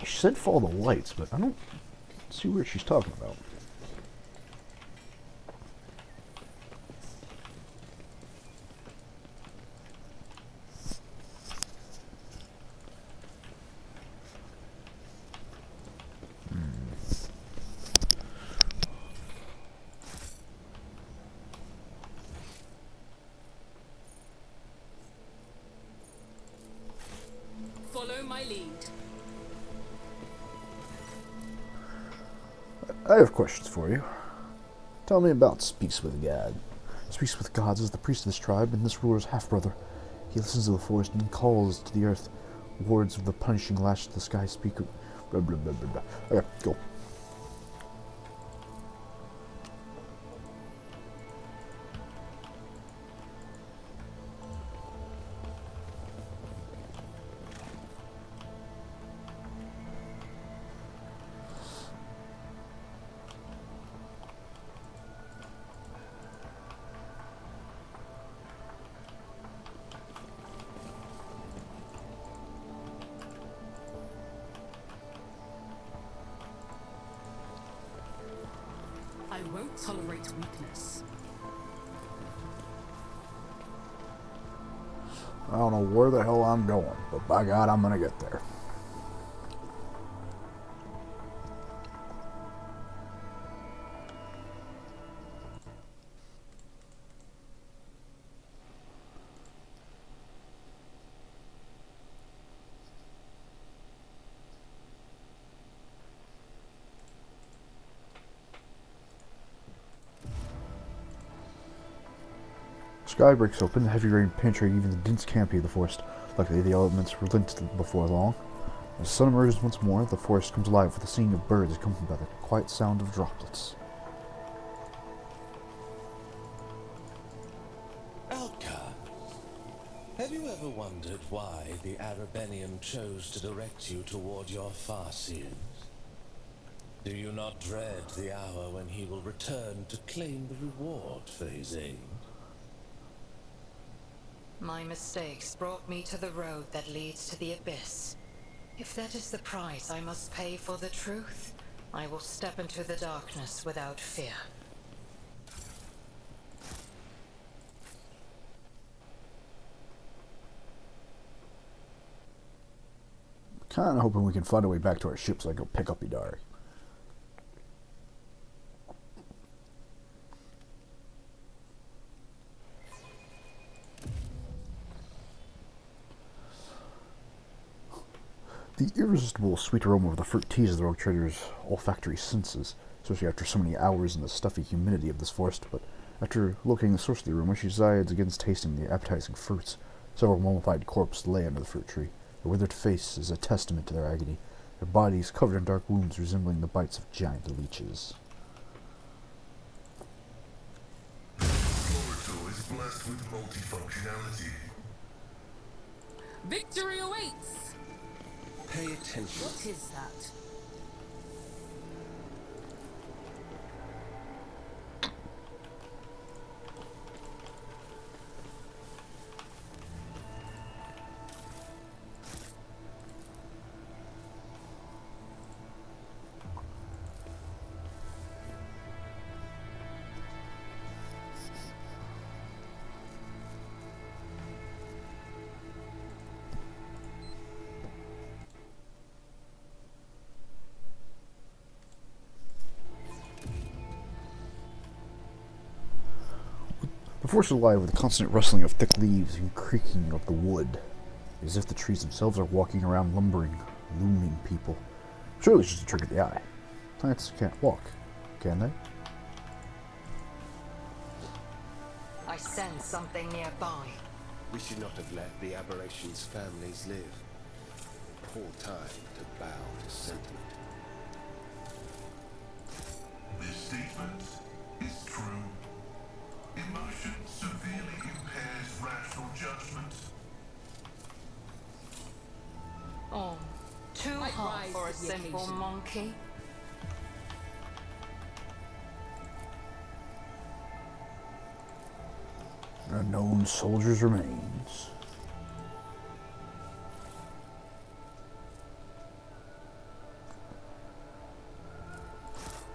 She said follow the lights, but I don't see what she's talking about. Follow my lead. I have questions for you. Tell me about Speaks with God. Speaks with Gods is the priest of this tribe and this ruler's half-brother. He listens to the forest and calls to the earth. Words of the punishing lash to the sky speak of... Blah, blah, blah, blah, blah. Okay, go. I won't tolerate weakness. I don't know where the hell I'm going, but by God, I'm gonna get there. Sky breaks open, the heavy rain penetrating even the dense canopy of the forest. Luckily, the elements relented before long. As the sun emerges once more, the forest comes alive with the singing of birds accompanied by the quiet sound of droplets. Outcast, have you ever wondered why the Arabenian chose to direct you toward your Farseers? Do you not dread the hour when he will return to claim the reward for his aid? My mistakes brought me to the road that leads to the abyss. If that is the price I must pay for the truth, I will step into the darkness without fear. Kinda hoping we can find a way back to our ship so I can go pick up Idari. The irresistible sweet aroma of the fruit teases the rogue trader's olfactory senses, especially after so many hours in the stuffy humidity of this forest, but after locating the source of the aroma, she decides against tasting the appetizing fruits. Several mummified corpses lay under the fruit tree. Their withered face is a testament to their agony, their bodies covered in dark wounds resembling the bites of giant leeches. Laboratory is blessed with multifunctionality. Victory awaits! Pay attention. What is that? The forest is alive with the constant rustling of thick leaves and creaking of the wood, as if the trees themselves are walking around lumbering, looming people. Surely it's just a trick of the eye. Plants can't walk, can they? I sense something nearby. We should not have let the aberration's families live. Poor time to bow to sentiment. This statement is true. Emotion severely impairs rational judgment. Oh, too I hard rise for a to the simple occasion. monkey. An unknown soldier's remains.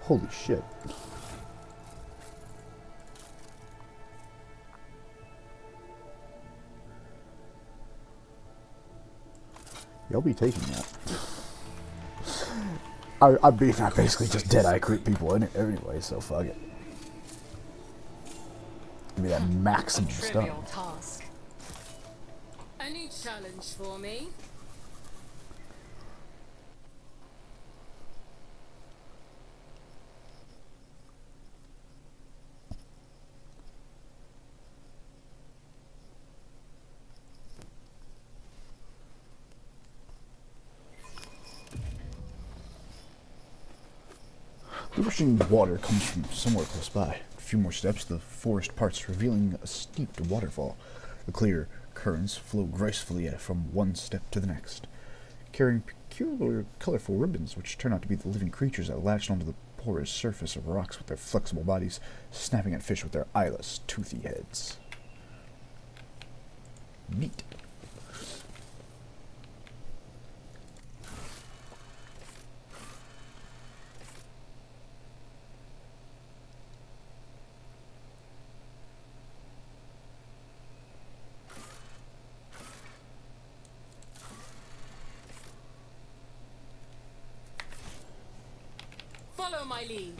Holy shit. Y'all be taking that. I basically just dead eye creep people anyway, so fuck it. Give me that maximum stuff. Trivial task. Any challenge for me? The rushing water comes from somewhere close by. A few more steps, the forest parts, revealing a steeped waterfall. The clear currents flow gracefully from one step to the next, carrying peculiar colorful ribbons which turn out to be the living creatures that latch onto the porous surface of rocks with their flexible bodies, snapping at fish with their eyeless, toothy heads. Neat. Follow my lead.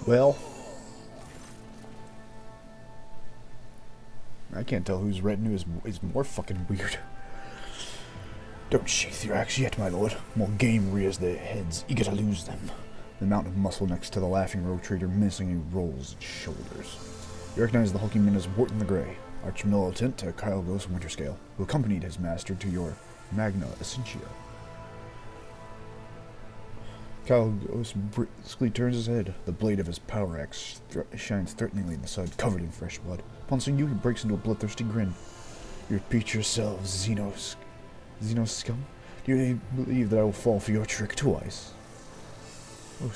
Well, I can't tell whose retinue is more fucking weird. Don't sheath your axe yet, my lord. More game rears their heads, eager to lose them. The mountain of muscle next to the laughing rogue trader menacingly rolls its shoulders. You recognize the hulking man as Woden the Grey, arch-militant to Kylgos Winterscale, who accompanied his master to your Magna Essentia. Kylgos briskly turns his head. The blade of his power axe shines threateningly in the sun, covered in fresh blood. Upon seeing you, he breaks into a bloodthirsty grin. You repeat yourselves, Xenos scum? Do you really believe that I will fall for your trick twice? Oh,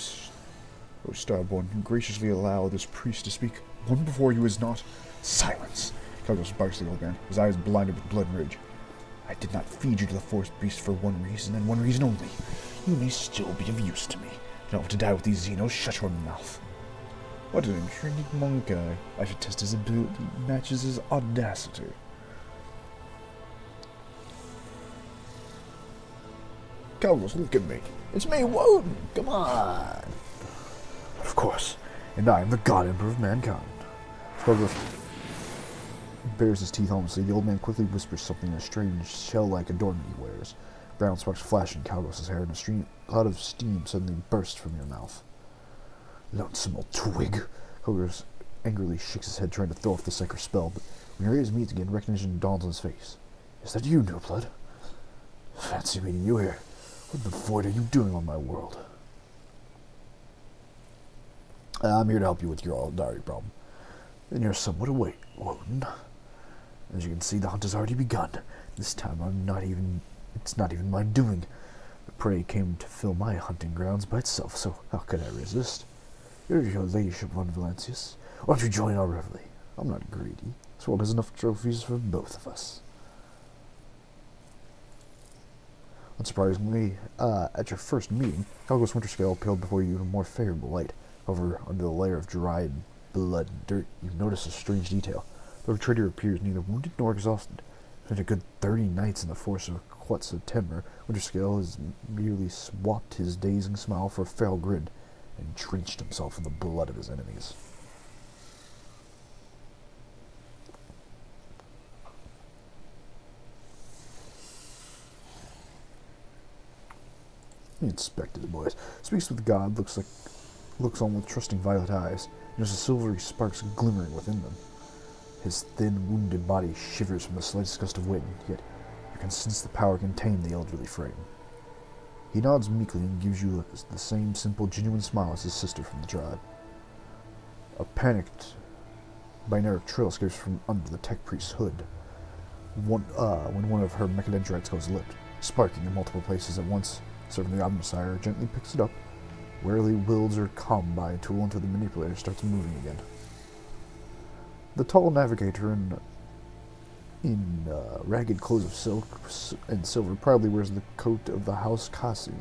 Starborn, graciously allow this priest to speak. One before you is not. Silence! Kylgos barks the old man, his eyes blinded with blood and rage. I did not feed you to the forest beast for one reason, and one reason only. You may still be of use to me. You don't have to die with these Xenos. Shut your mouth. What an intriguing monkey. I should test his ability matches his audacity. Kylgos, look at me. It's me, Woden! Come on! Of course. And I am the God Emperor of mankind. Kylgos bares his teeth ominously. The old man quickly whispers something in a strange, shell-like adornment he wears. Brown sparks flash in Kylgos' hair, and a cloud of steam suddenly bursts from your mouth. Lonesome old twig! Kylgos angrily shakes his head, trying to throw off the sacred spell, but when your ears meet again, recognition dawns on his face. Is that you, Newblood? Fancy meeting you here. What the void are you doing on my world? I'm here to help you with your diary problem. And you're somewhat awake, Woden. As you can see, the hunt has already begun. This time it's not even my doing. The prey came to fill my hunting grounds by itself, so how could I resist? Here, your ladyship, von Valancius. Why don't you join our reveille? I'm not greedy. This world has enough trophies for both of us. Unsurprisingly, at your first meeting, Kylgos Winterscale appealed before you in a more favorable light. However, under the layer of dried blood and dirt, you notice a strange detail. The trader appears neither wounded nor exhausted. Spent a good 30 nights in the forest of Quetzaltemur, Winterscale has merely swapped his dazing smile for a feral grin and drenched himself in the blood of his enemies. He inspected the boys. Speaks with God, looks on with trusting violet eyes, and there's a silvery sparks glimmering within them. His thin, wounded body shivers from the slightest gust of wind, yet you can sense the power contained in the elderly frame. He nods meekly and gives you the same simple, genuine smile as his sister from the tribe. A panicked, binaric trill escapes from under the tech priest's hood when one of her mechadendrites goes limp, sparking in multiple places at once. Certainly the Omnisire gently picks it up, warily wields her combine tool until the manipulator starts moving again. The tall navigator in ragged clothes of silk and silver proudly wears the coat of the House Kasi.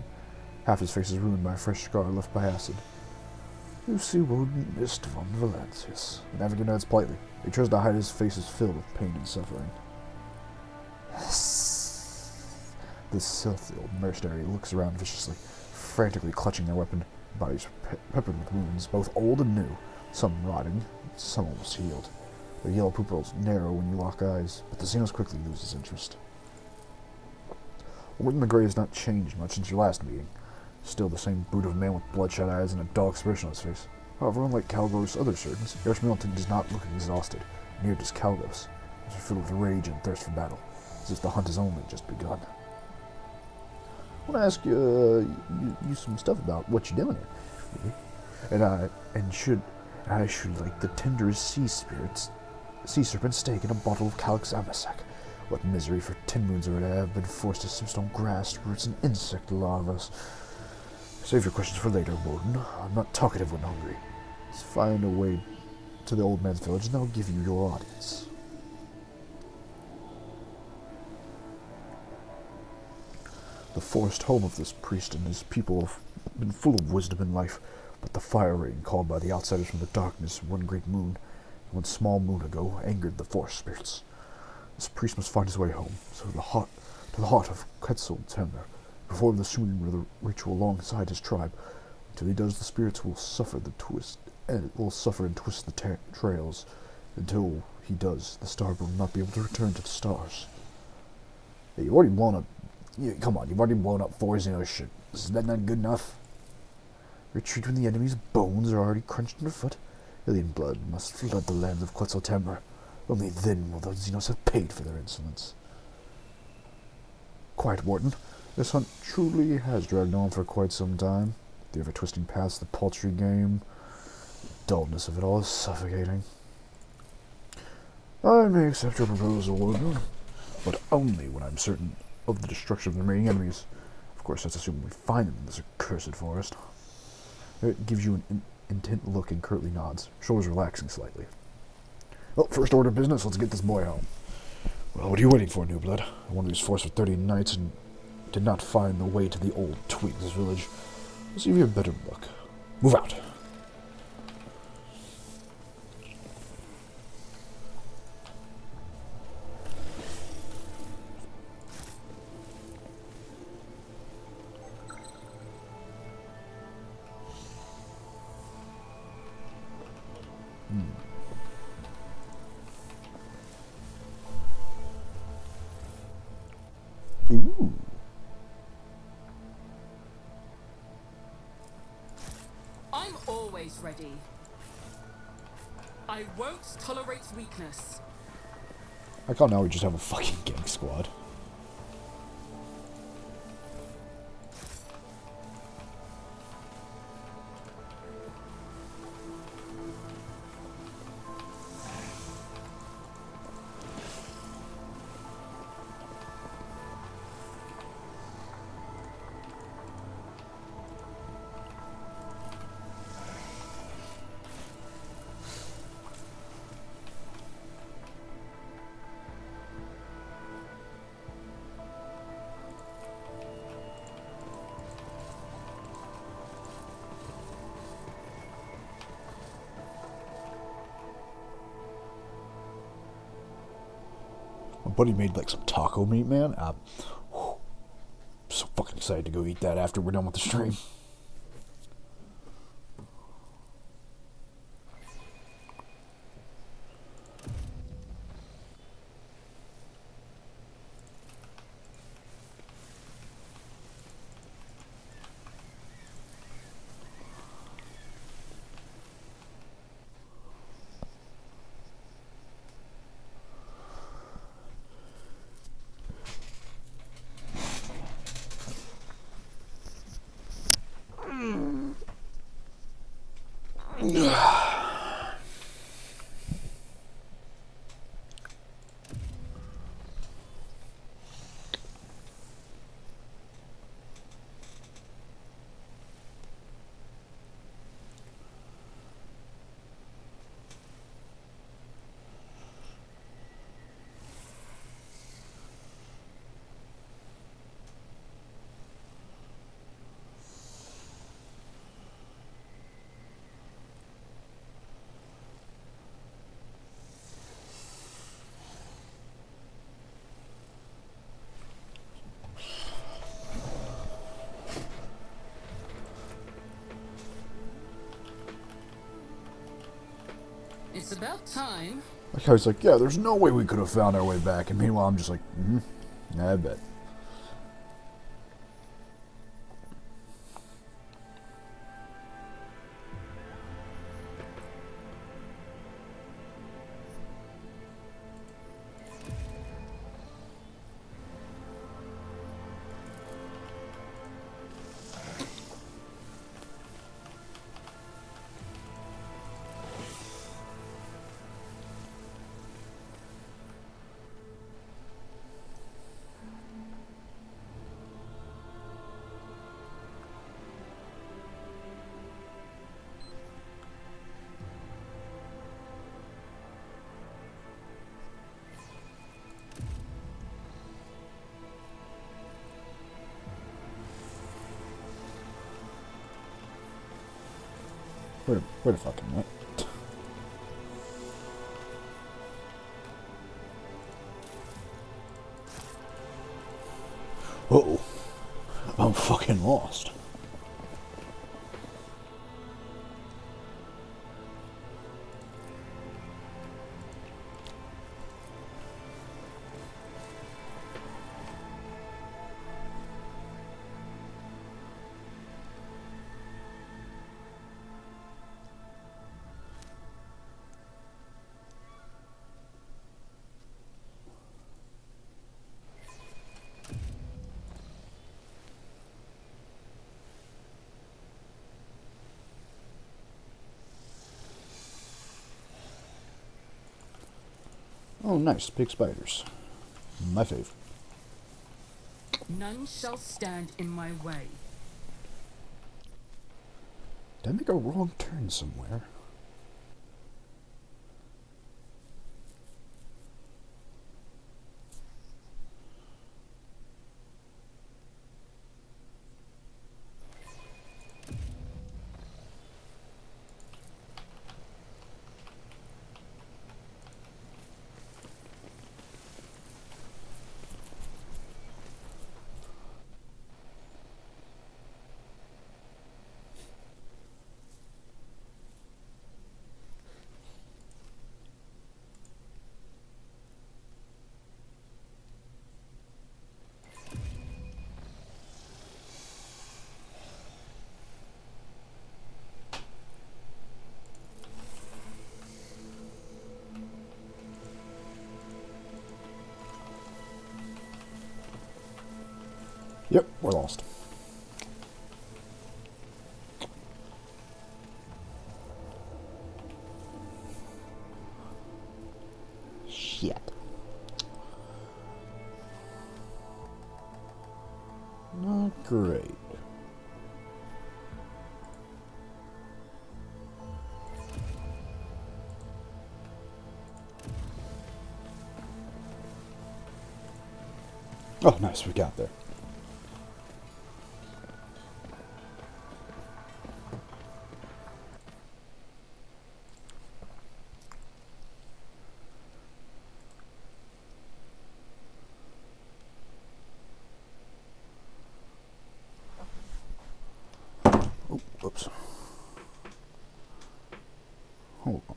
Half his face is ruined by a fresh scar left by acid. You see, Woden missed von Valancius. The navigator nods politely. He tries to hide his face is filled with pain and suffering. The filthy old mercenary looks around viciously, frantically clutching their weapon. Bodies peppered with wounds, both old and new, some rotting, some almost healed. Their yellow pupils narrow when you lock eyes, but the Xenos quickly loses interest. Woden the Grey has not changed much since your last meeting. Still the same brute of a man with bloodshot eyes and a dog expression on his face. However, unlike Calgor's other servants, Milton does not look exhausted, neither does Calgos. They are filled with rage and thirst for battle, as if the hunt has only just begun. I want to ask you some stuff about what you're doing here, really. I should like the tenderest sea serpent steak and a bottle of Calix Amasac. What misery for 10 moons already I have been forced to sift on grass, roots, and insect larvas. Save your questions for later, Woden. I'm not talkative when hungry. Let's find a way to the old man's village, and I'll give you your audience. The forest home of this priest and his people have been full of wisdom and life, but the fire rain called by the outsiders from the darkness one great moon, one small moon ago, angered the forest spirits. This priest must find his way home, so to the heart of Quetzal Temner, perform the swimming ritual alongside his tribe. Until he does, the spirits will suffer and twist the trails. Until he does, the star will not be able to return to the stars. Hey, you've already blown up. Come on, you've already blown up 4 Xeno shit. Is that not good enough? Retreat when the enemy's bones are already crunched underfoot. Alien blood must flood the lands of Quetzal Temner. Only then will the Xenos have paid for their insolence. Quiet, Warden. This hunt truly has dragged on for quite some time. The ever-twisting paths, the paltry game, the dullness of it all is suffocating. I may accept your proposal, Woden, but only when I'm certain of the destruction of the remaining enemies. Of course, that's assuming we find them in this accursed forest. It gives you an intent look and curtly nods, shoulders relaxing slightly. Well, first order of business, let's get this boy home. Well, what are you waiting for, new blood? I wanted these forced for 30 nights and did not find the way to the old Twigs village. We'll see if you have better luck. Move out. Ooh. I'm always ready. I won't tolerate weakness. I call now we just have a fucking gang squad. My buddy made like some taco meat, man. I'm so fucking excited to go eat that after we're done with the stream. It's about time. Like I was like, yeah, there's no way we could have found our way back. And meanwhile, I'm just like, I bet. Wait a fucking minute. Uh-oh. I'm fucking lost. Oh, nice. Big spiders. My fave. None shall stand in my way. Did I make a wrong turn somewhere? Yep, we're lost. Shit. Not great. Oh, nice, we got there. Oh, whoops. Hold on.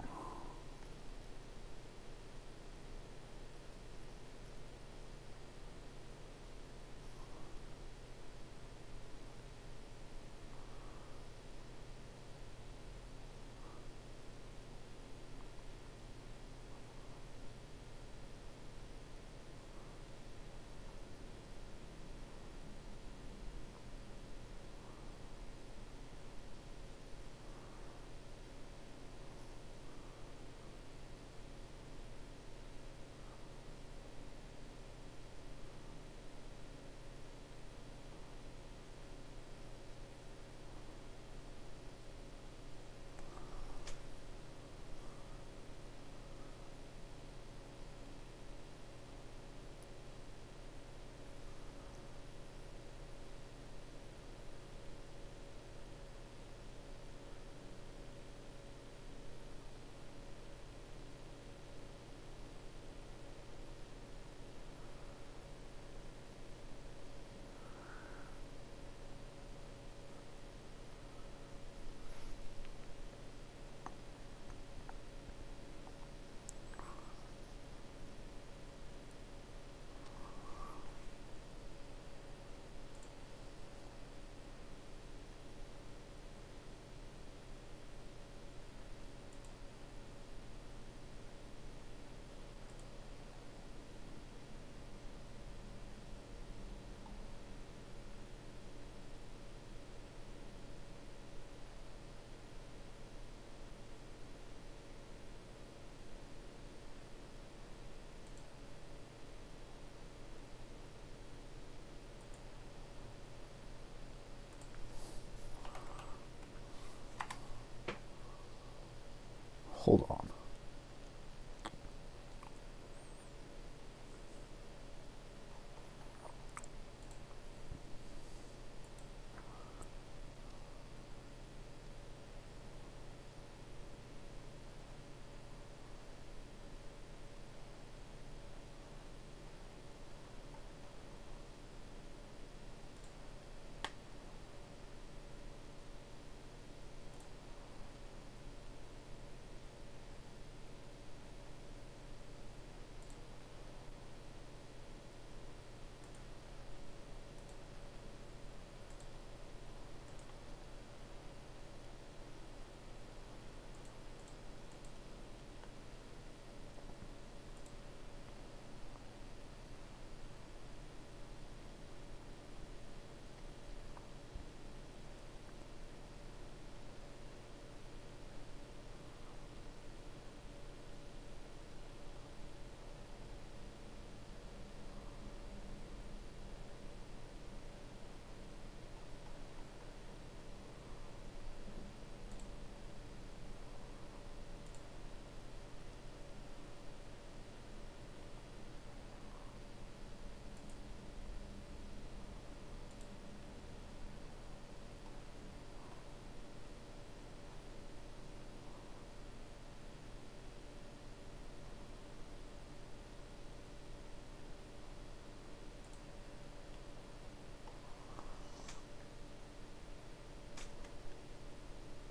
Hold on.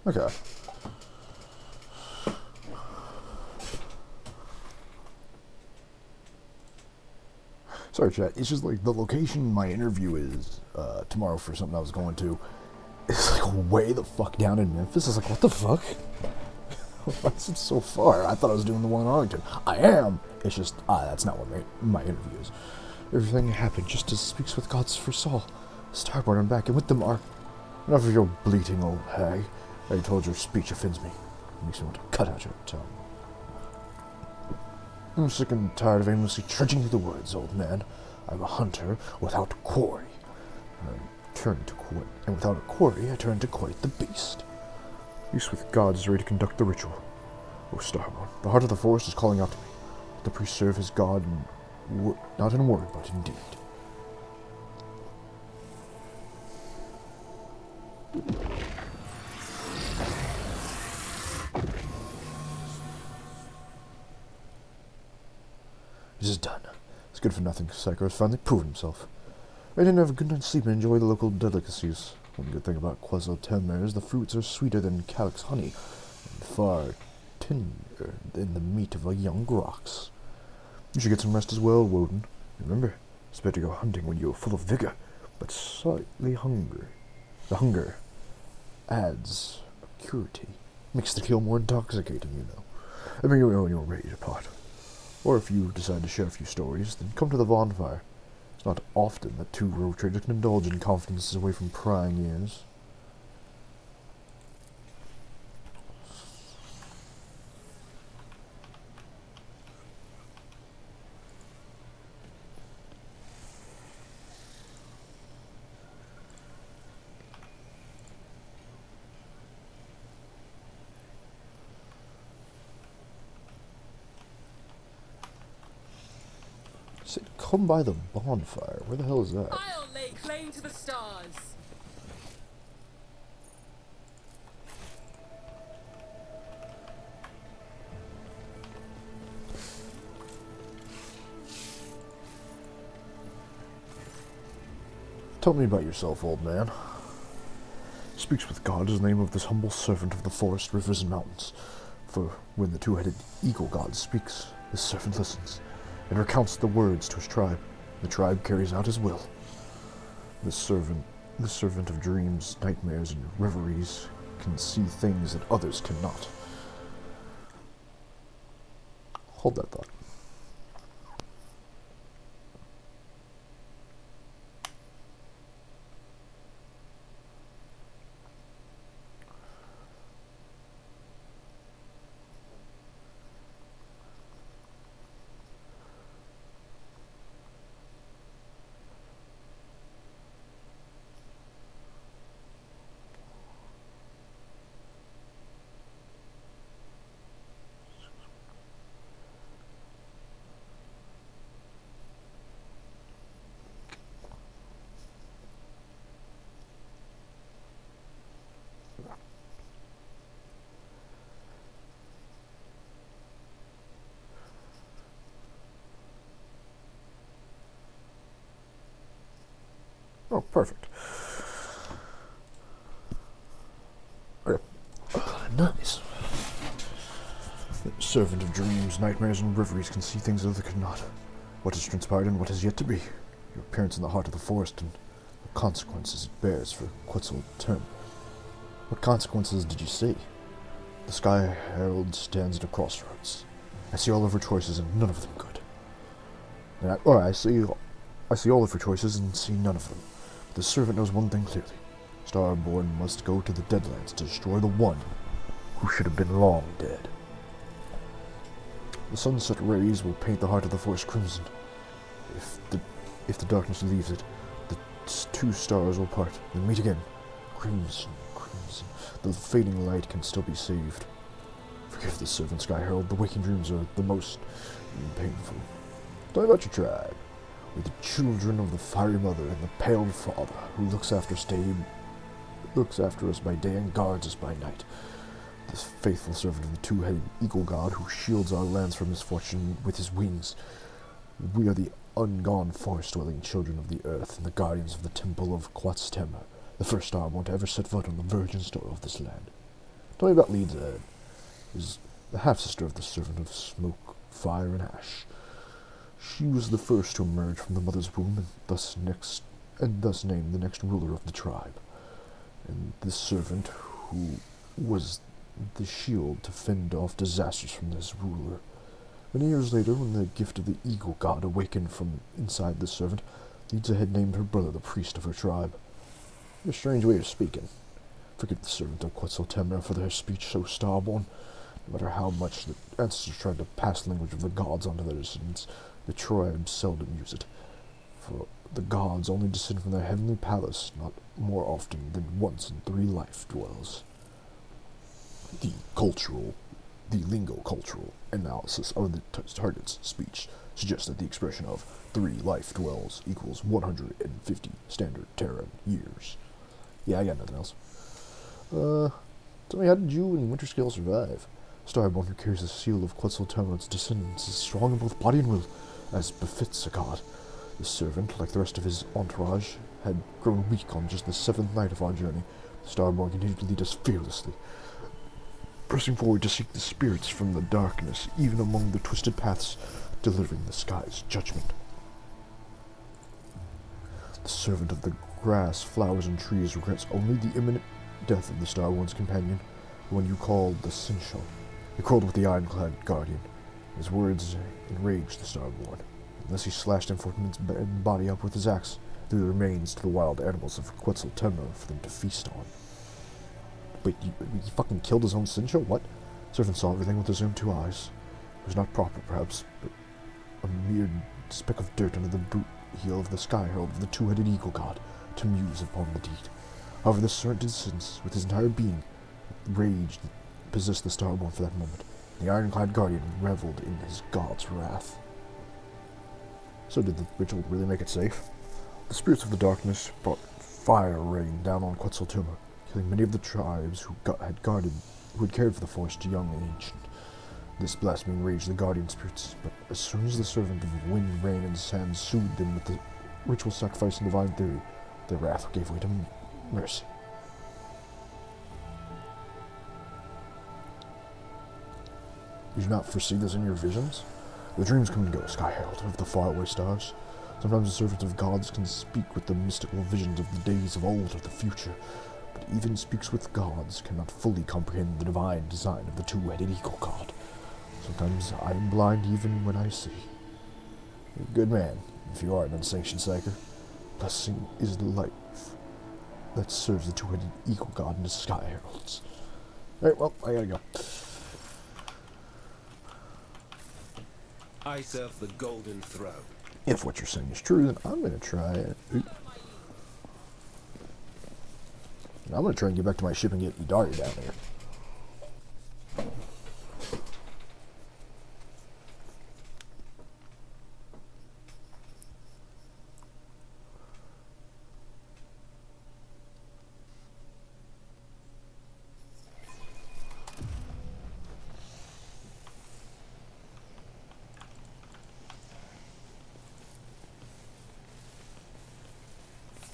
Okay. Sorry, chat. It's just like the location my interview is tomorrow for something I was going to. It's like way the fuck down in Memphis. It's like, what the fuck? Why is it so far? I thought I was doing the one in Arlington. I am. It's just, that's not what my interview is. Everything happened just as speaks with gods foresaw. Starboard and back, and with them are... Enough of your bleating, old hag. I told your speech offends me. It makes me want to cut out your tongue. I'm sick and tired of aimlessly trudging through the woods, old man. I'm a hunter without quarry. And without a quarry, I turn to quite the beast. Use with gods is ready to conduct the ritual. O Starborn, the heart of the forest is calling out to me. The priest serve his god, not in word, but in deed. This is done. It's good for nothing. Psycho has finally proven himself. I didn't have a good night's sleep and enjoy the local delicacies. One good thing about Quetzaltemmer is the fruits are sweeter than calyx honey, and far tender than the meat of a young ox. You should get some rest as well, Woden. Remember, it's better to go hunting when you're full of vigor, but slightly hungry. The hunger adds purity, makes the kill more intoxicating, you know. I mean, when you're ready to part. Or if you decide to share a few stories, then come to the bonfire. It's not often that two rogue traders can indulge in confidences away from prying ears. Said, come by the bonfire. Where the hell is that? I'll lay claim to the stars. Tell me about yourself, old man. Speaks with God is the name of this humble servant of the forest, rivers, and mountains. For when the two-headed eagle god speaks, his servant listens, and recounts the words to his tribe. The tribe carries out his will. The servant of dreams, nightmares, and reveries, can see things that others cannot. Hold that thought. Oh, perfect. Okay. Nice. The servant of dreams, nightmares, and reveries can see things others cannot. What has transpired and what has yet to be. Your appearance in the heart of the forest and the consequences it bears for Quetzaltemmer. What consequences did you see? The Sky Herald stands at a crossroads. I see all of her choices and none of them good. And I see all of her choices and see none of them. But the servant knows one thing clearly. Starborn must go to the Deadlands to destroy the one who should have been long dead. The sunset rays will paint the heart of the forest crimson. If the darkness leaves it, the two stars will part and meet again. Crimson, crimson. The fading light can still be saved. Forgive the servant, Sky Herald. The waking dreams are the most painful. Tell me about your tribe. We're the children of the fiery mother and the pale father, who looks after us by day and guards us by night. This faithful servant of the two-headed eagle god who shields our lands from misfortune with his wings. We are the ungone forest-dwelling children of the earth and the guardians of the temple of Quetzaltemmer, the first Starborn to ever set foot on the virgin soil of this land. Tell me about Leeds Ahead. Is the half-sister of the servant of smoke, fire, and ash. She was the first to emerge from the mother's womb, and thus named the next ruler of the tribe. And this servant, who was the shield to fend off disasters from this ruler. Many years later, when the gift of the eagle god awakened from inside the servant, Leeds Ahead named her brother the priest of her tribe. A strange way of speaking. Forgive the servant of Quetzaltemra for their speech so starborn. No matter how much the ancestors tried to pass the language of the gods onto their descendants, the tribes seldom use it. For the gods only descend from their heavenly palace, not more often than once in 3 life dwells. The lingo-cultural analysis of the target's speech suggests that the expression of 3 life dwells equals 150 standard Terran years. Yeah, I got nothing else. Tell me, how did you and Winterscale survive? Starborn, who carries the seal of Quetzaltemra's descendants, is strong in both body and will, as befits a god. The servant, like the rest of his entourage, had grown weak on just the 7th night of our journey. Starborn continued to lead us fearlessly, pressing forward to seek the spirits from the darkness, even among the twisted paths, delivering the sky's judgment. The servant of the grass, flowers, and trees regrets only the imminent death of the Starborn's companion, the one you called the Sinshal. He quarreled with the ironclad guardian. His words enraged the Starborn. Unless he slashed Infortunat's body up with his axe, threw the remains to the wild animals of Quetzaltemra for them to feast on. Wait, he fucking killed his own Sinshal? What? Servant saw everything with his own 2 eyes. It was not proper, perhaps, but a mere speck of dirt under the boot heel of the sky herald of the 2-headed eagle god to muse upon the deed. However, this certain instance, with his entire being, rage possessed the Starborn for that moment. The ironclad guardian reveled in his god's wrath. So did the ritual really make it safe? The spirits of the darkness brought fire rain down on Quetzaltemra, killing many of the tribes who had cared for the forest, young and ancient. This blasphemy enraged the guardian spirits, but as soon as the servant of wind, rain, and sand soothed them with the ritual sacrifice and divine theory, their wrath gave way to mercy. You do not foresee this in your visions? The dreams come and go, Sky Herald of the faraway stars. Sometimes the servant of gods can speak with the mystical visions of the days of old or the future, but even speaks with gods cannot fully comprehend the divine design of the 2-headed eagle god. Sometimes I am blind even when I see. You're a good man, if you are an unsanctioned psyker. Blessing is the life that serves the 2-headed eagle god and his Sky Heralds. Alright, well, I gotta go. I serve the golden throne. If what you're saying is true, then I'm gonna try it. I'm gonna try and get back to my ship and get Idari down here.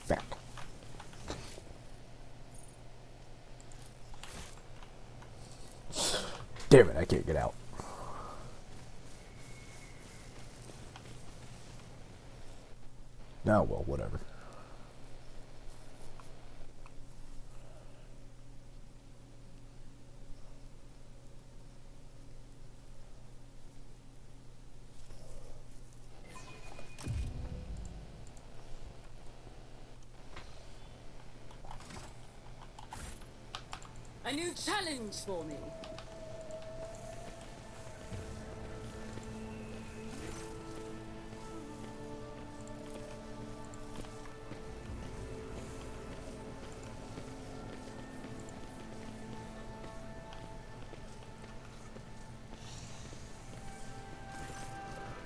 Back. Damn it, I can't get out. Now, well, whatever. A new challenge for me.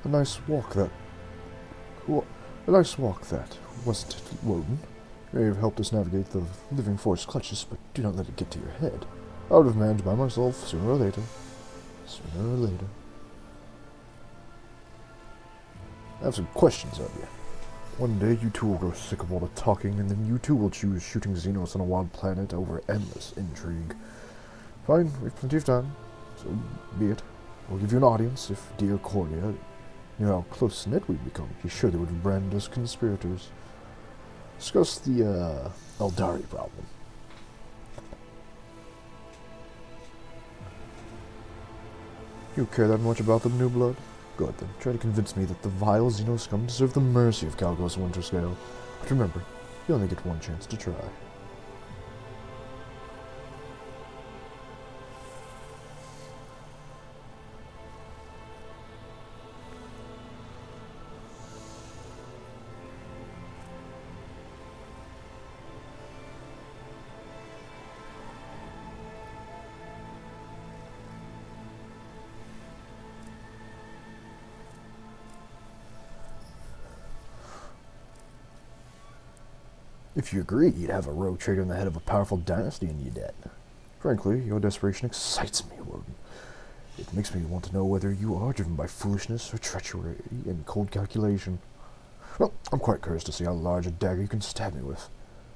A nice walk that... A nice walk that, wasn't it, Woden? You may have helped us navigate the living force clutches, but do not let it get to your head. I would have managed by myself sooner or later. Sooner or later. I have some questions of you. One day you two will grow sick of all the talking, and then you two will choose shooting Xenos on a wild planet over endless intrigue. Fine, we've plenty of time, so be it. We'll give you an audience if dear Coria knew how close-knit we'd become. He's sure they would brand us conspirators. Discuss the, Eldari problem. You care that much about them, New Blood? Good, then. Try to convince me that the vile Xeno scum deserve the mercy of Calgos Winterscale. But remember, you only get one chance to try. If you agree, you'd have a rogue trader in the head of a powerful dynasty in your debt. Frankly, your desperation excites me, Woden. It makes me want to know whether you are driven by foolishness or treachery and cold calculation. Well, I'm quite curious to see how large a dagger you can stab me with.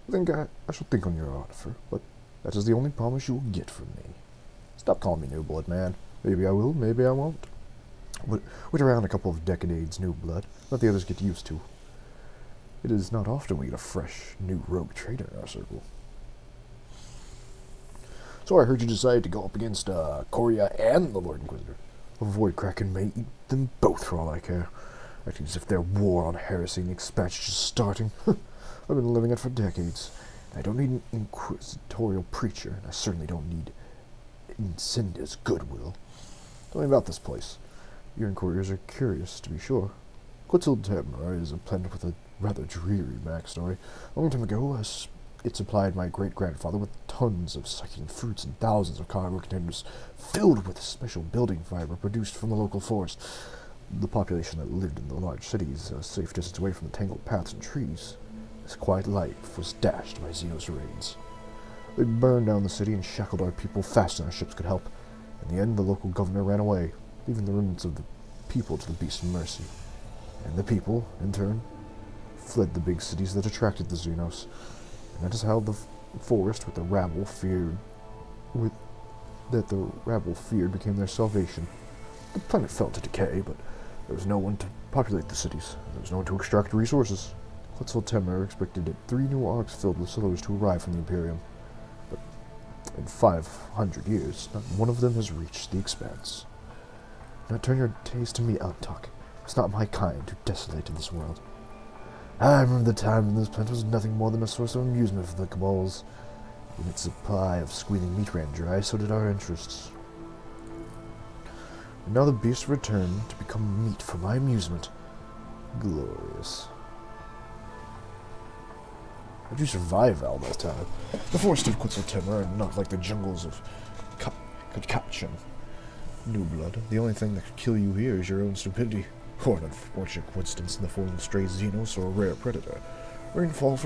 I think I shall think on your offer, but that is the only promise you will get from me. Stop calling me New Blood, man. Maybe I will, maybe I won't. But wait around a couple of decades, New Blood. Let the others get used to. It is not often we get a fresh, new rogue trader in our circle. So I heard you decided to go up against Coria and the Lord Inquisitor. A Void Kraken may eat them both for all I care. Acting as if their war on heresy and expansion is just starting. I've been living it for decades. I don't need an inquisitorial preacher, and I certainly don't need Incendia's goodwill. Tell me about this place. Your inquirers are curious, to be sure. Quetzal Tamar is a planet with a rather dreary backstory. A long time ago, it supplied my great-grandfather with tons of succulent fruits and thousands of cargo containers filled with special building fiber produced from the local forest. The population that lived in the large cities, a safe distance away from the tangled paths and trees, this quiet life was dashed by Xenos raids. They burned down the city and shackled our people faster than our ships could help. In the end, the local governor ran away, leaving the remnants of the people to the beast's mercy. And the people, in turn, fled the big cities that attracted the Xenos. And that is how the forest that the rabble feared became their salvation. The planet fell to decay, but there was no one to populate the cities. There was no one to extract resources. Quetzal Temur expected 3 new arcs filled with settlers to arrive from the Imperium. But in 500 years, not one of them has reached the Expanse. Do not turn your gaze to me, Outtalk. It's not my kind who desolated this world. I remember the time when this planet was nothing more than a source of amusement for the Cabals. When its supply of squealing meat ran dry, so did our interests. And now the beasts return to become meat for my amusement. Glorious. How'd you survive all that time? The forests of Quetzal Temur are not like the jungles of Kakachin. New Blood, the only thing that could kill you here is your own stupidity. Or an unfortunate coincidence in the form of stray Xenos or a rare predator. Rainwater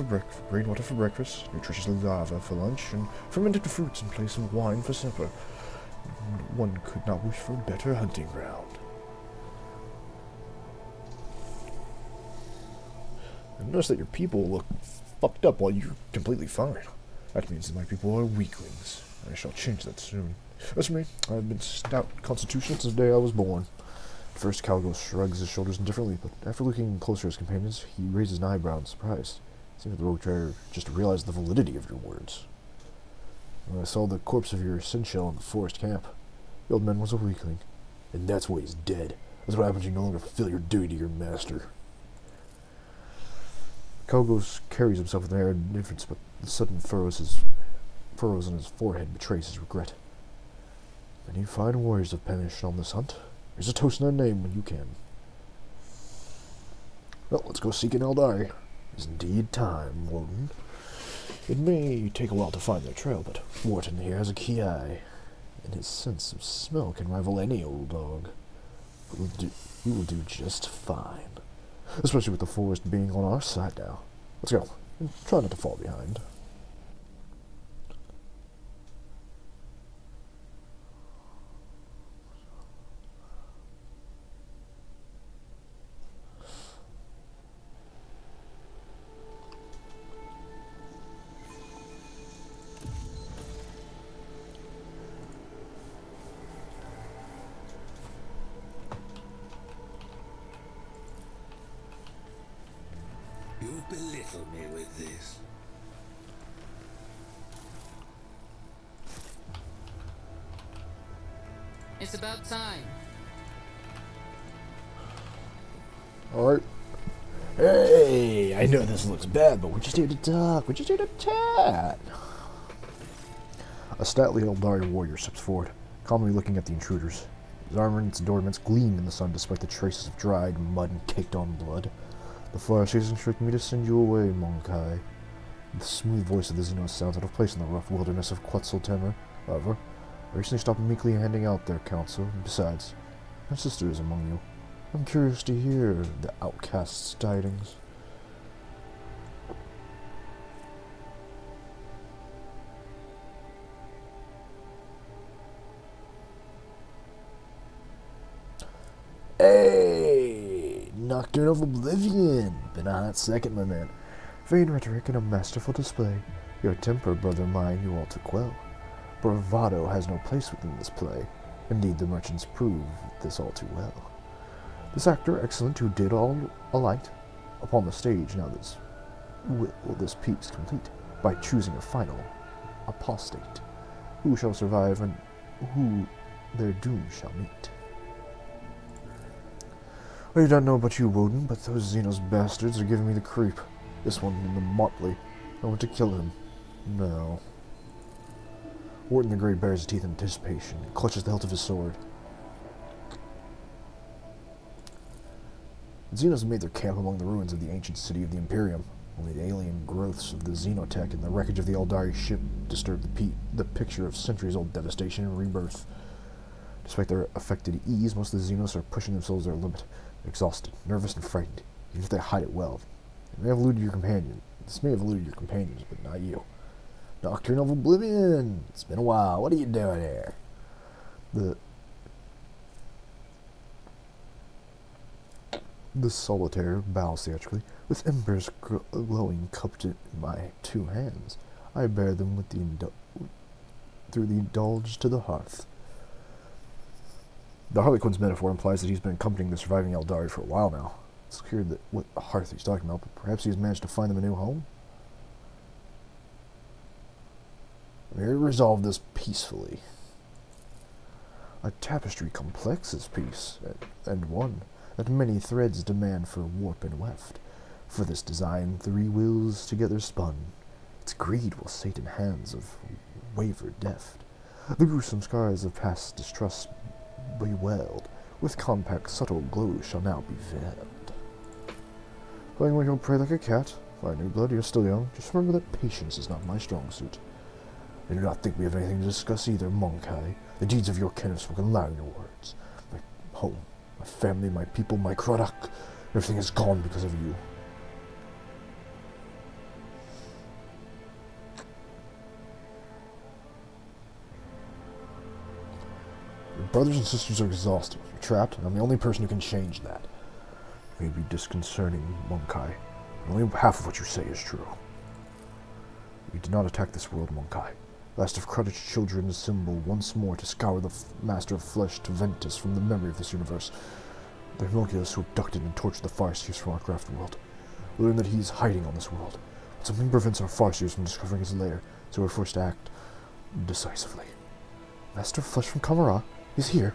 for breakfast, nutritious lava for lunch, and fermented fruits in place of wine for supper. One could not wish for a better hunting ground. I notice that your people look fucked up while you're completely fine. That means that my people are weaklings. I shall change that soon. As for me, I've been stout constitution since the day I was born. First, Calgo shrugs his shoulders indifferently, but after looking closer at his companions, he raises an eyebrow in surprise. It seems the rogue trader just realized the validity of your words. When I saw the corpse of your Sinshell in the forest camp, the old man was a weakling. And that's why he's dead. That's what happens when you no longer fulfill your duty to your master. Calgos carries himself with an air of indifference, but the sudden furrows on his forehead betrays his regret. Many fine warriors have perished on this hunt. Here's a toast in their name when you can. Well, let's go seek an Eldari. It is indeed time, Woden. It may take a while to find their trail, but Wharton here has a key eye, and his sense of smell can rival any old dog. We will do just fine. Especially with the forest being on our side now. Let's go, and try not to fall behind. You belittle me with this. It's about time. Alright. Hey, I know this looks bad, but we're just here to talk. We're just here to chat. A stately Eldari warrior steps forward, calmly looking at the intruders. His armor and its adornments gleam in the sun despite the traces of dried mud and caked-on blood. The Farseers instruct me to send you away, Monkai. The smooth voice of the Xenos sounds out of place in the rough wilderness of Quetzaltemur. However, I recently stopped meekly handing out their counsel, and besides, my sister is among you. I'm curious to hear the outcast's tidings. Hey! Nocturne of Oblivion! Been a hot second, my man. Vain rhetoric and a masterful display. Your temper, brother mine, you all took well. Bravado has no place within this play. Indeed, the merchants prove this all too well. This actor, excellent, who did all alight upon the stage, now will this piece complete, by choosing a final apostate, who shall survive and who their doom shall meet. I do not know about you, Woden, but those Xenos bastards are giving me the creep. This one in the motley. I want to kill him. No. Woden the Great bares his teeth in anticipation and clutches the hilt of his sword. The Xenos made their camp among the ruins of the ancient city of the Imperium. Only the alien growths of the Xenotech and the wreckage of the Eldari ship disturbed the picture of centuries-old devastation and rebirth. Despite their affected ease, most of the Xenos are pushing themselves to their limit. They're exhausted, nervous, and frightened, even if they hide it well. This may have eluded your companions, but not you. Nocturne of Oblivion! It's been a while. What are you doing here? The solitaire bows theatrically, with embers glowing cupped in my two hands. I bear them with through the indulge to the hearth. The Harlequin's metaphor implies that he's been accompanying the surviving Eldari for a while now. It's clear that what hearth he's talking about, but perhaps he has managed to find them a new home? I'm here to resolve this peacefully. A tapestry complex is peace, and one that many threads demand for warp and weft. For this design, 3 wheels together spun. Its greed will sate in hands of wavered deft. The gruesome scars of past distrust bewailed, with compact subtle glows shall now be veiled. Playing when you'll pray like a cat? Fire new blood, you're still young. Just remember that patience is not my strong suit. I do not think we have anything to discuss either, Monkai. The deeds of your kin have spoken loud in your words. My home, my family, my people, my Kradak, everything is gone because of you. Your brothers and sisters are exhausted. You're trapped, and I'm the only person who can change that. It may be disconcerting, Monkai. Only half of what you say is true. We did not attack this world, Monkai. Last of Krudit's children assemble once more to scour the Master of Flesh to Ventus from the memory of this universe. The homunculus who abducted and tortured the Farseers from our craft world. We learn that he is hiding on this world. But something prevents our Farseers from discovering his lair, so we're forced to act decisively. Master of Flesh from Kamara is here.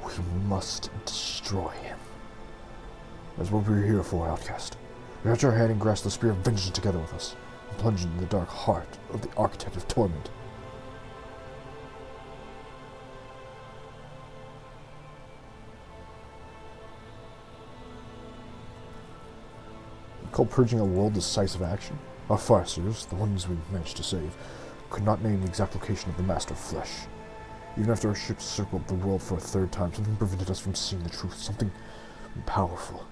We must destroy him. That's what we're here for, Outcast. Reach our hand and grasp the spear of vengeance together with us, and plunge into the dark heart of the Architect of Torment. We call purging a world decisive action. Our Farseers, the ones we managed to save, could not name the exact location of the Master of Flesh. Even after our ships circled the world for a 3rd time, something prevented us from seeing the truth, something powerful.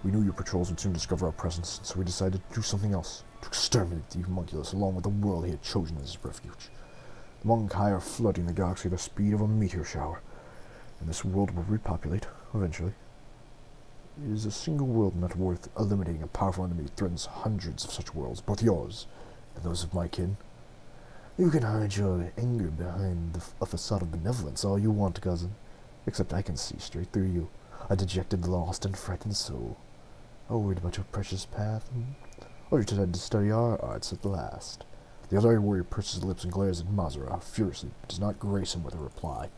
We knew your patrols would soon discover our presence, so we decided to do something else, to exterminate the homunculus along with the world he had chosen as his refuge. The Monkai are flooding the galaxy at the speed of a meteor shower, and this world will repopulate, eventually. It is a single world not worth eliminating. A powerful enemy threatens hundreds of such worlds, both yours and those of my kin. You can hide your anger behind a facade of benevolence all you want, cousin, except I can see straight through you, a dejected, lost, and frightened soul. Oh, worried about your precious path? Oh, you're decided to study our arts at last. The Eldari warrior purses his lips and glares at Mazara furiously, but does not grace him with a reply.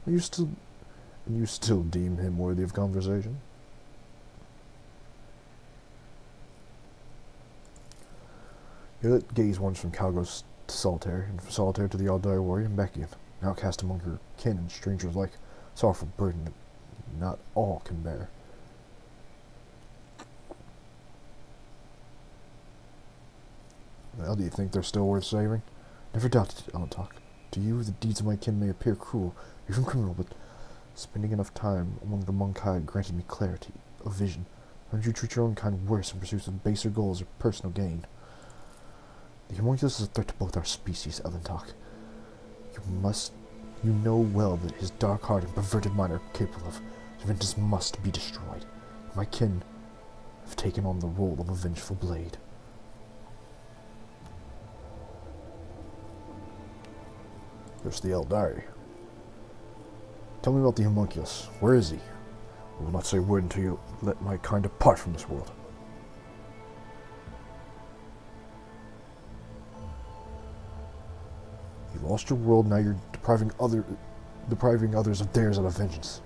You still deem him worthy of conversation? Your gaze wanders from Calgos to Solitaire, and from Solitaire to the Eldari warrior and back again. Now cast among her kin and strangers like sorrowful burden that not all can bear. Well, do you think they're still worth saving? Never doubted it, Alantok. To you, the deeds of my kin may appear cruel, even criminal, but spending enough time among the Monkai granted me clarity of vision. Why don't you treat your own kind worse in pursuit of baser goals or personal gain? The homunculus is a threat to both our species, Alantok. You know well that his dark heart and perverted mind are capable of. Juventus must be destroyed. My kin have taken on the role of a vengeful blade. There's the Eldari. Tell me about the homunculus. Where is he? I will not say a word until you let my kind depart from this world. You lost your world, now you're depriving others of theirs out of vengeance.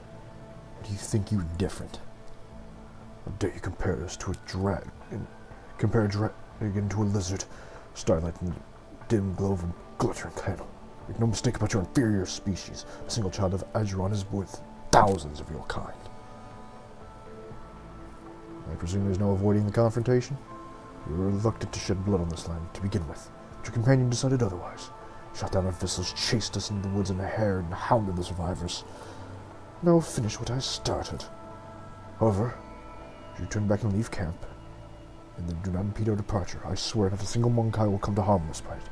Or do you think you're different? How dare you compare us to a dragon? Compare a dragon to a lizard, starlight in the dim glow of a glittering candle. Make no mistake about your inferior species. A single child of Ajuran is worth thousands of your kind. I presume there's no avoiding the confrontation? You were reluctant to shed blood on this land to begin with, but your companion decided otherwise. Shot down our vessels, chased us into the woods and harried and hounded the survivors. Now finish what I started. However, if you turn back and leave camp, and then do not impede our departure, I swear not a single Monkai will come to harm us by it,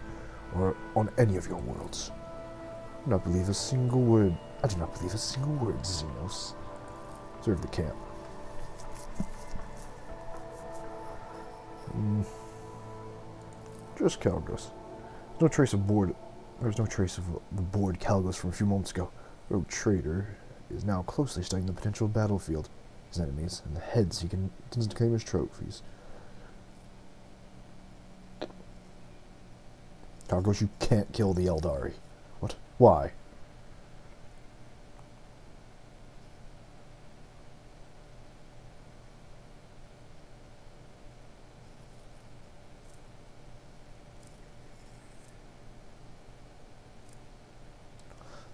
or on any of your worlds. I do not believe a single word, Xenos. Serve the camp. Just Calgos. There's no trace of the bored Calgos from a few moments ago. Rogue Trader is now closely studying the potential battlefield, his enemies, and the heads he can claim as trophies. Calgos, you can't kill the Eldari. What? Why?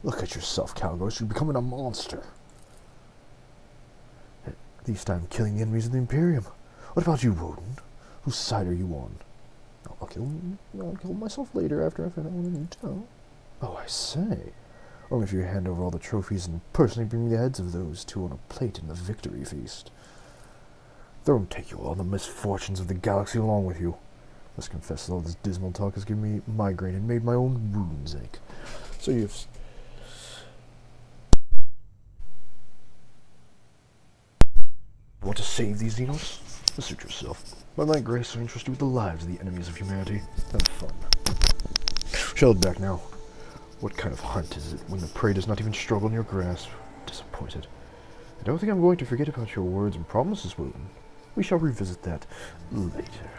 Look at yourself, Calgos. You're becoming a monster. At least I'm killing the enemies of the Imperium. What about you, Woden? Whose side are you on? I'll kill myself later after I find out what I need to know. Oh, I say. Only if you hand over all the trophies and personally bring me the heads of those two on a plate in the victory feast. Don't take you all the misfortunes of the galaxy along with you. Must confess that all this dismal talk has given me migraine and made my own wounds ache. So you've... Want to save these Xenos? Assert yourself. By my grace, I entrust you with the lives of the enemies of humanity. Have fun. Shelled back now. What kind of hunt is it when the prey does not even struggle in your grasp? Disappointed. I don't think I'm going to forget about your words and promises, Woden. We shall revisit that later.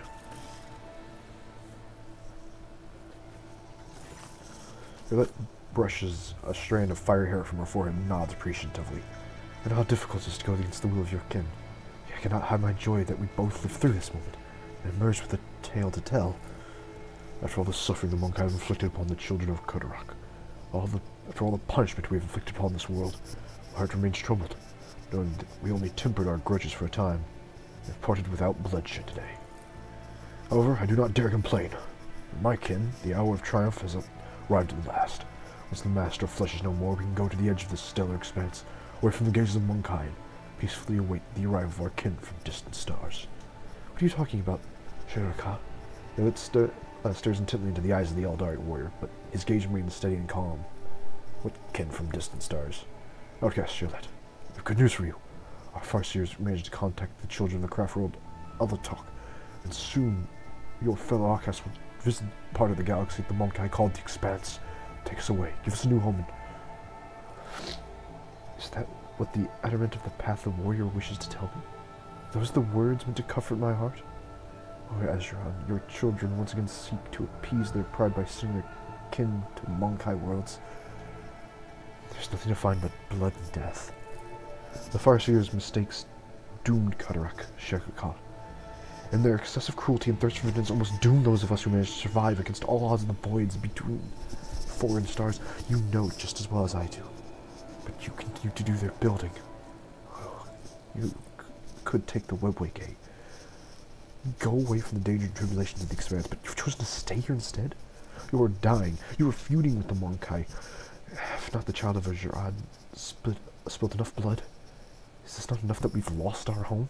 Violet brushes a strand of fiery hair from her forehead and nods appreciatively. And how difficult it is to go against the will of your kin. I cannot hide my joy that we both lived through this moment, and emerged with a tale to tell. After all the suffering the monk have inflicted upon the children of Kodarak, after all the punishment we have inflicted upon this world, my heart remains troubled, knowing that we only tempered our grudges for a time, and have parted without bloodshed today. However, I do not dare complain. For my kin, the hour of triumph has arrived at last. Once the master of flesh is no more, we can go to the edge of this stellar expanse, away from the gazes of Monkai, and peacefully await the arrival of our kin from distant stars. What are you talking about, Shiraka? It stares intently into the eyes of the Eldari warrior, but his gaze remains steady and calm. What kin from distant stars? Outcast Shirlet, I have good news for you. Our Farseers managed to contact the children of the craft world Alatok, and soon your fellow outcasts will visit part of the galaxy that the Monkai called the Expanse. Take us away, give us a new home, and... Is that what the adamant of the path of warrior wishes to tell me? Those the words meant to comfort my heart? Oh, Ezran, your children once again seek to appease their pride by sending their kin to Monkai worlds. There's nothing to find but blood and death. The Farseer's mistakes doomed Katarak, Shekaka, and their excessive cruelty and thirst for vengeance almost doomed those of us who managed to survive against all odds in the voids between foreign stars. You know it just as well as I do. But you continue to do their building. You could take the Webway Gate. Go away from the danger and tribulations of the Expanse, but you've chosen to stay here instead? You are dying. You are feuding with the Monkai. If not the child of Azurad spilled enough blood, is this not enough that we've lost our home?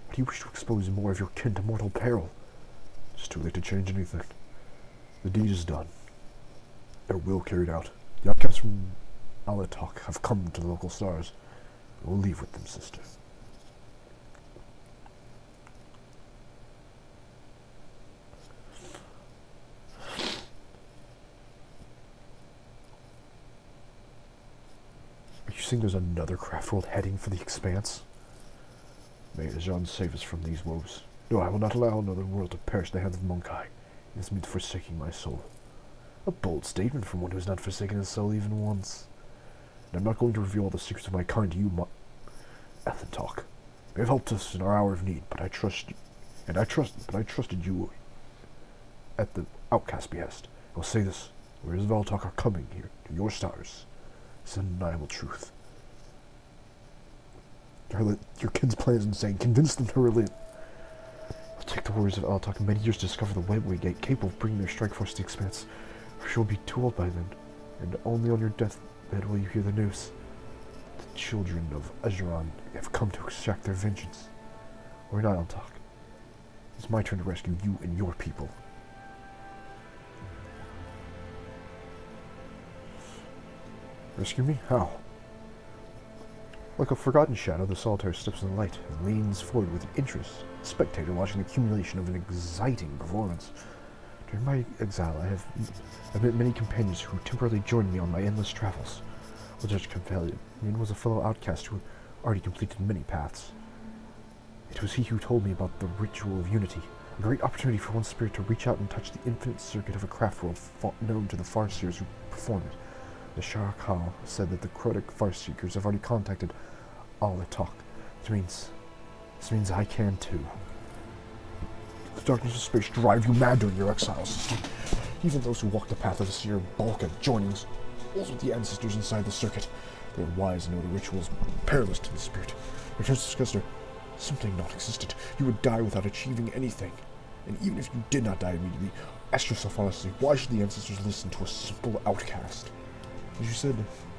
Why do you wish to expose more of your kin to mortal peril? It's too late to change anything. The deed is done. Their will carried out. The outcasts from Alatok have come to the local stars. We'll leave with them, sister. Are you saying there's another craft world heading for the Expanse? May Ajan save us from these woes. No, I will not allow another world to perish in the hands of Monkai. It is me forsaking my soul. A bold statement from one who has not forsaken his soul even once. And I'm not going to reveal all the secrets of my kind to you, Ethantalk. You have helped us in our hour of need, but I trusted you at the outcast behest. I will say this, whereas Valtalk are coming here, to your stars. It's an undeniable truth. Your kid's plan is insane. Convince them to relent. It'll take the warriors of Altok many years to discover the Webway Gate, capable of bringing their strike force to the Expanse. For she'll be too old by then, and only on your deathbed will you hear the news. The children of Azeron have come to extract their vengeance. Or not, Altok. It's my turn to rescue you and your people. Rescue me? How? Like a forgotten shadow, the solitaire steps in the light and leans forward with interest, a spectator watching the accumulation of an exciting performance. During my exile, I've met many companions who temporarily joined me on my endless travels. Well, Judge Compellion was a fellow outcast who already completed many paths. It was he who told me about the ritual of unity, a great opportunity for one spirit to reach out and touch the infinite circuit of a craft world known to the Farseers who perform it. The Sharakal said that the Crotic Farseekers have already contacted Alatok. This means I can too. The darkness of space drive you mad during your exile, sister. Even those who walk the path of the seer balk at joining us, also the ancestors inside the circuit. They are wise and know the ritual is perilous to the spirit. Returns to Scuster, something non-existent. You would die without achieving anything. And even if you did not die immediately, ask yourself honestly, why should the ancestors listen to a simple outcast? As you said,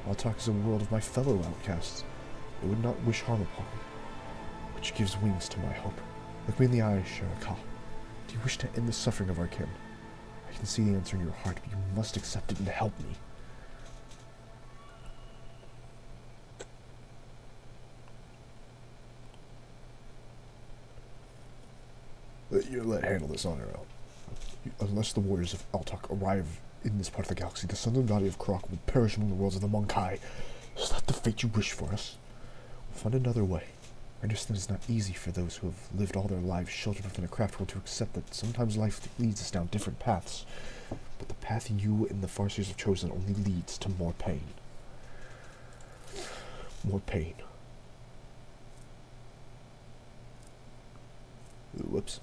Altok is a world of my fellow outcasts. They would not wish harm upon me, which gives wings to my hope. Look me in the eye, Sharakal. Do you wish to end the suffering of our kin? I can see the answer in your heart, but you must accept it and help me. Let handle this on our own. Unless the warriors of Altok arrive in this part of the galaxy, the southern valley of Krok will perish among the worlds of the Monkai. Is that the fate you wish for us? We'll find another way. I understand it's not easy for those who have lived all their lives sheltered within a craft world to accept that sometimes life leads us down different paths. But the path you and the Farseers have chosen only leads to more pain. More pain. Whoops.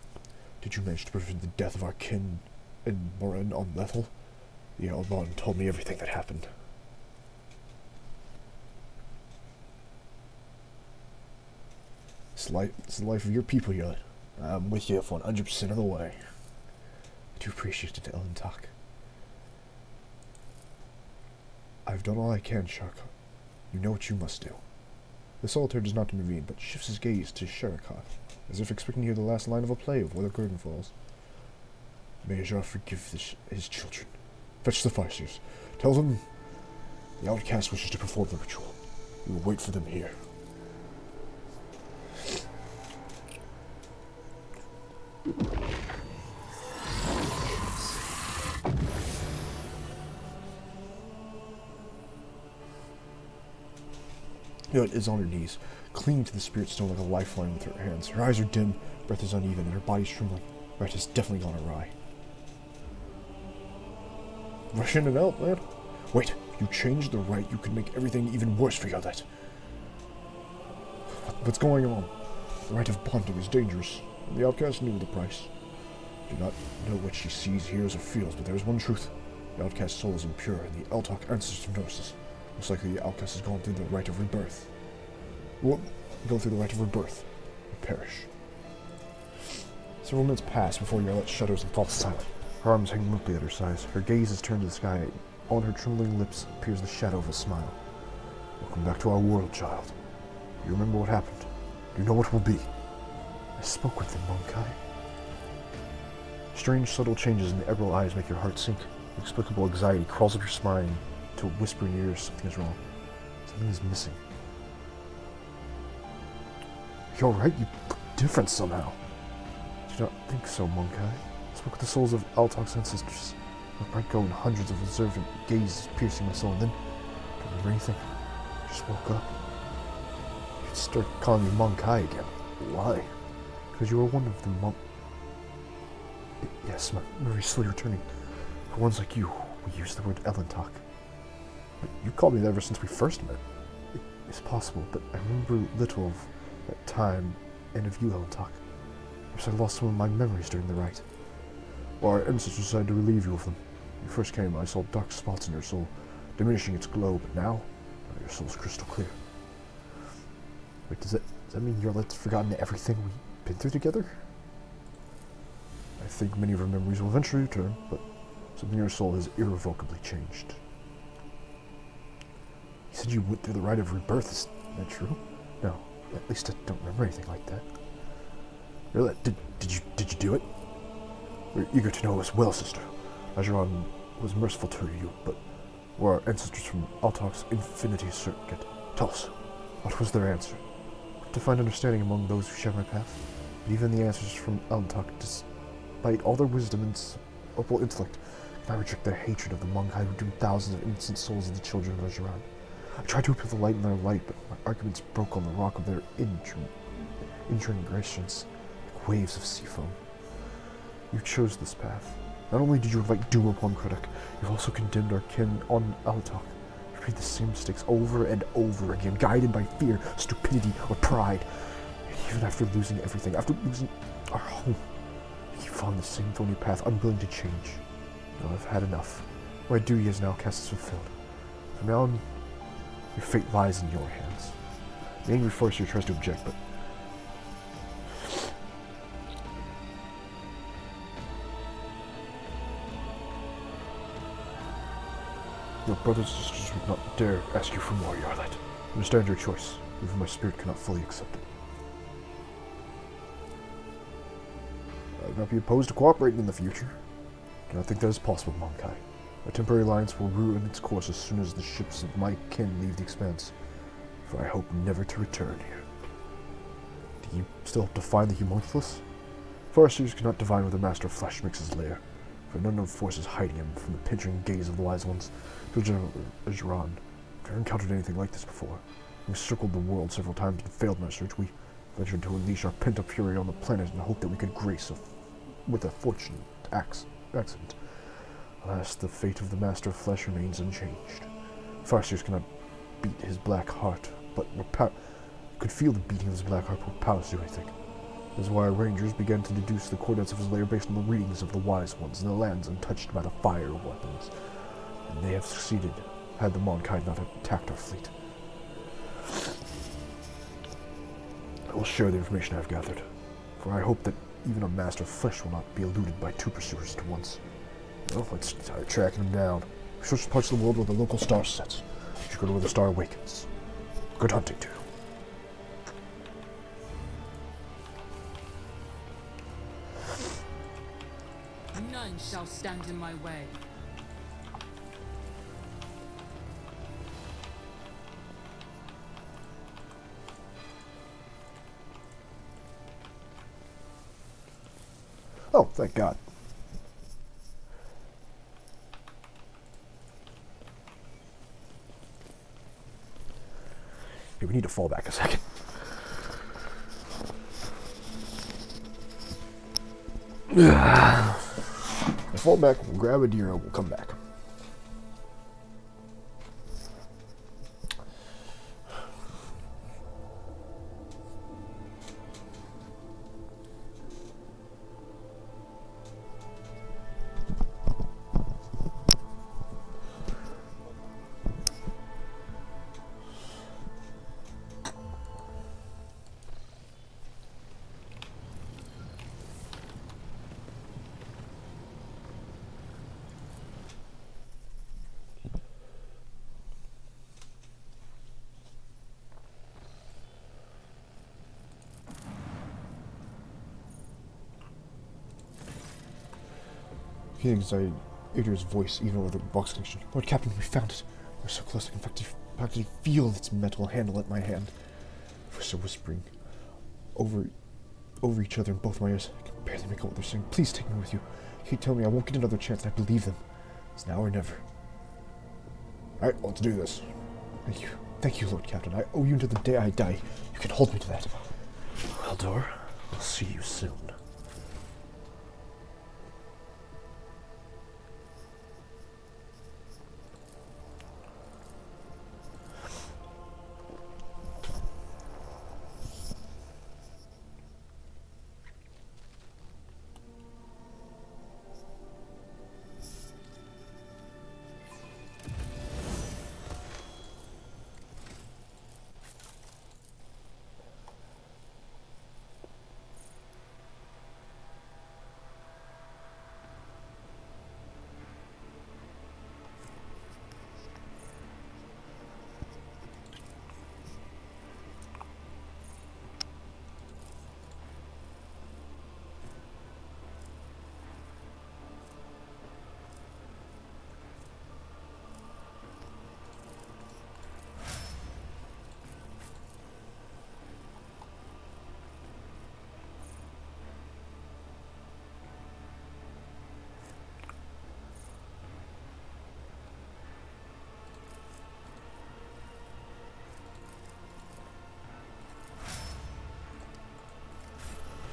Did you manage to prevent the death of our kin and Morin on Lethal? The Elbon told me everything that happened. It's the life of your people, Yud. I'm with you 100% of the way. I do appreciate it, Ellen Talk. I've done all I can, Sharka. You know what you must do. The solitaire does not intervene, but shifts his gaze to Sharakot, as if expecting to hear the last line of a play of Where the Curtain Falls. May Ajar forgive his children. Fetch the Farseers. Tell them the outcast wishes to perform the ritual. We will wait for them here. Yud is on her knees, clinging to the spirit stone like a lifeline with her hands. Her eyes are dim, breath is uneven, and her body's trembling. Right has definitely gone awry. Rush in and out, man. Wait, if you change the rite, you could make everything even worse for Yardet. What's going on? The rite of bonding is dangerous, and the outcast knew the price. Do not know what she sees, hears, or feels, but there is one truth. The outcast's soul is impure, and the Eltok ancestor knows this. Most likely the outcast has gone through the rite of rebirth. Well, go through the rite of rebirth, and perish. Several minutes pass before Yarlet shudders and falls silent. Her arms hang limply at her sides. Her gaze is turned to the sky. On her trembling lips appears the shadow of a smile. Welcome back to our world, child. You remember what happened. You know what will be. I spoke with them, Monkai. Strange, subtle changes in the emerald eyes make your heart sink. Inexplicable anxiety crawls up your spine to whisper in your ears something is wrong. Something is missing. You're right, you look different somehow. I do not think so, Monkai. I spoke with the souls of Altok's ancestors. My bright glow and hundreds of observant gazes piercing my soul, and then I don't remember anything. I just woke up. You should start calling me Monkai again. Why? Because you were one of the Yes, my memory is slowly returning. For ones like you, we use the word Elentok. But you called me that ever since we first met. It's possible, but I remember little of that time and of you, Elentok. Perhaps I lost some of my memories during the rite. Well, our ancestors decided to relieve you of them. When you first came, I saw dark spots in your soul, diminishing its glow, but now your soul's crystal clear. Wait, does that mean Yarlet's forgotten everything we've been through together? I think many of her memories will eventually return, but something in your soul has irrevocably changed. You said you went through the rite of rebirth, is that true? No, at least I don't remember anything like that. Yarlet, did you do it? We're eager to know as well, sister. Ajuran was merciful to you, but were our ancestors from Altok's Infinity Circuit? Tell us, what was their answer? To find understanding among those who share my path, but even the ancestors from Altok, despite all their wisdom and supple intellect, I reject their hatred of the Monkai who doomed thousands of innocent souls of the children of Ajuran. I tried to appeal the light in their light, but my arguments broke on the rock of their transgressions, like waves of sea foam. You chose this path. Not only did you invite doom upon Krudak, you've also condemned our kin on Altok. You repeat the same mistakes over and over again, guided by fear, stupidity, or pride. Even after losing everything, after losing our home, you found the same thorny path, unwilling to change. No, I've had enough. My duty as an outcast is fulfilled. From now on, your fate lies in your hands. The angry forester tries to object, but your brothers and sisters would not dare ask you for more, Yarlet. Understand your choice. Even my spirit cannot fully accept it. I would not be opposed to cooperating in the future. I do not think that is possible, Monkai. A temporary alliance will ruin its course as soon as the ships of my kin leave the expanse, for I hope never to return here. Do you still hope to find the homunculus? Foresters cannot divine where the Master of Flesh makes his lair, for an unknown force is hiding him from the pinching gaze of the wise ones. Children of Ajuran, I've never encountered anything like this before. We circled the world several times and failed in our search. We ventured to unleash our pent-up fury on the planet in the hope that we could grace with a fortunate accident. Alas, the fate of the Master of Flesh remains unchanged. Farseers cannot beat his black heart, but could feel the beating of his black heart, but were powerless to do anything. This is why our rangers began to deduce the coordinates of his lair based on the readings of the wise ones in the lands untouched by the fire of weapons. And they have succeeded, had the Monkai not attacked our fleet. I will share the information I have gathered, for I hope that even a Master of Flesh will not be eluded by two pursuers at once. Well, let's start tracking them down. We search parts of the world where the local star sets. We should go to where the star awakens. Good hunting, too. None shall stand in my way. Oh, thank God. Okay, we need to fall back a second. I fall back, we'll grab a deer, and we'll come back. Hearing inside Adria's voice, even over the box connection. Lord Captain, we found it. We're so close, I can practically feel its metal handle at my hand. We're whispering over each other in both my ears. I can barely make out what they're saying. Please take me with you. He told me I won't get another chance, and I believe them. It's now or never. Alright, let's do this. Thank you. Thank you, Lord Captain. I owe you until the day I die. You can hold me to that. Well, Dor, I'll see you soon.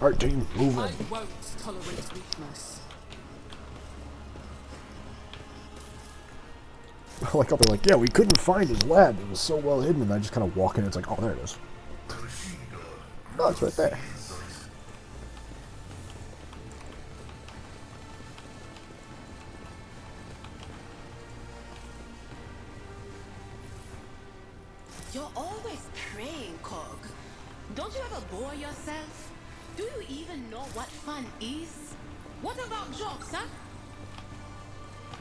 Alright, team, move I in. won't tolerate weakness. I like how they're like, yeah, we couldn't find his lab. It was so well hidden. And I just kind of walk in and it's like, oh, there it is. Oh, it's right there. You're always praying, Cog. Don't you ever bore yourself? Do you even know what fun is? What about jokes, huh?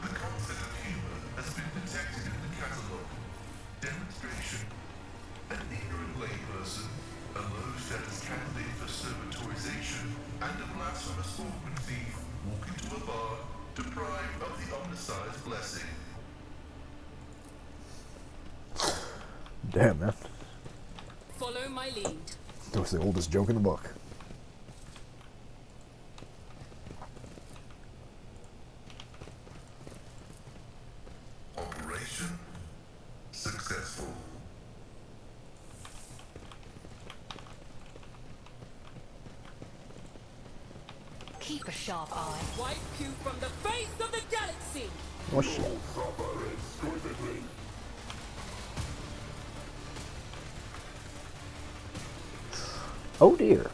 The concept of humor has been detected in the catalog. Demonstration. An ignorant layperson, a low status candidate for servitorization, and a blasphemous orphan thief walk into a bar, deprived of the omnicized blessing. Damn, man. Follow my lead. That was the oldest joke in the book. Operation successful. Keep a sharp eye. Wipe you from the face of the galaxy. Oh, shit. Oh, dear.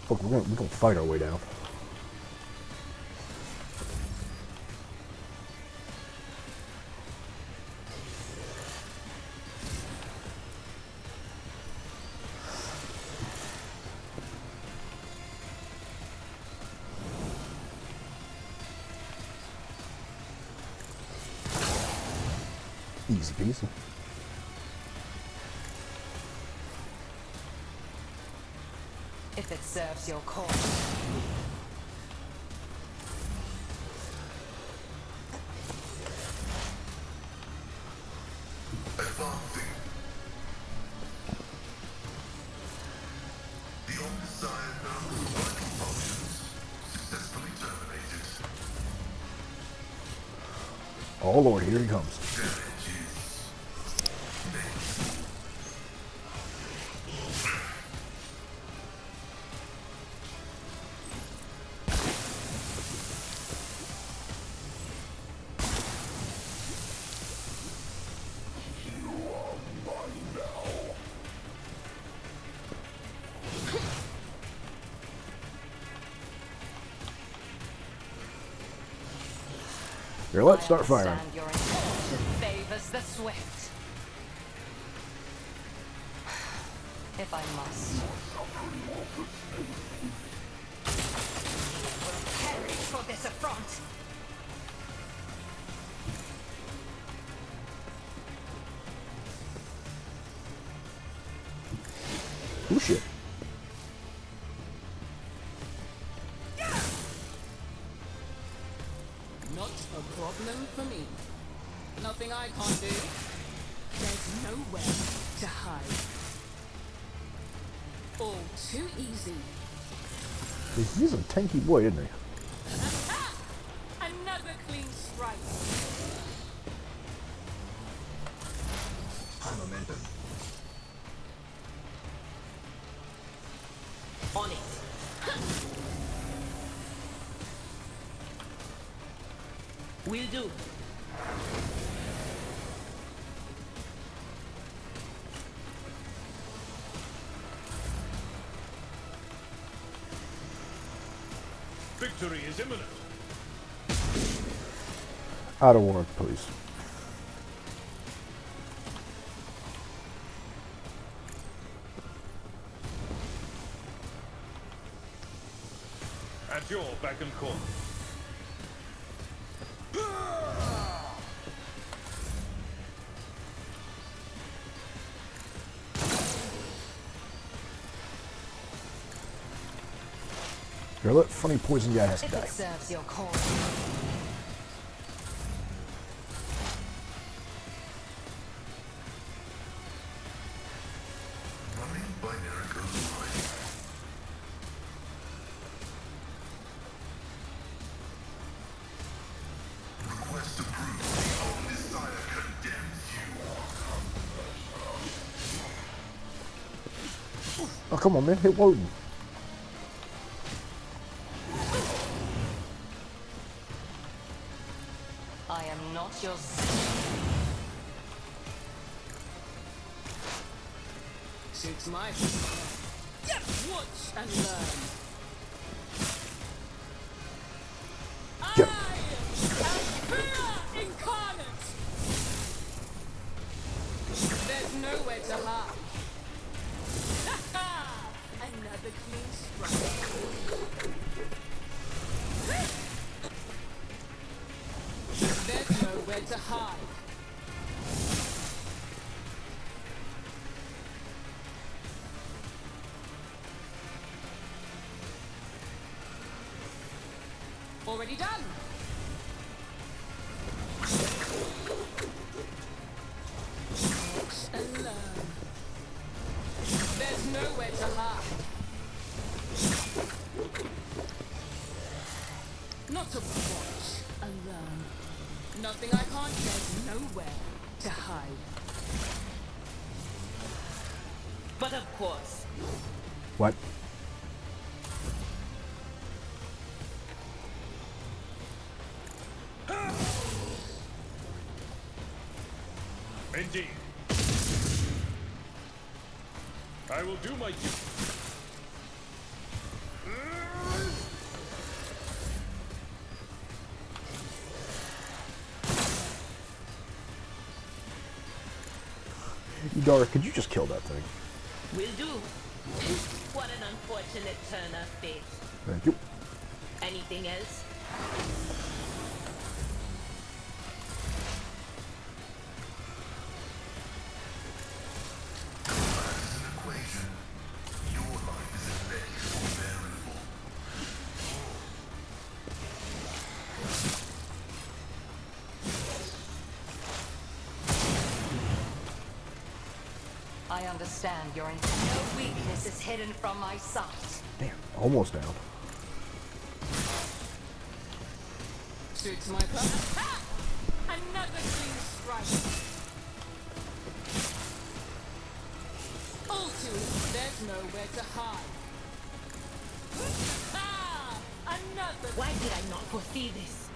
Look, we're gonna fight our way down. Easy peasy. If it serves your cause. Oh lord, here he comes. Here, let's start firing. Understand your intention favors the swift. If I must. You will perish for this affront. Oh shit. Not a problem for me. Nothing I can't do. There's nowhere to hide. All too easy. He's a tanky boy, isn't he? Another clean strike. Momentum. On it. Will do. Victory is imminent. Out of work, please. At your beck and call. Here, let funny poison guy has to If die. it serves your cause. Running binary goes right. Request approved. Our Messiah condemns you. Oh, come on, man. Hit Woden. I am not your Suits my watch and learn. Yep. I am fear incarnate. There's nowhere to hide. Another clean strike. There's nowhere to hide. Already done. Watch and learn. There's nowhere to hide. Not to watch and learn. Nothing I can't. There's nowhere to hide. But of course. What? Indeed. I will do my duty. Dara, could you just kill that thing? Will do. What an unfortunate turn of fate. Thank you. Anything else? Class is an equation. Your life is a vector variable. I understand your intent. No weakness is hidden from my sight. Damn, almost down. Suits my plan. Another Ultimately, there's nowhere to hide. Ah! Another. Why did I not foresee this?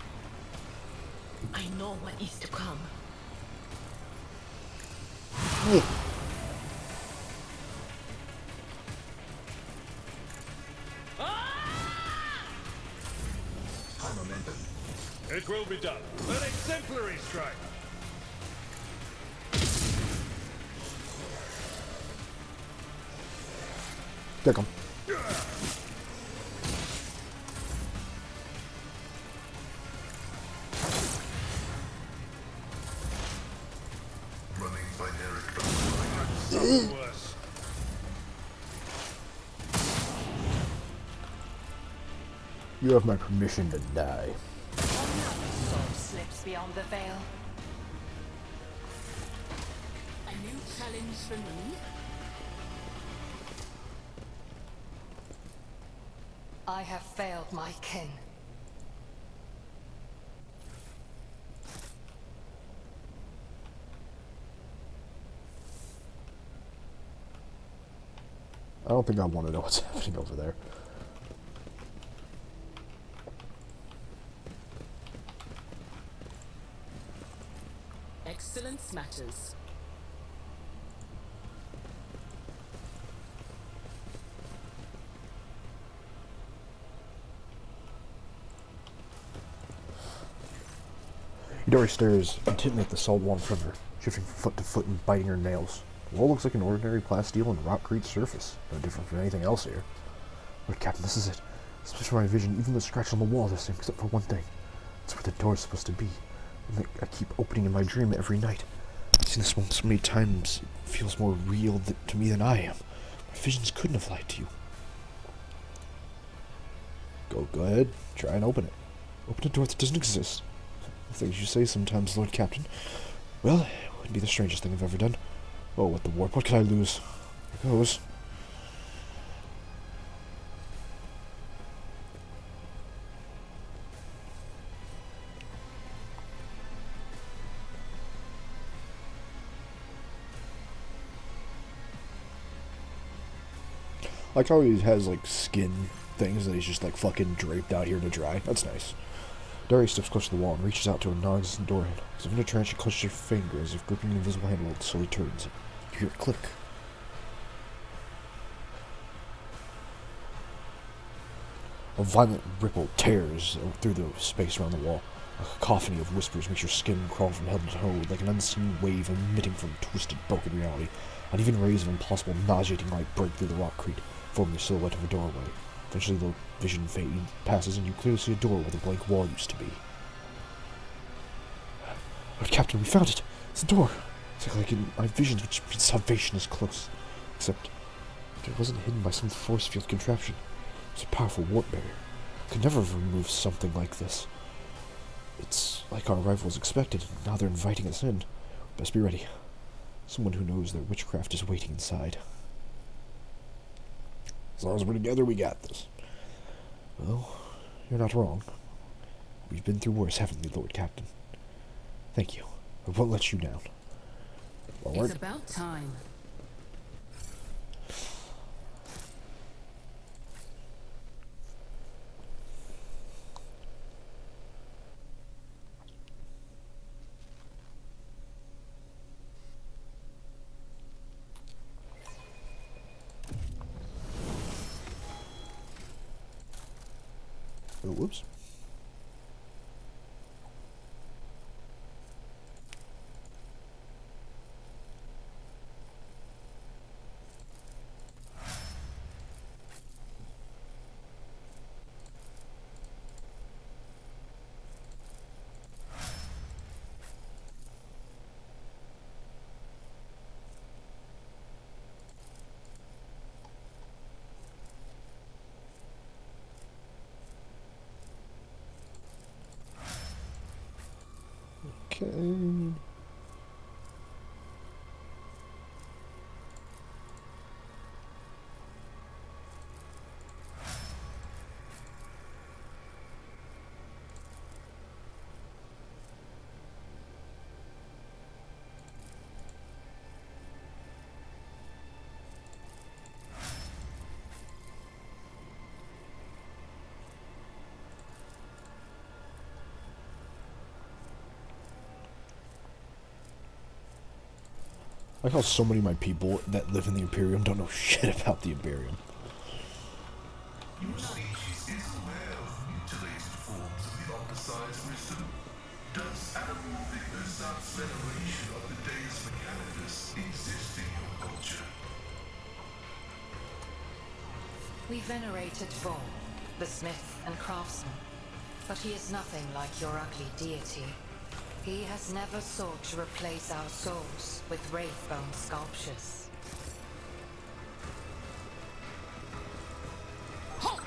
I know what is to come. It will be done. An exemplary strike. Kick him. Running binary Something worse. You have my permission to die. Another soul slips beyond the veil. A new challenge for me? I have failed my kin. I don't think I want to know what's happening over there. Excellence matters. Midori stares intently at the salt wall in front of her, shifting from foot to foot and biting her nails. The wall looks like an ordinary plasteel and rockcrete surface, no different from anything else here. But Captain, this is it. Especially from my vision, even the scratch on the wall is the same, except for one thing. It's where the door is supposed to be, and that I keep opening in my dream every night. I've seen this one so many times, it feels more real to me than I am. My visions couldn't have lied to you. Go ahead, try and open it. Open a door that doesn't exist. The things you say sometimes, Lord Captain. Well, it wouldn't be the strangest thing I've ever done. Oh, what the warp, what could I lose? Here goes. Like how he has like skin things that he's just like fucking draped out here to dry. That's nice. Darius steps close to the wall and reaches out to a non-existent door handle. As if in a trance, she clutches her finger as if gripping an invisible handle while it slowly turns. You hear it click. A violent ripple tears through the space around the wall. A cacophony of whispers makes your skin crawl from head to toe like an unseen wave emitting from twisted, broken reality. Uneven rays of impossible, nauseating light break through the rockcrete, forming the silhouette of a doorway. Eventually the vision passes and you clearly see a door where the blank wall used to be. But Captain, we found it! It's a door! It's like in my visions, which means salvation is close. Except, it wasn't hidden by some force field contraption. It was a powerful warp barrier. I could never have removed something like this. It's like our arrival was expected, and now they're inviting us in. Best be ready. Someone who knows their witchcraft is waiting inside. As long as we're together, we got this. Well, you're not wrong. We've been through worse, haven't we, Lord Captain? Thank you. I won't let you down. Well, It's about time. Oh, whoops. Okay. I like how so many of my people that live in the Imperium don't know shit about the Imperium. Your species is aware of mutilated forms of the opposite wisdom. Does anamorphic Ursat's veneration of the Deus Mechanicus exist in your culture? We venerated Vor, the smith and craftsman, but he is nothing like your ugly deity. He has never sought to replace our souls with wraithbone sculptures. Halt!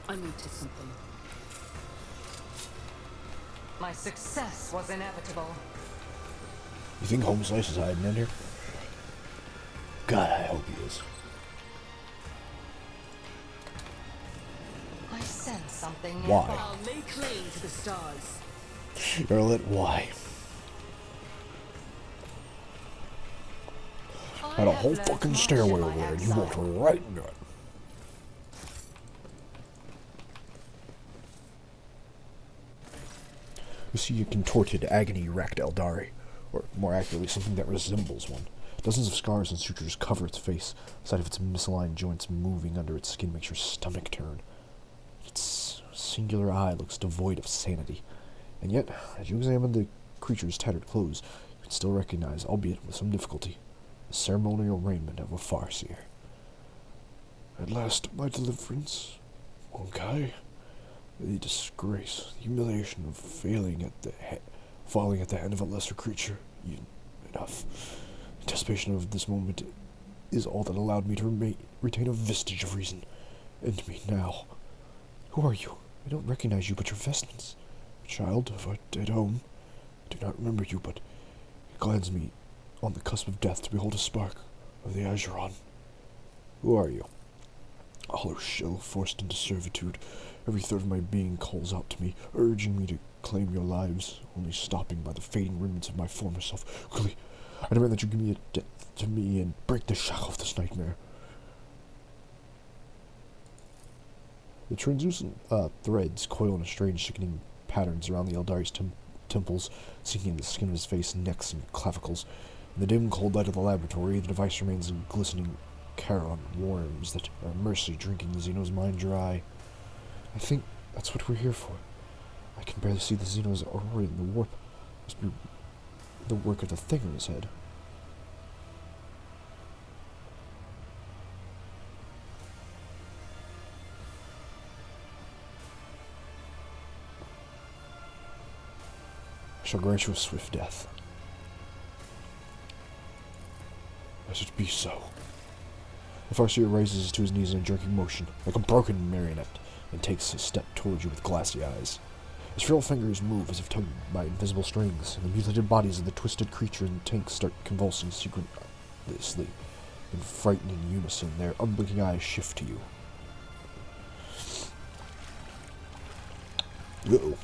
I noticed something. My success was inevitable. You think Home Slice is hiding in here? God, I hope he is. I sense something Why? nearby. I'll lay claim to the stars. Charlotte, why? I Had a have whole learned fucking much stairway in my over there, and you exile. walked right into it. You see a contorted, agony-racked Eldari, or more accurately, something that resembles one. Dozens of scars and sutures cover its face. The sight of its misaligned joints moving under its skin makes your stomach turn. Its singular eye looks devoid of sanity. And yet, as you examine the creature's tattered clothes, you can still recognize, albeit with some difficulty, the ceremonial raiment of a Farseer. At last, my deliverance, Wonkai. The disgrace, the humiliation of falling at the hand of a lesser creature. Enough. Anticipation of this moment is all that allowed me to retain a vestige of reason. End me now. Who are you? I don't recognize you but your vestments. A child of a dead home. I do not remember you, but it glads me on the cusp of death to behold a spark of the Azuron. Who are you? A hollow shell forced into servitude. Every thought of my being calls out to me, urging me to claim your lives, only stopping by the fading remnants of my former self. Quickly, I demand that you give me a death to me and break the shackle of this nightmare. The translucent threads coil in strange, sickening patterns around the Eldari's temples, sinking the skin of his face, necks, and clavicles. In the dim, cold light of the laboratory, the device remains a glistening Charon worms that are mercilessly drinking Xeno's mind dry. I think that's what we're here for. I can barely see the Xeno's aurora in the warp. Must be the work of the thing on his head. I shall grant you a swift death. Let it be so. The Farseer raises to his knees in a jerking motion, like a broken marionette, and takes a step towards you with glassy eyes. His frail fingers move as if tugged by invisible strings, and the mutilated bodies of the twisted creature in the tank start convulsing secretly. In frightening unison, their unblinking eyes shift to you. Uh-oh.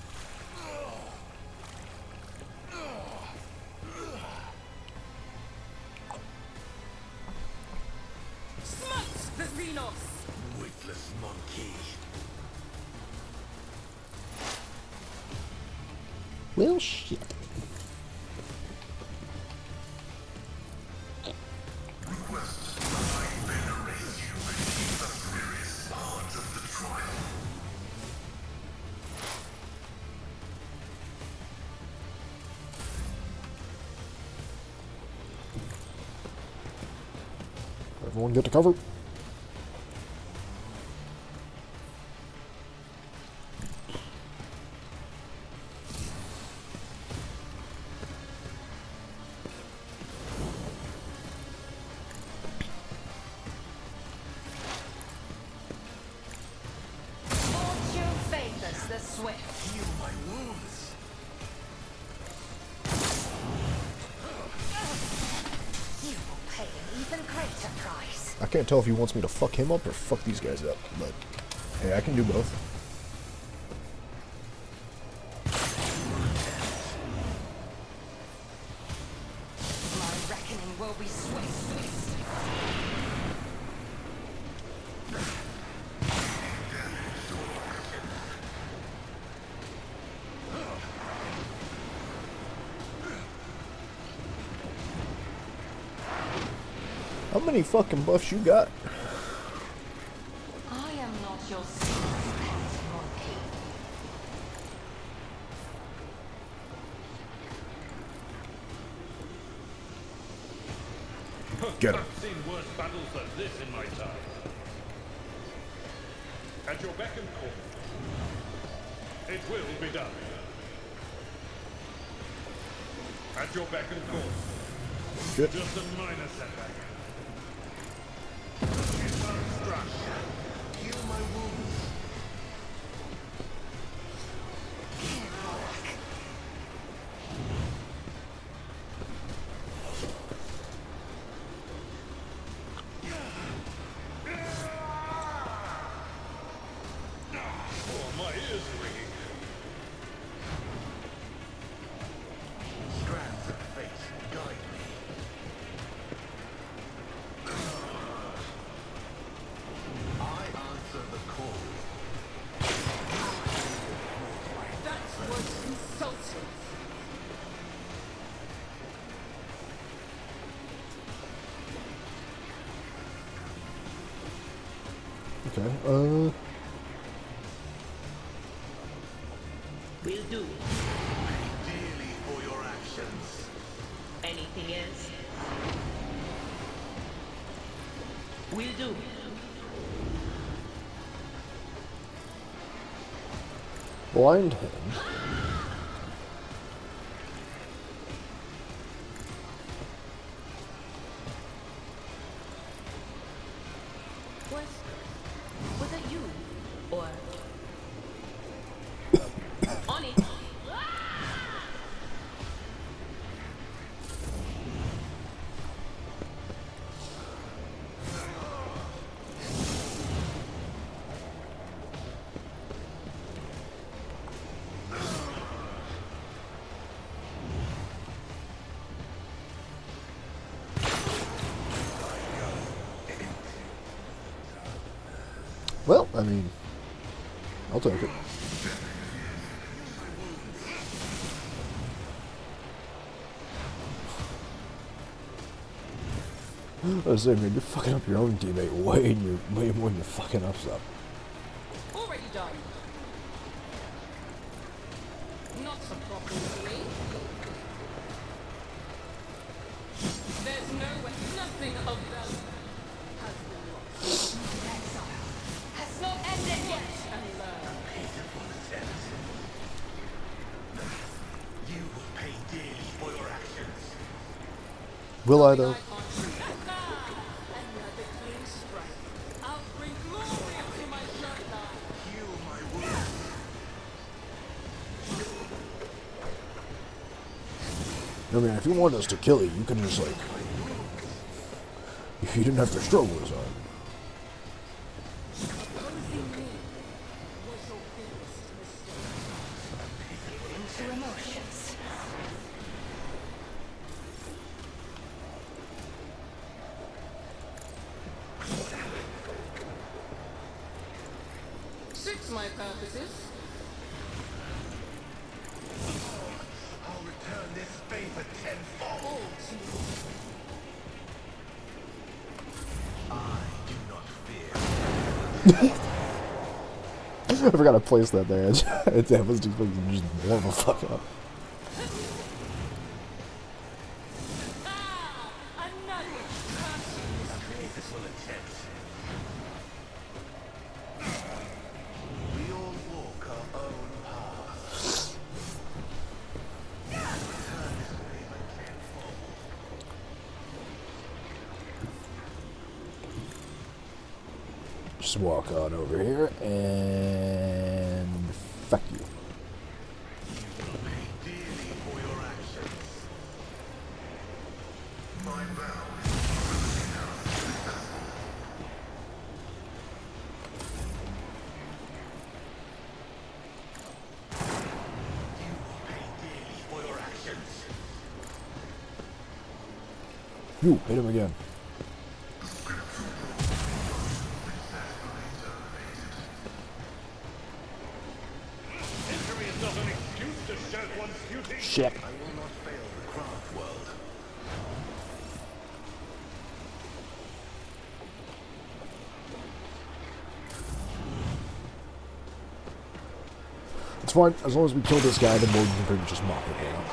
Smite the Xenos! Witless monkey. Well, shit. Request I venerate you beneath the weariest part of the trial. Everyone get to cover. Fortune favors the swift. Heal my wounds. You will pay an even greater price. I can't tell if he wants me to fuck him up or fuck these guys up, but hey, I can do both. My reckoning will be swift. How many fucking buffs you got? I am not your son's pet monkey. Get him. I've seen worse battles than this in my time. At your beck and call. It will be done. At your beck and call. Shit. Just a minor setback. She's unstruck. Heal my wounds. Oh, my ears are ringing. Strands of fate guide me. I answer the call. That was insulting. Okay, Will do. Dearly for your actions. Anything else? Will do. blind hand. Was it you? Or on it? Well, I mean, I'll take it. I was saying, man, you're fucking up your own teammate way more than you're fucking us up. Already done. Not a problem for me. There's no way, nothing of value has been lost. Has not ended yet. And learn. Pitiful attempt. You will pay dearly for your actions. Will I though? Another clean strike. I'll bring glory to my shirt line. Heal my wounds. I mean, if you want us to kill you, you can just like, you didn't have to struggle as hard. Opposing me was your biggest mistake. Into emotions. Suits my purposes. I'll return this favor tenfold. All to you. I do not fear. I forgot to place that there. That was just more of a fuck up. Another Pitiful attempt. We all walk our own path. Return this favor tenfold. Just walk on over here and fuck you. You will pay dearly for your actions. My vow you will pay dearly for your actions. You hit him again. Injury is not an excuse to shirk one's duty. Shit. I will not fail the craft world. It's fine. As long as we kill this guy, then Woden can pretty much just mop it down.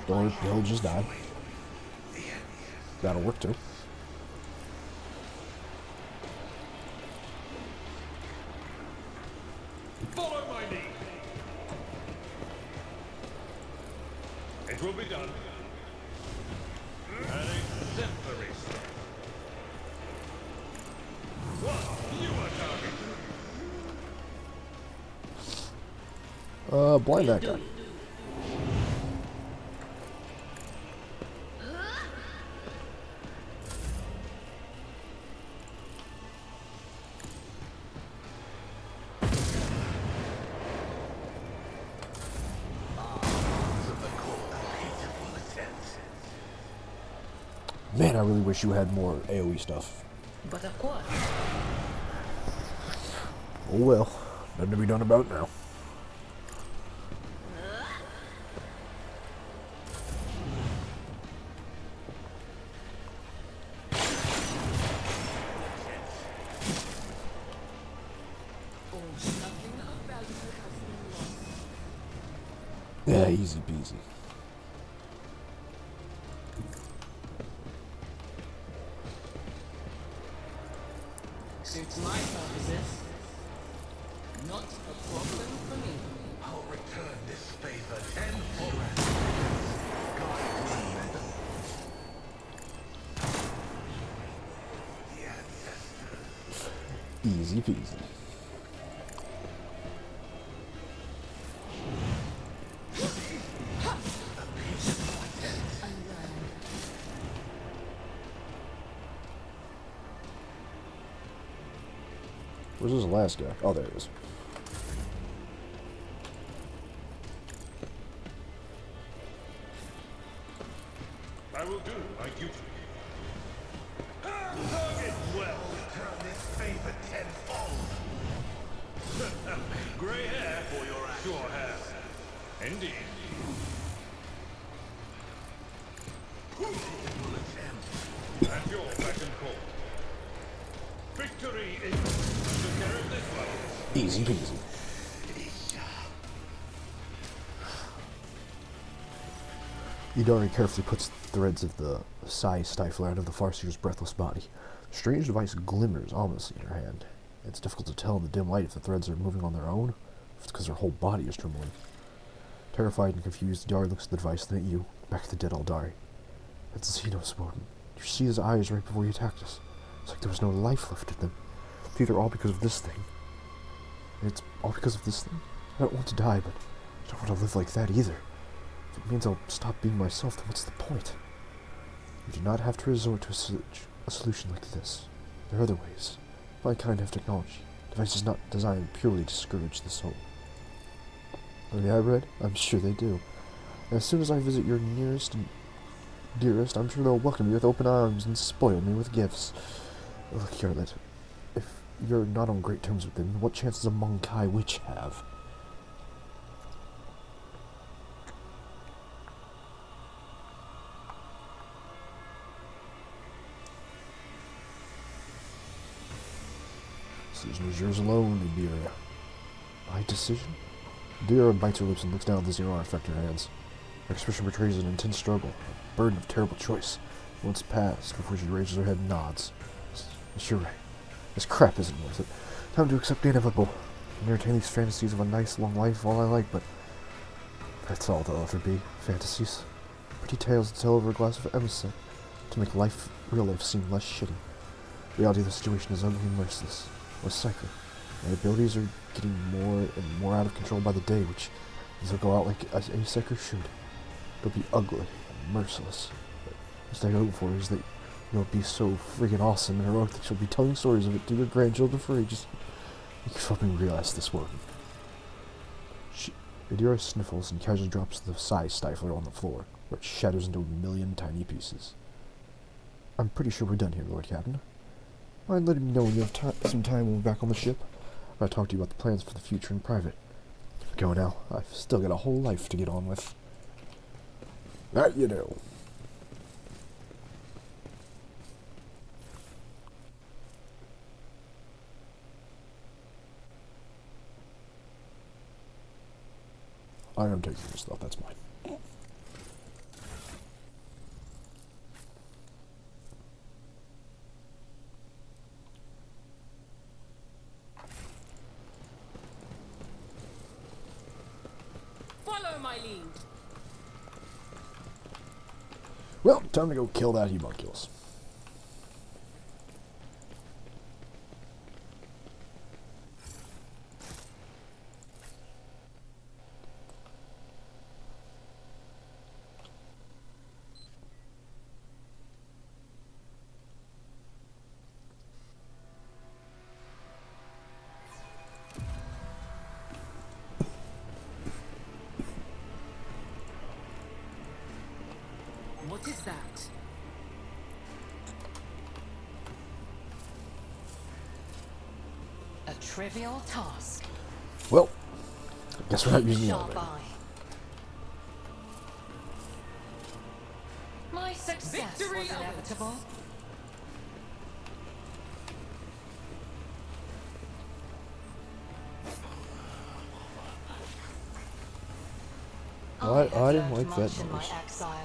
Or he'll just die. That'll work too. Follow my lead. It will be done. An exemplary strike. What? You are target. Blind that guy. Man, I really wish you had more AoE stuff. But of course. Oh well. Nothing to be done about it now. Yeah, easy peasy. Suits my purposes. Not a problem for me. I'll return this favor tenfold. Guide me. The ancestors. Easy peasy. Where's this last guy? Oh, there it is. I will do my duty. Target well. Return this favor tenfold. Gray hair for your sure hair. Indeed. At your beck and call. Victory is took care of this one. Easy peasy. Idari carefully puts the threads of the psi stifler out of the Farseer's breathless body. The strange device glimmers ominously in her hand. It's difficult to tell in the dim light if the threads are moving on their own, or if it's because her whole body is trembling. Terrified and confused, Idari looks at the device, then at you, back at the dead Aldari. It's Xenos, Woden. You see his eyes right before he attacked us. It's like there was no life left in them. It's either all because of this thing. And it's all because of this thing. I don't want to die, but I don't want to live like that either. If it means I'll stop being myself, then what's the point? You do not have to resort to a solution like this. There are other ways. My kind of technology. Devices not designed purely to scourge the soul. Oh yeah, I read? I'm sure they do. And as soon as I visit your nearest and dearest, I'm sure they'll welcome me with open arms and spoil me with gifts. Look, Yarlet, if you're not on great terms with them, what chance does a Monkai witch have? Decision is yours alone, Indira. My decision? Indira bites her lips and looks down at the Xenon artifact in her hands. Her expression betrays an intense struggle, a burden of terrible choice. Once past, before she raises her head and nods. You're right. This crap isn't worth it. Time to accept the inevitable. And entertain these fantasies of a nice long life, all I like, but that's all they'll ever be. Fantasies. Pretty tales to tell over a glass of emissary to make life, real life, seem less shitty. The reality of the situation is ugly and merciless. Or psycho. My abilities are getting more and more out of control by the day, which means they'll go out like as any psycho should. They'll be ugly and merciless. But what I hope for is that you'll be so freaking awesome and heroic that you'll be telling stories of it to your grandchildren for ages. You can help me realize this one. Idira sniffles and casually drops the psi stifler on the floor, where it shatters into a million tiny pieces. I'm pretty sure we're done here, Lord Captain. Mind letting me know when you have some time when we're back on the ship? I'll talk to you about the plans for the future in private. Go now. I've still got a whole life to get on with. That you know. I am taking this stuff, that's mine. Follow my lead. Well, time to go kill that homunculus. What is that? A trivial task. Well, I guess we're not using the Sharp elevator. eye. My success Victory was inevitable. I have didn't learned like much that in my noise. exile.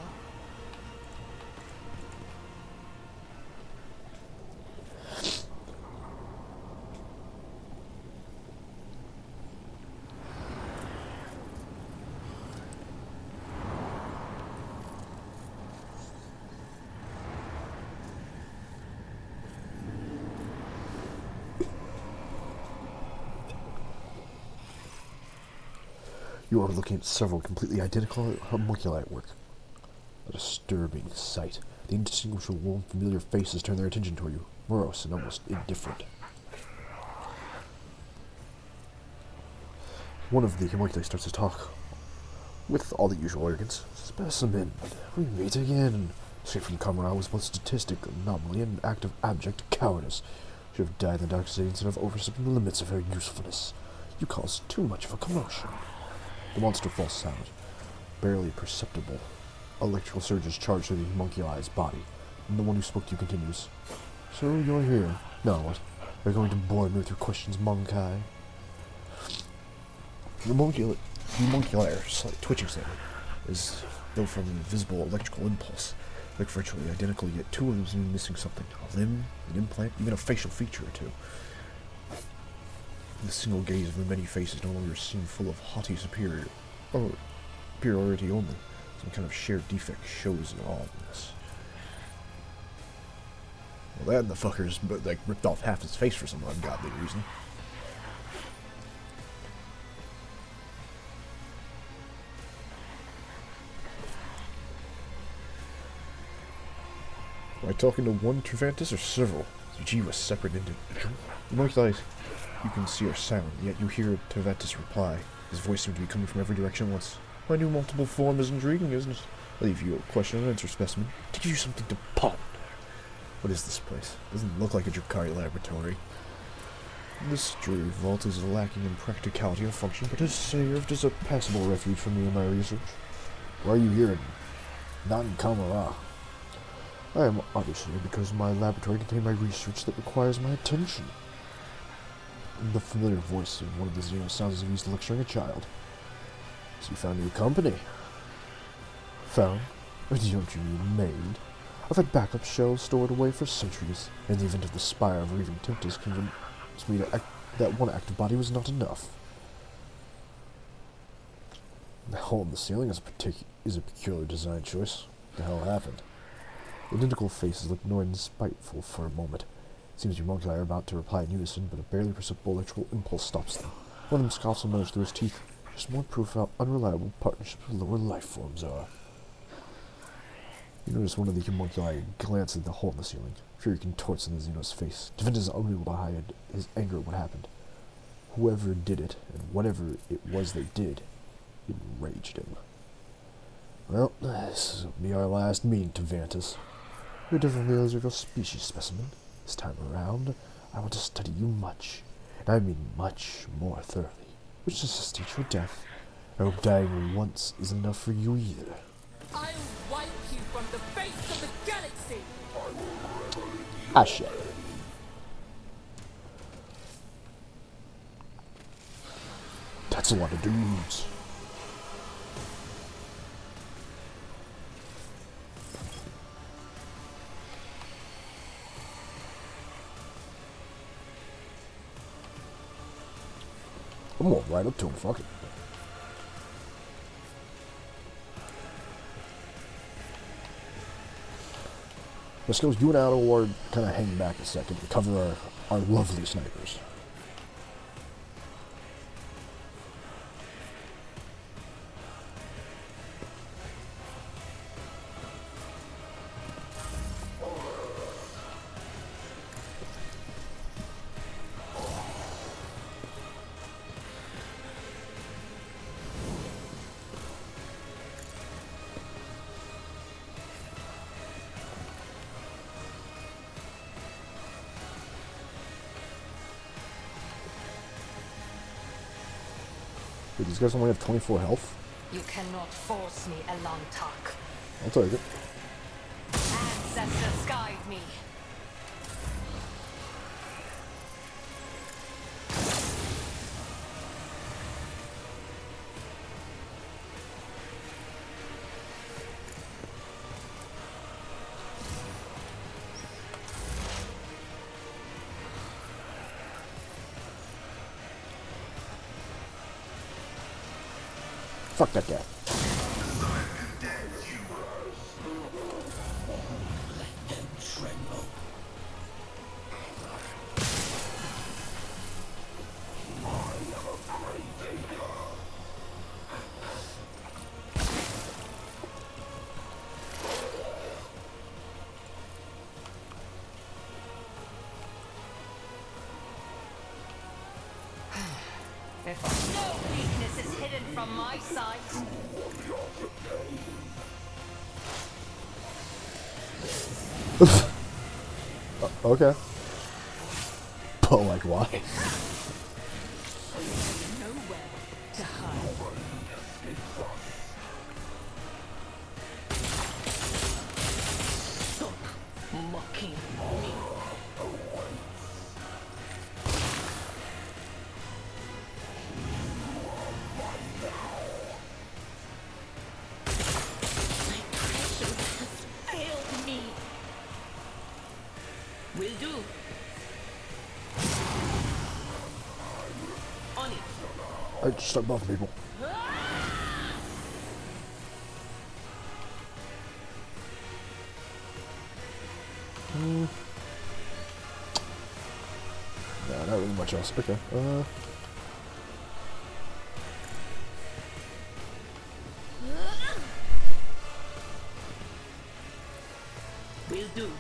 You are looking at several completely identical homunculi at work. A disturbing sight. The indistinguishable and familiar faces turn their attention toward you, morose and almost indifferent. One of the homunculi starts to talk, with all the usual arrogance. Specimen, we meet again. Straight from Kamara was both statistic anomaly and an act of abject cowardice. Should have died in the dark city instead of overstepping the limits of her usefulness. You caused too much of a commotion. The monster falls silent. Barely perceptible. Electrical surges charge through the homunculi's body, and the one who spoke to you continues. So you're here. Now what? Are you going to bore me with your questions, Monkai? The homunculi are slightly twitching slightly, as though from an invisible electrical impulse. Look virtually identical, yet two of them seem missing something. A limb, an implant, even a facial feature or two. The single gaze of the many faces no longer seem full of haughty superiority only. Some kind of shared defect shows in all of this. Well, that and the fucker's like ripped off half his face for some ungodly reason. Am I talking to one Trevantis or several? G was separate individual. The homunculi you can see are silent, yet you hear Trevantis reply. His voice seems to be coming from every direction at once. My new multiple form is intriguing, isn't it? I'll leave you a question and answer specimen to give you something to ponder. What is this place? Doesn't look like a Drakari laboratory. This dreary vault is lacking in practicality or function, but has served as a passable refuge for me in my research. Why are you here? Not in Kamara. I am obviously here because my laboratory contains my research that requires my attention. The familiar voice of one of the Xenos sounds as if he's lecturing a child. So you found new company. Found? Or don't you mean made? I've had backup shells stored away for centuries. In the event of the Spire of Reaving Tempest convinced me that one active body was not enough. The hole in the ceiling is a peculiar design choice. What the hell happened? The identical faces look annoyed and spiteful for a moment. It seems your homunculi are about to reply in unison, but a barely perceptible electrical impulse stops them. One of them scoffs and mutters through his teeth. Just more proof how unreliable partnerships with lower life forms are. You notice one of the homunculi glance at the hole in the ceiling. Fury contorts in the Xeno's face. Defend is unable to hide his anger at what happened. Whoever did it, and whatever it was they did, enraged him. Well, this will be our last meeting, Tevantis. You're different from the others of your species, specimen. This time around, I want to study you much, and I mean much more thoroughly, which necessitates your death. I hope dying once is enough for you either. I'll wipe you from the face of the galaxy! Ashe. That's a lot of dudes. I'm going right up to him. Fuck it. Let's go. You and Adol Ward kind of hang back a second and cover our lovely snipers. Wait, these guys only have 24 health? You cannot force me, Elantak. I'll take it. Ancestors guide me. Fuck that guy. If no weakness is hidden from my sight. Okay. But like, why? Nowhere to hide. Stop mocking me. My precious has failed me. Will do. On it. Alright, just start buffing people. Nah, not really much else. Okay. Will do.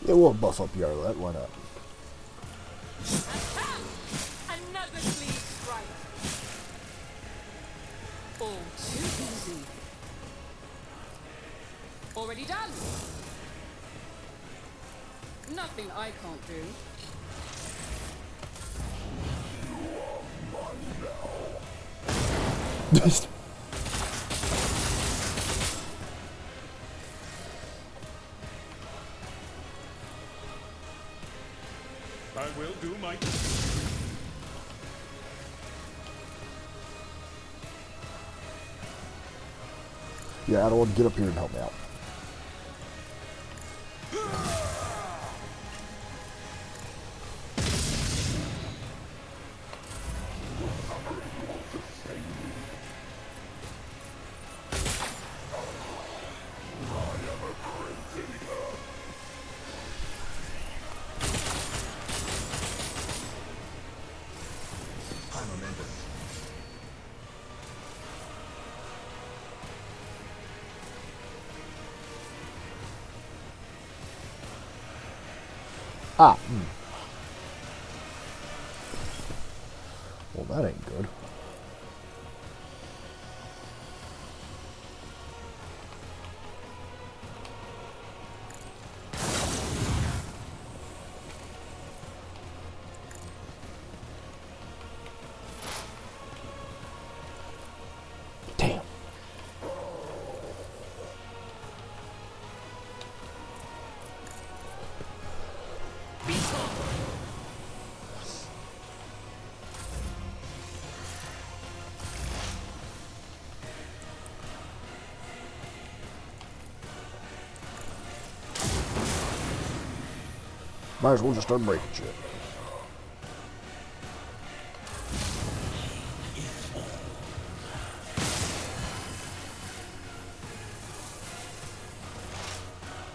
Yeah, we'll buff up Yarlet. Why not? Another sleeve strike. All too easy. Already done. Nothing I can't do. I will do my... Yeah, I don't want to get up here and help me out. Ah. Well, that ain't good. Damn. Might as well just start breaking shit.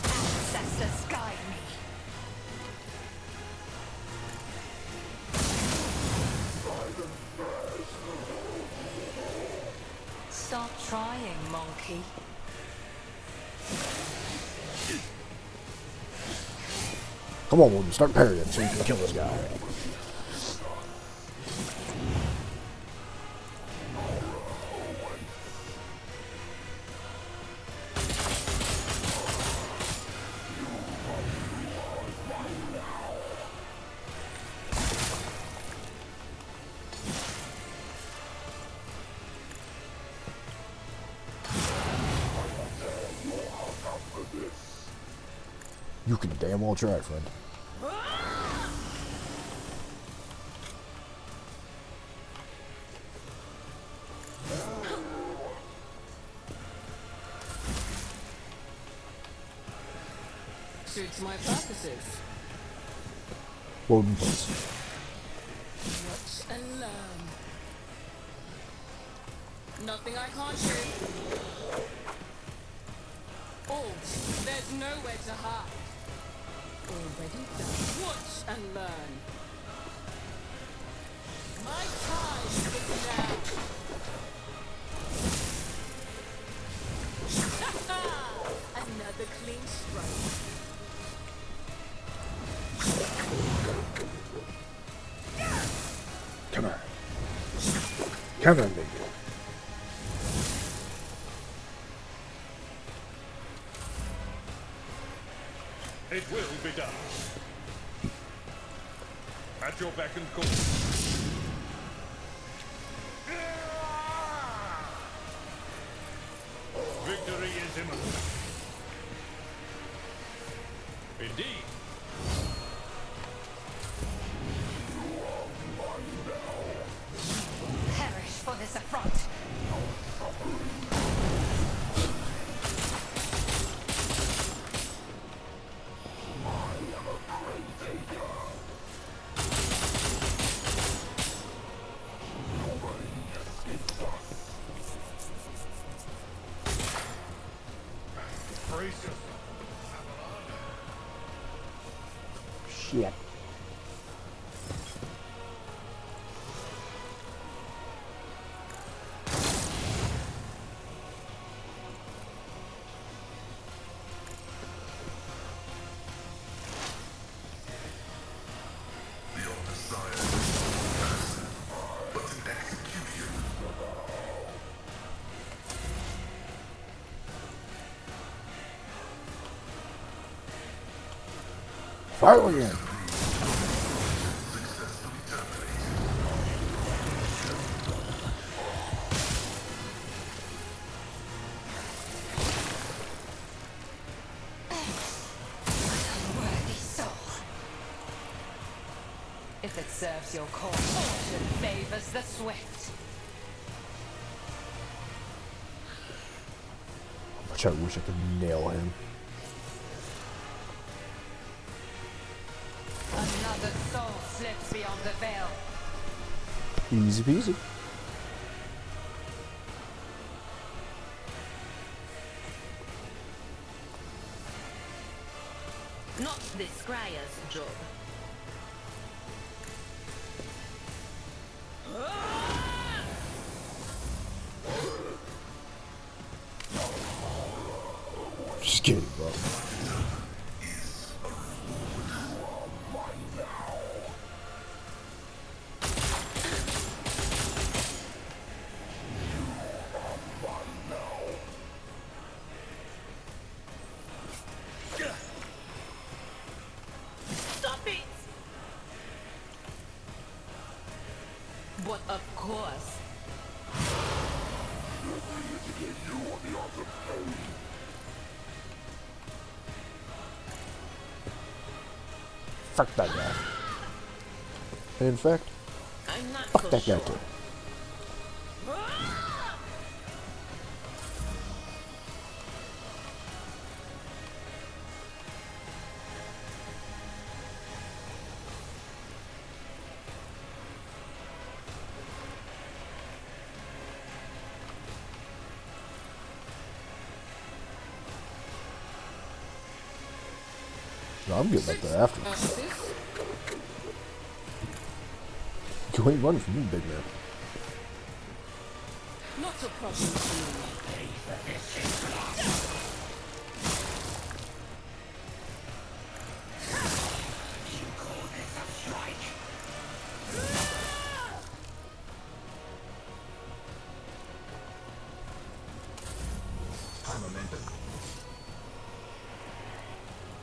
Ancestors guide me. Stop trying, monkey. Come on, Woden, start parrying so you can kill this guy. You can damn well try, friend. Suits my purposes. Woden, please. Watch and learn. Nothing I can't do. Oh, there's nowhere to hide. Already done. Watch and learn. My time is now. Another clean strike. Come on. Come on, baby. It will be done. At your beck and call. Victory is imminent. Indeed. Perish for this affront. Brace yourself. Shit. Your desire is passive, but in execution. Fire again. Successfully terminated. Unworthy soul. If it serves your cause, fortune favors the swift. Which I wish I could nail him. Another soul slips beyond the veil. Easy peasy. Not the scryer's job. Just kidding, bro. Stop it! But of course. Fuck that guy. And in fact, I'm not fuck so that guy sure. too. No, I'm getting up there after. This You ain't running from me, big man. not a problem for me.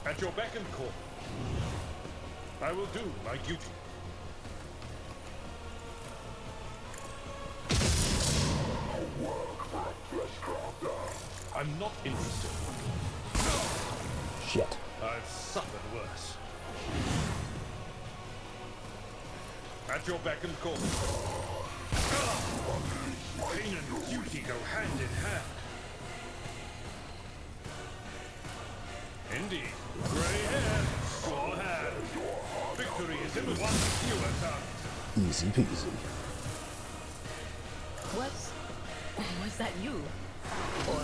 At your beck and call. I will do my duty. I'm not interested. Shit. I've suffered worse. At your beck and call. Pain and duty go hand in hand. Indeed. Grey hair, sure hand. Victory is in one fewer tongues. Easy peasy. Was that you? Or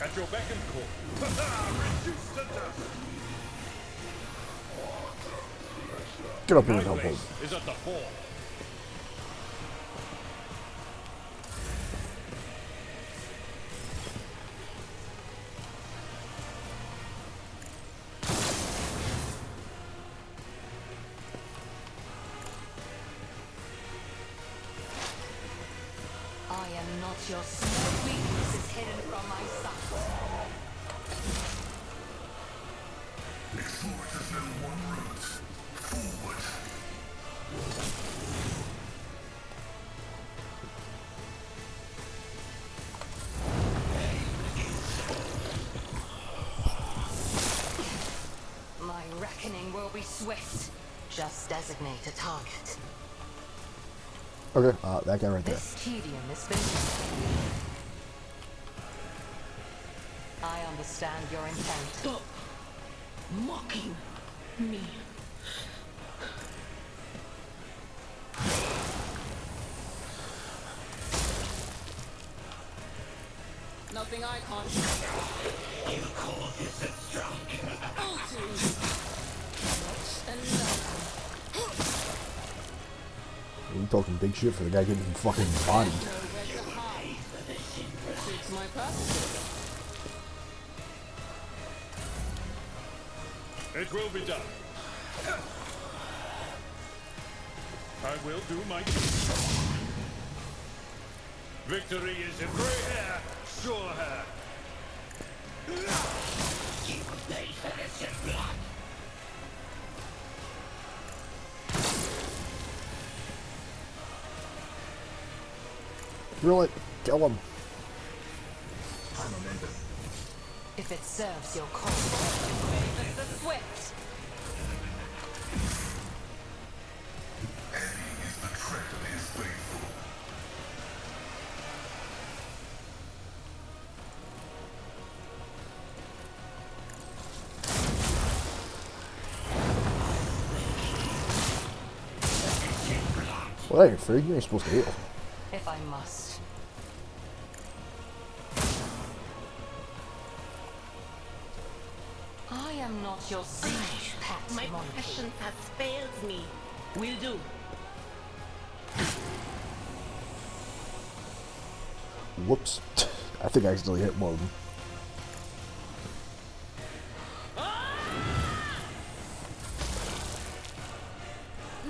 At your beck and call. Reduce to dust. Get up here My and help place him. is at the fore. I am not your small weakness is hidden from my sight. Explorers know one route. Forward. My reckoning will be swift. Just designate a target. Okay, that guy right there. This tedium is finished. I understand your intent. stop mocking me. Nothing I can't do. You call this a strong? Watch and learn. You talking big shit for the guy getting fucking bodied. Know where to hide. Suits my purpose. It will be done. I will do my duty. Victory is in grey hair, sure hair. Really? Kill him. If it serves your cause, it favors the swift. Eddie is the tread of his faithful. Well, that ain't fair. You ain't supposed to heal. If I must. I am not your siege pet My monkey. passion has failed me. Will do. Whoops. I think I accidentally hit one of them.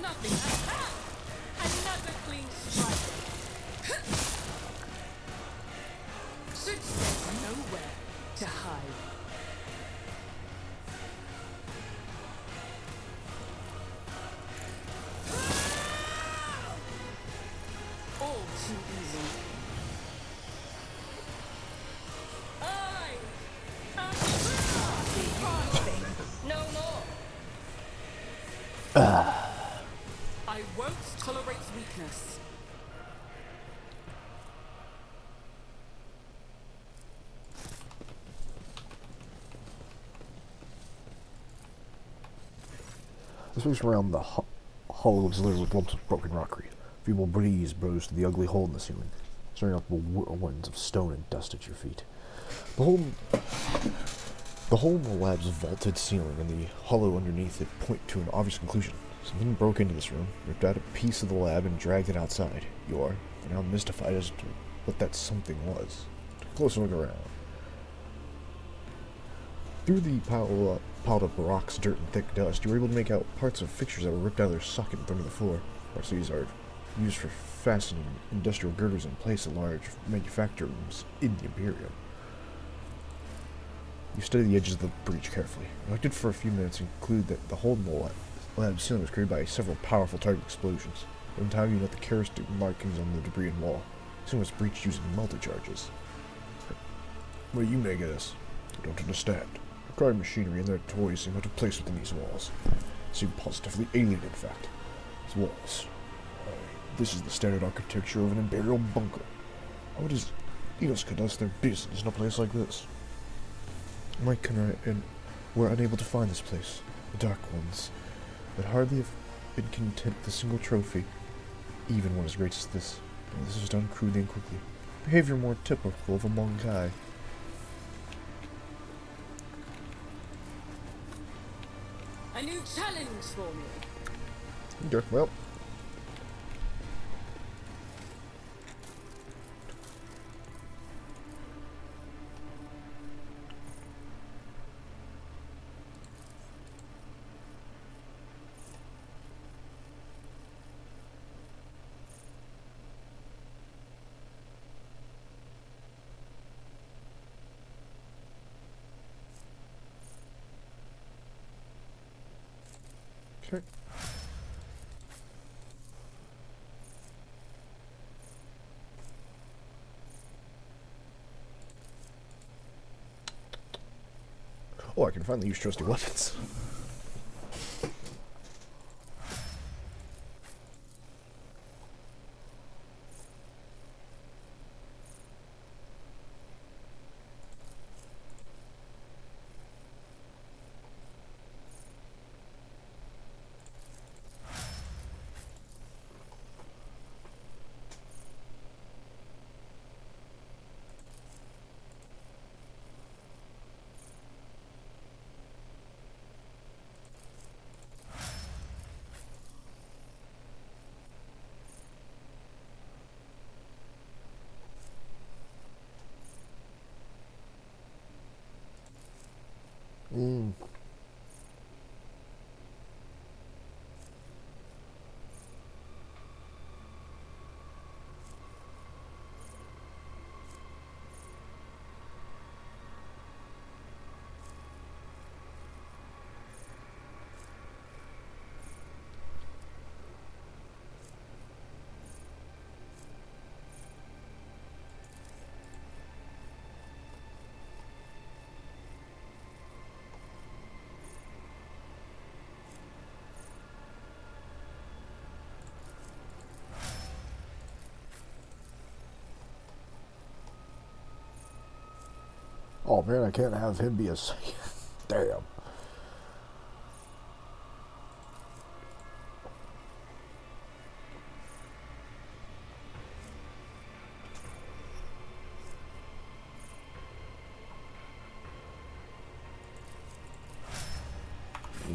Nothing. Aha! Another clean strike. Since there's nowhere to hide. All too easy. I am no more. I won't tolerate weakness. The space around the hull was littered with lumps of broken rockery. A feeble breeze blows through the ugly hole in the ceiling, stirring up the whirlwinds of stone and dust at your feet. The hole, the hole in the lab's vaulted ceiling and the hollow underneath it point to an obvious conclusion. Something broke into this room, ripped out a piece of the lab, and dragged it outside. You are now mystified as to what that something was. Take a closer look around. Through the piled up rocks, dirt, and thick dust, you were able to make out parts of fixtures that were ripped out of their socket and thrown to the floor. Parts of these are used for fastening industrial girders in place at large manufacturers in the Imperium. You study the edges of the breach carefully. Reflected for a few minutes and conclude that the hole in the lab ceiling was created by several powerful target explosions. In time, you note the characteristic markings on the debris and wall. This was breached using multi-charges. What do you make of this? I don't understand. The crime machinery and their toys seem out of place within these walls. Seem positively alien, in fact. These walls. This is the standard architecture of an Imperial bunker. How does Eos conduct their business in a place like this? Mike and I were unable to find this place. The Dark Ones would hardly have been content with a single trophy, even one as great as this. And this was done crudely and quickly. Behavior more typical of a Monkai. A new challenge for me. Okay, well. Okay. Oh, I can finally use trusty weapons. Oh man, I can't have him be a damn.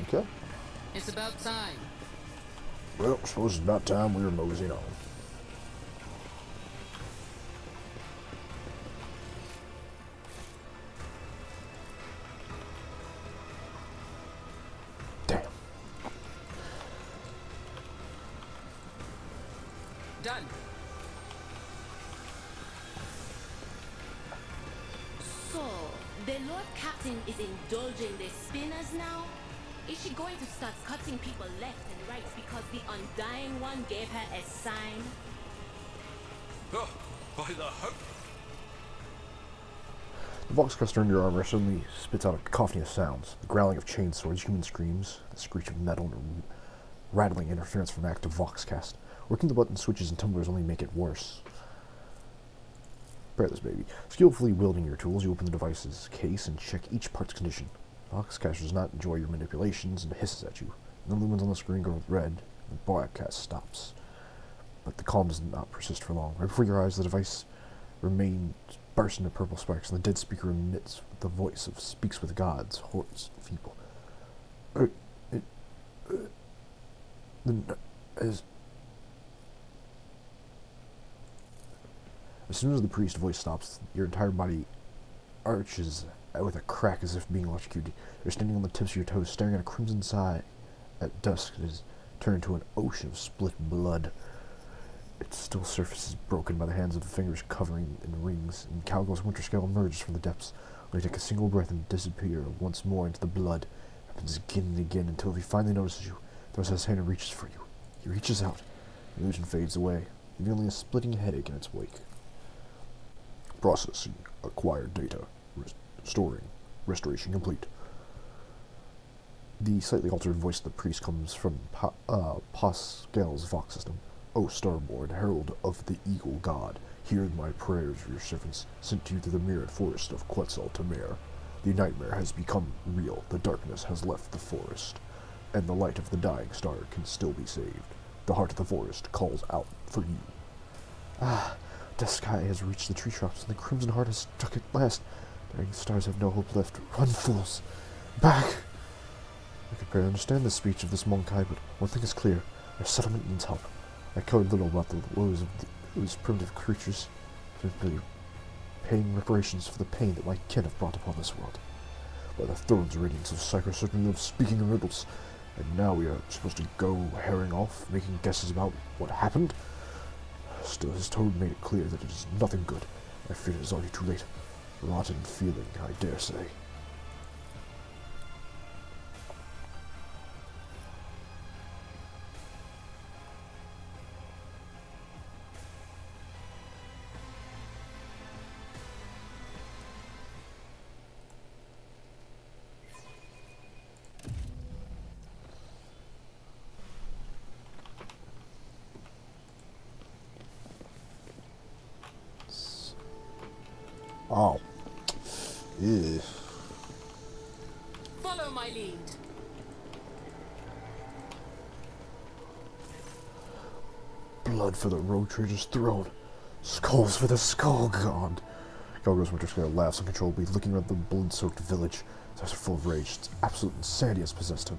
Okay. It's about time. Well, I suppose it's about time we were moseying on. Damn. Done. So, the Lord Captain is indulging the spinners now? Is she going to start cutting people left and right because the Undying One gave her a sign? Oh, by the hope. The Voxcaster in your armor suddenly spits out a cacophony of sounds. The growling of chainsaws, human screams, the screech of metal, and rattling interference from an active Voxcast. Working the button switches and tumblers only make it worse. Prepare this baby. Skillfully wielding your tools, you open the device's case and check each part's condition. Voxcaster does not enjoy your manipulations and hisses at you. The lumens on the screen go red, and the broadcast stops. But the calm does not persist for long. Right before your eyes, the device remains burst into purple sparks, and the dead speaker emits the voice of speaks with gods, hoarse, feeble. As soon as the priest's voice stops, your entire body arches with a crack as if being electrocuted. You're standing on the tips of your toes, staring at a crimson sky at dusk that is turned to an ocean of split blood. Its still surface is broken by the hands of the fingers covering in rings, and Calgo's winter scale emerges from the depths. Only take a single breath and disappear once more into the blood. It happens again and again until he finally notices you, throws out his hand and reaches for you. He reaches out. The illusion fades away, leaving only a splitting headache in its wake. Processing acquired data. Restoration complete. The slightly altered voice of the priest comes from Pascal's Vox system. O Starborn, herald of the Eagle God, hear my prayers of your servants, sent to you through the mirrored forest of Quetzal Tamir. The nightmare has become real, the darkness has left the forest, and the light of the dying star can still be saved. The heart of the forest calls out for you. The sky has reached the tree tops, and the crimson heart has struck at last. Dying stars have no hope left. Run, fools! Back! I could barely understand the speech of this Monkai, but one thing is clear. Our settlement needs help. I cared little about the woes of those primitive creatures, simply paying reparations for the pain that my kin have brought upon this world. By the throne's radiance of Psycho certainly loves speaking in riddles, and now we are supposed to go herring off, making guesses about what happened? Still, his tone made it clear that it is nothing good. I fear it is already too late. Rotten feeling, I dare say. Oh. Ew. Follow my lead. Blood for the road trader's throne. Skulls for the skull god. Calgo's winter scale laughs uncontrollably, looking around the blood-soaked village. His eyes are full of rage. It's absolute insanity has possessed him.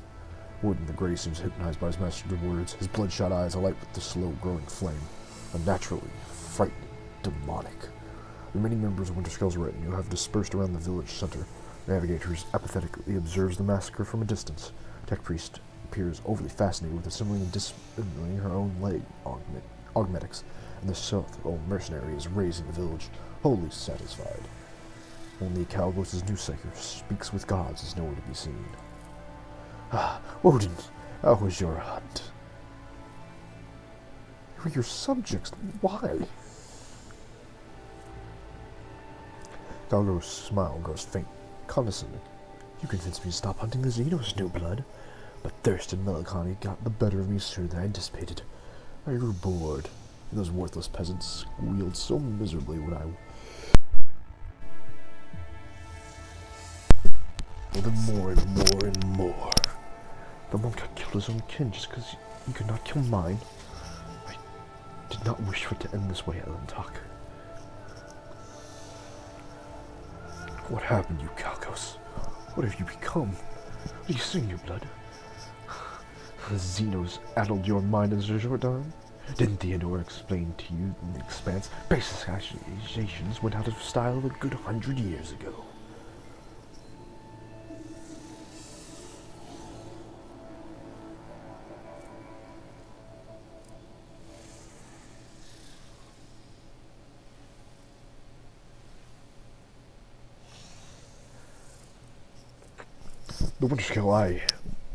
Woden the Grey seems hypnotized by his master's words, his bloodshot eyes alight with the slow-growing flame. Unnaturally, frightening, demonic. The remaining members of Winterscale's retinue have dispersed around the village center. Navigators apathetically observes the massacre from a distance. Tech Priest appears overly fascinated with assembling and disassembling her own leg augmetics, and the Southall mercenary is raising the village, wholly satisfied. Only Calgos' new Psyker speaks with gods is nowhere to be seen. Woden, how was your hunt? Who are your subjects? Why? Calgo's smile grows faint, condescending. You convinced me to stop hunting the Xenos, new blood, but thirst and melancholy got the better of me sooner than I anticipated. I grew bored, and those worthless peasants squealed so miserably when I them more and more and more. The monk had killed his own kin just because he could not kill mine. I did not wish for it to end this way, Elentok. What happened, you Calcos? What have you become? What are you seeing, your blood? The Xenos addled your mind as a Jordan? Didn't Theodore explain to you in the Expanse? Basic accusations went out of style a good 100 years ago. The Winterscale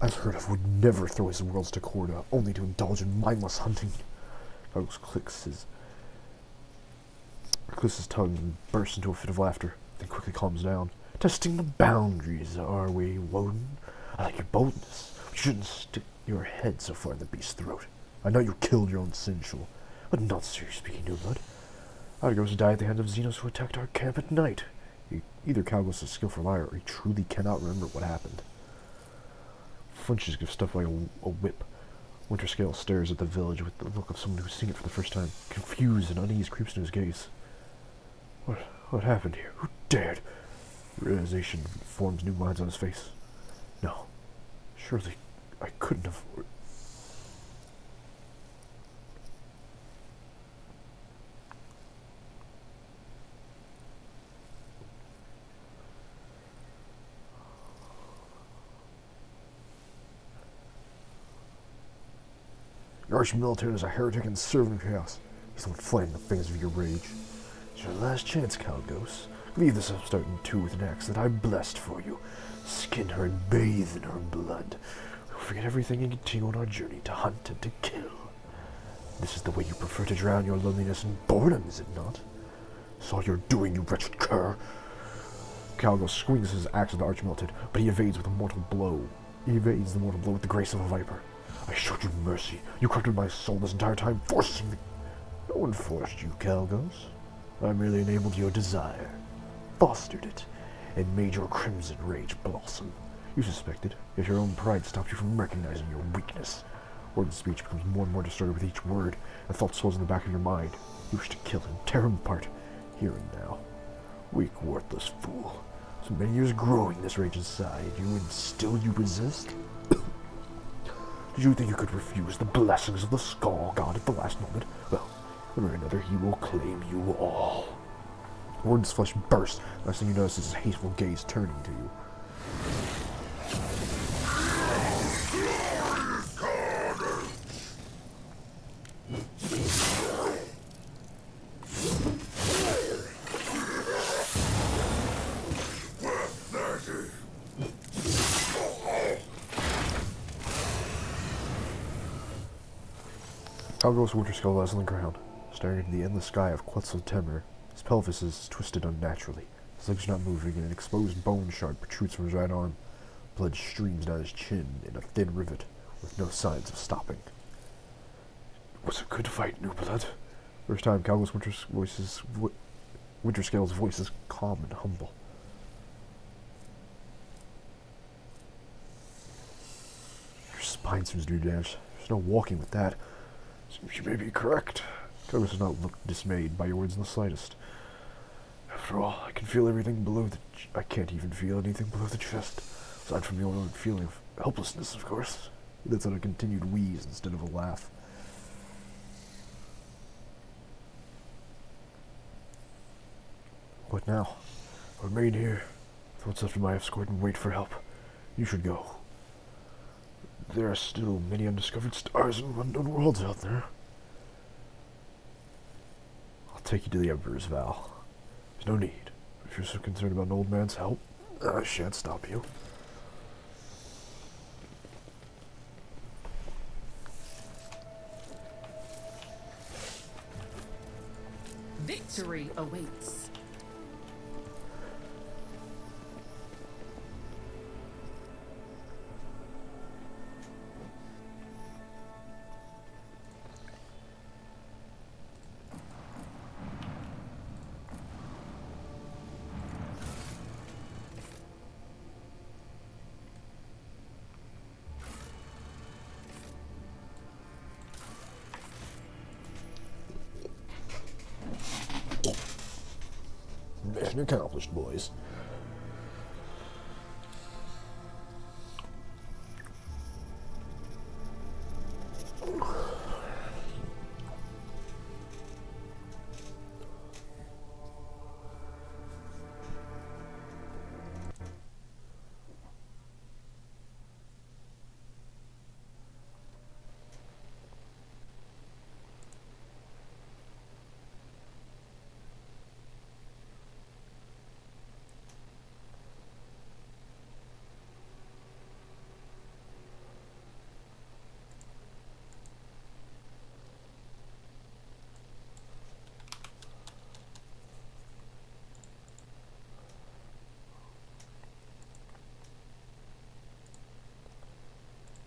I've heard of would never throw his worlds to Corda, only to indulge in mindless hunting. Carlos clicks his tongue and bursts into a fit of laughter, then quickly calms down. Testing the boundaries, are we, Woden? I like your boldness. You shouldn't stick your head so far in the beast's throat. I know you killed your own Sinshul, but not seriously speaking, new blood. Argos died at the hands of Xenos who attacked our camp at night. Either Calgos is a skillful liar, or he truly cannot remember what happened. Flinches give stuff like a whip. Winterscale stares at the village with the look of someone who's seen it for the first time. Confused and unease creeps into his gaze. What What happened here? Who dared? Realization forms new lines on his face. No. Surely I couldn't have... Your arch-military is a heretic and servant of chaos. He's the one flaying the fingers of your rage. It's your last chance, Calgos. Leave this upstart in two with an axe that I blessed for you. Skin her and bathe in her blood. We'll forget everything and continue on our journey to hunt and to kill. This is the way you prefer to drown your loneliness and boredom, is it not? It's all you're doing, you wretched cur. Calgos swings his axe at the arch-military, but he evades with a mortal blow. He evades the mortal blow with the grace of a viper. I showed you mercy. You corrupted my soul this entire time, forcing me. No one forced you, Calgos. I merely enabled your desire, fostered it, and made your crimson rage blossom. You suspected, yet your own pride stopped you from recognizing your weakness. Woden's speech becomes more and more distorted with each word, and thought swells in the back of your mind. You wish to kill him, tear him apart, here and now. Weak, worthless fool. So many years growing this rage inside you, and still you resist? Did you think you could refuse the blessings of the Skull God at the last moment? Well, one or another, he will claim you all. Woden's flesh bursts. Last thing you notice is his hateful gaze turning to you. Calgos Winterskull lies on the ground, staring into the endless sky of Quetzaltemur. His pelvis is twisted unnaturally. His legs are not moving, and an exposed bone shard protrudes from his right arm. Blood streams down his chin in a thin rivet, with no signs of stopping. It was a good fight, New Blood. First time, Calgos Winterskull's voice is calm and humble. Your spine seems to be damaged. There's no walking with that. Seems you may be correct. Calgos does not look dismayed by your words in the slightest. After all, I can feel everything below the... I can't even feel anything below the chest. Aside from your own feeling of helplessness, of course. That's on a continued wheeze instead of a laugh. What now? I remain here. What's left of my escort and wait for help. You should go. There are still many undiscovered stars and unknown worlds out there. I'll take you to the Emperor's Vow. There's no need. If you're so concerned about an old man's help, I shan't stop you. Victory awaits. Mission accomplished, boys.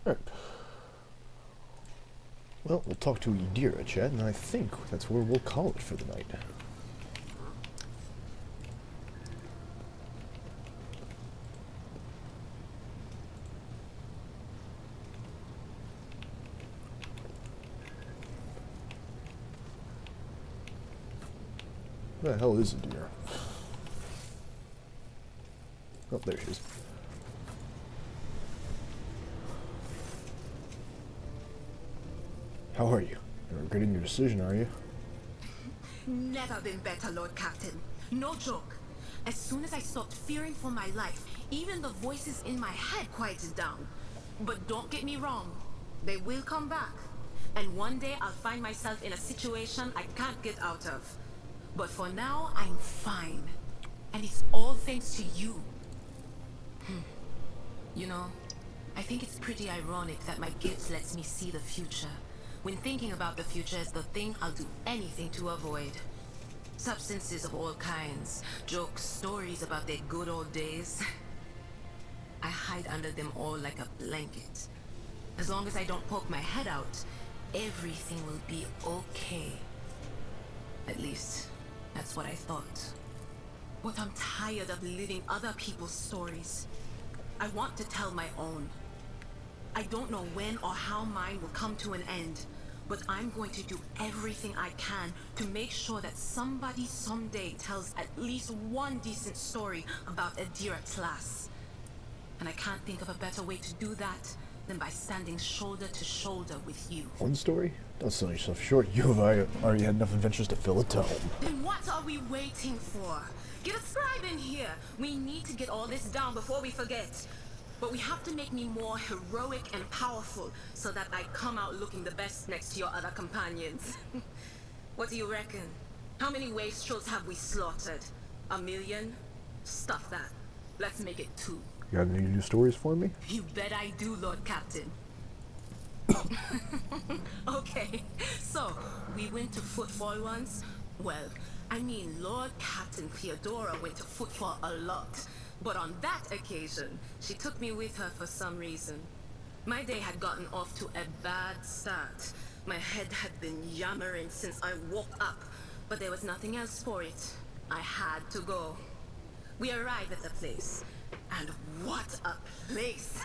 Alright. Well, we'll talk to Idira, Chad, and I think that's where we'll call it for the night. Where the hell is Idira? there she is. How are you? You're regretting your decision, are you? Never been better, Lord Captain. No joke. As soon as I stopped fearing for my life, even the voices in my head quieted down. But don't get me wrong, they will come back. And one day I'll find myself in a situation I can't get out of. But for now, I'm fine. And it's all thanks to you. You know, I think it's pretty ironic that my gift lets me see the future, when thinking about the future is the thing I'll do anything to avoid. Substances of all kinds, jokes, stories about their good old days. I hide under them all like a blanket. As long as I don't poke my head out, everything will be okay. At least, that's what I thought. But I'm tired of living other people's stories. I want to tell my own. I don't know when or how mine will come to an end, but I'm going to do everything I can to make sure that somebody someday tells at least one decent story about Adira Tlass. And I can't think of a better way to do that than by standing shoulder to shoulder with you. One story? Don't sell yourself short. You have already had enough adventures to fill a tome. Then what are we waiting for? Get a scribe in here. We need to get all this down before we forget. But we have to make me more heroic and powerful so that I come out looking the best next to your other companions. What do you reckon? How many wastrels have we slaughtered? 1 million? Stuff that. Let's make it 2. You got any new stories for me? You bet I do, Lord Captain. Okay, so we went to footfall once. Well, I mean, Lord Captain Theodora went to footfall a lot. But on that occasion, she took me with her for some reason. My day had gotten off to a bad start. My head had been yammering since I woke up, but there was nothing else for it. I had to go. We arrived at the place, and what a place!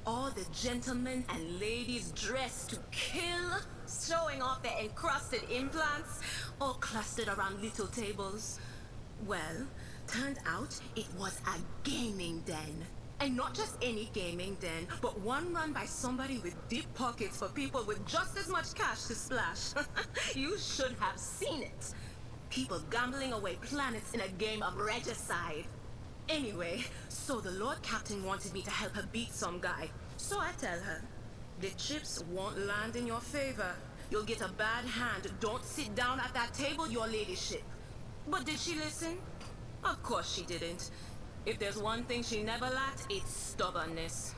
All the gentlemen and ladies dressed to kill, showing off their encrusted implants, all clustered around little tables. Well, turned out it was a gaming den. And not just any gaming den, but one run by somebody with deep pockets for people with just as much cash to splash. You should have seen it. People gambling away planets in a game of regicide. Anyway, so the Lord Captain wanted me to help her beat some guy. So I tell her, the chips won't land in your favor. You'll get a bad hand. Don't sit down at that table, your ladyship. But did she listen? Of course she didn't. If there's one thing she never lacked, it's stubbornness.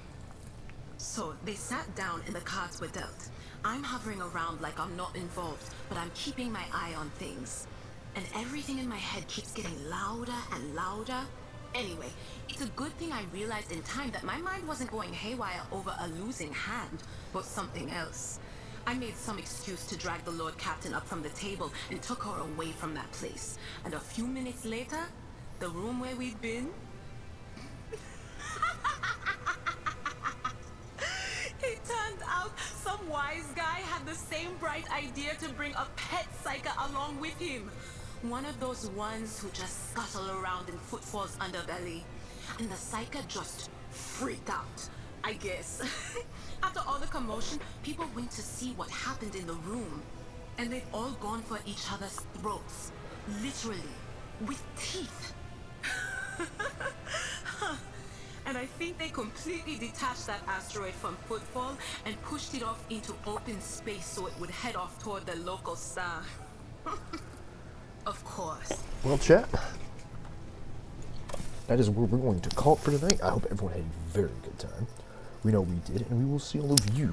So they sat down and the cards were dealt. I'm hovering around like I'm not involved, but I'm keeping my eye on things. And everything in my head keeps getting louder and louder. Anyway, it's a good thing I realized in time that my mind wasn't going haywire over a losing hand, but something else. I made some excuse to drag the Lord Captain up from the table and took her away from that place. And a few minutes later, the room where we'd been... It turned out some wise guy had the same bright idea to bring a pet psyker along with him. One of those ones who just scuttle around in footfall's underbelly. And the psyker just freaked out, I guess. After all the commotion, people went to see what happened in the room. And they've all gone for each other's throats. Literally. With teeth. And I think they completely detached that asteroid from footfall and pushed it off into open space so it would head off toward the local star. Of course. Well, chat, that is where we're going to call it for tonight. I hope everyone had a very good time. We know we did, and we will see all of you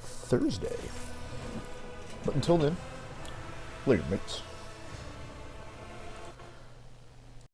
Thursday. But until then, later, mates.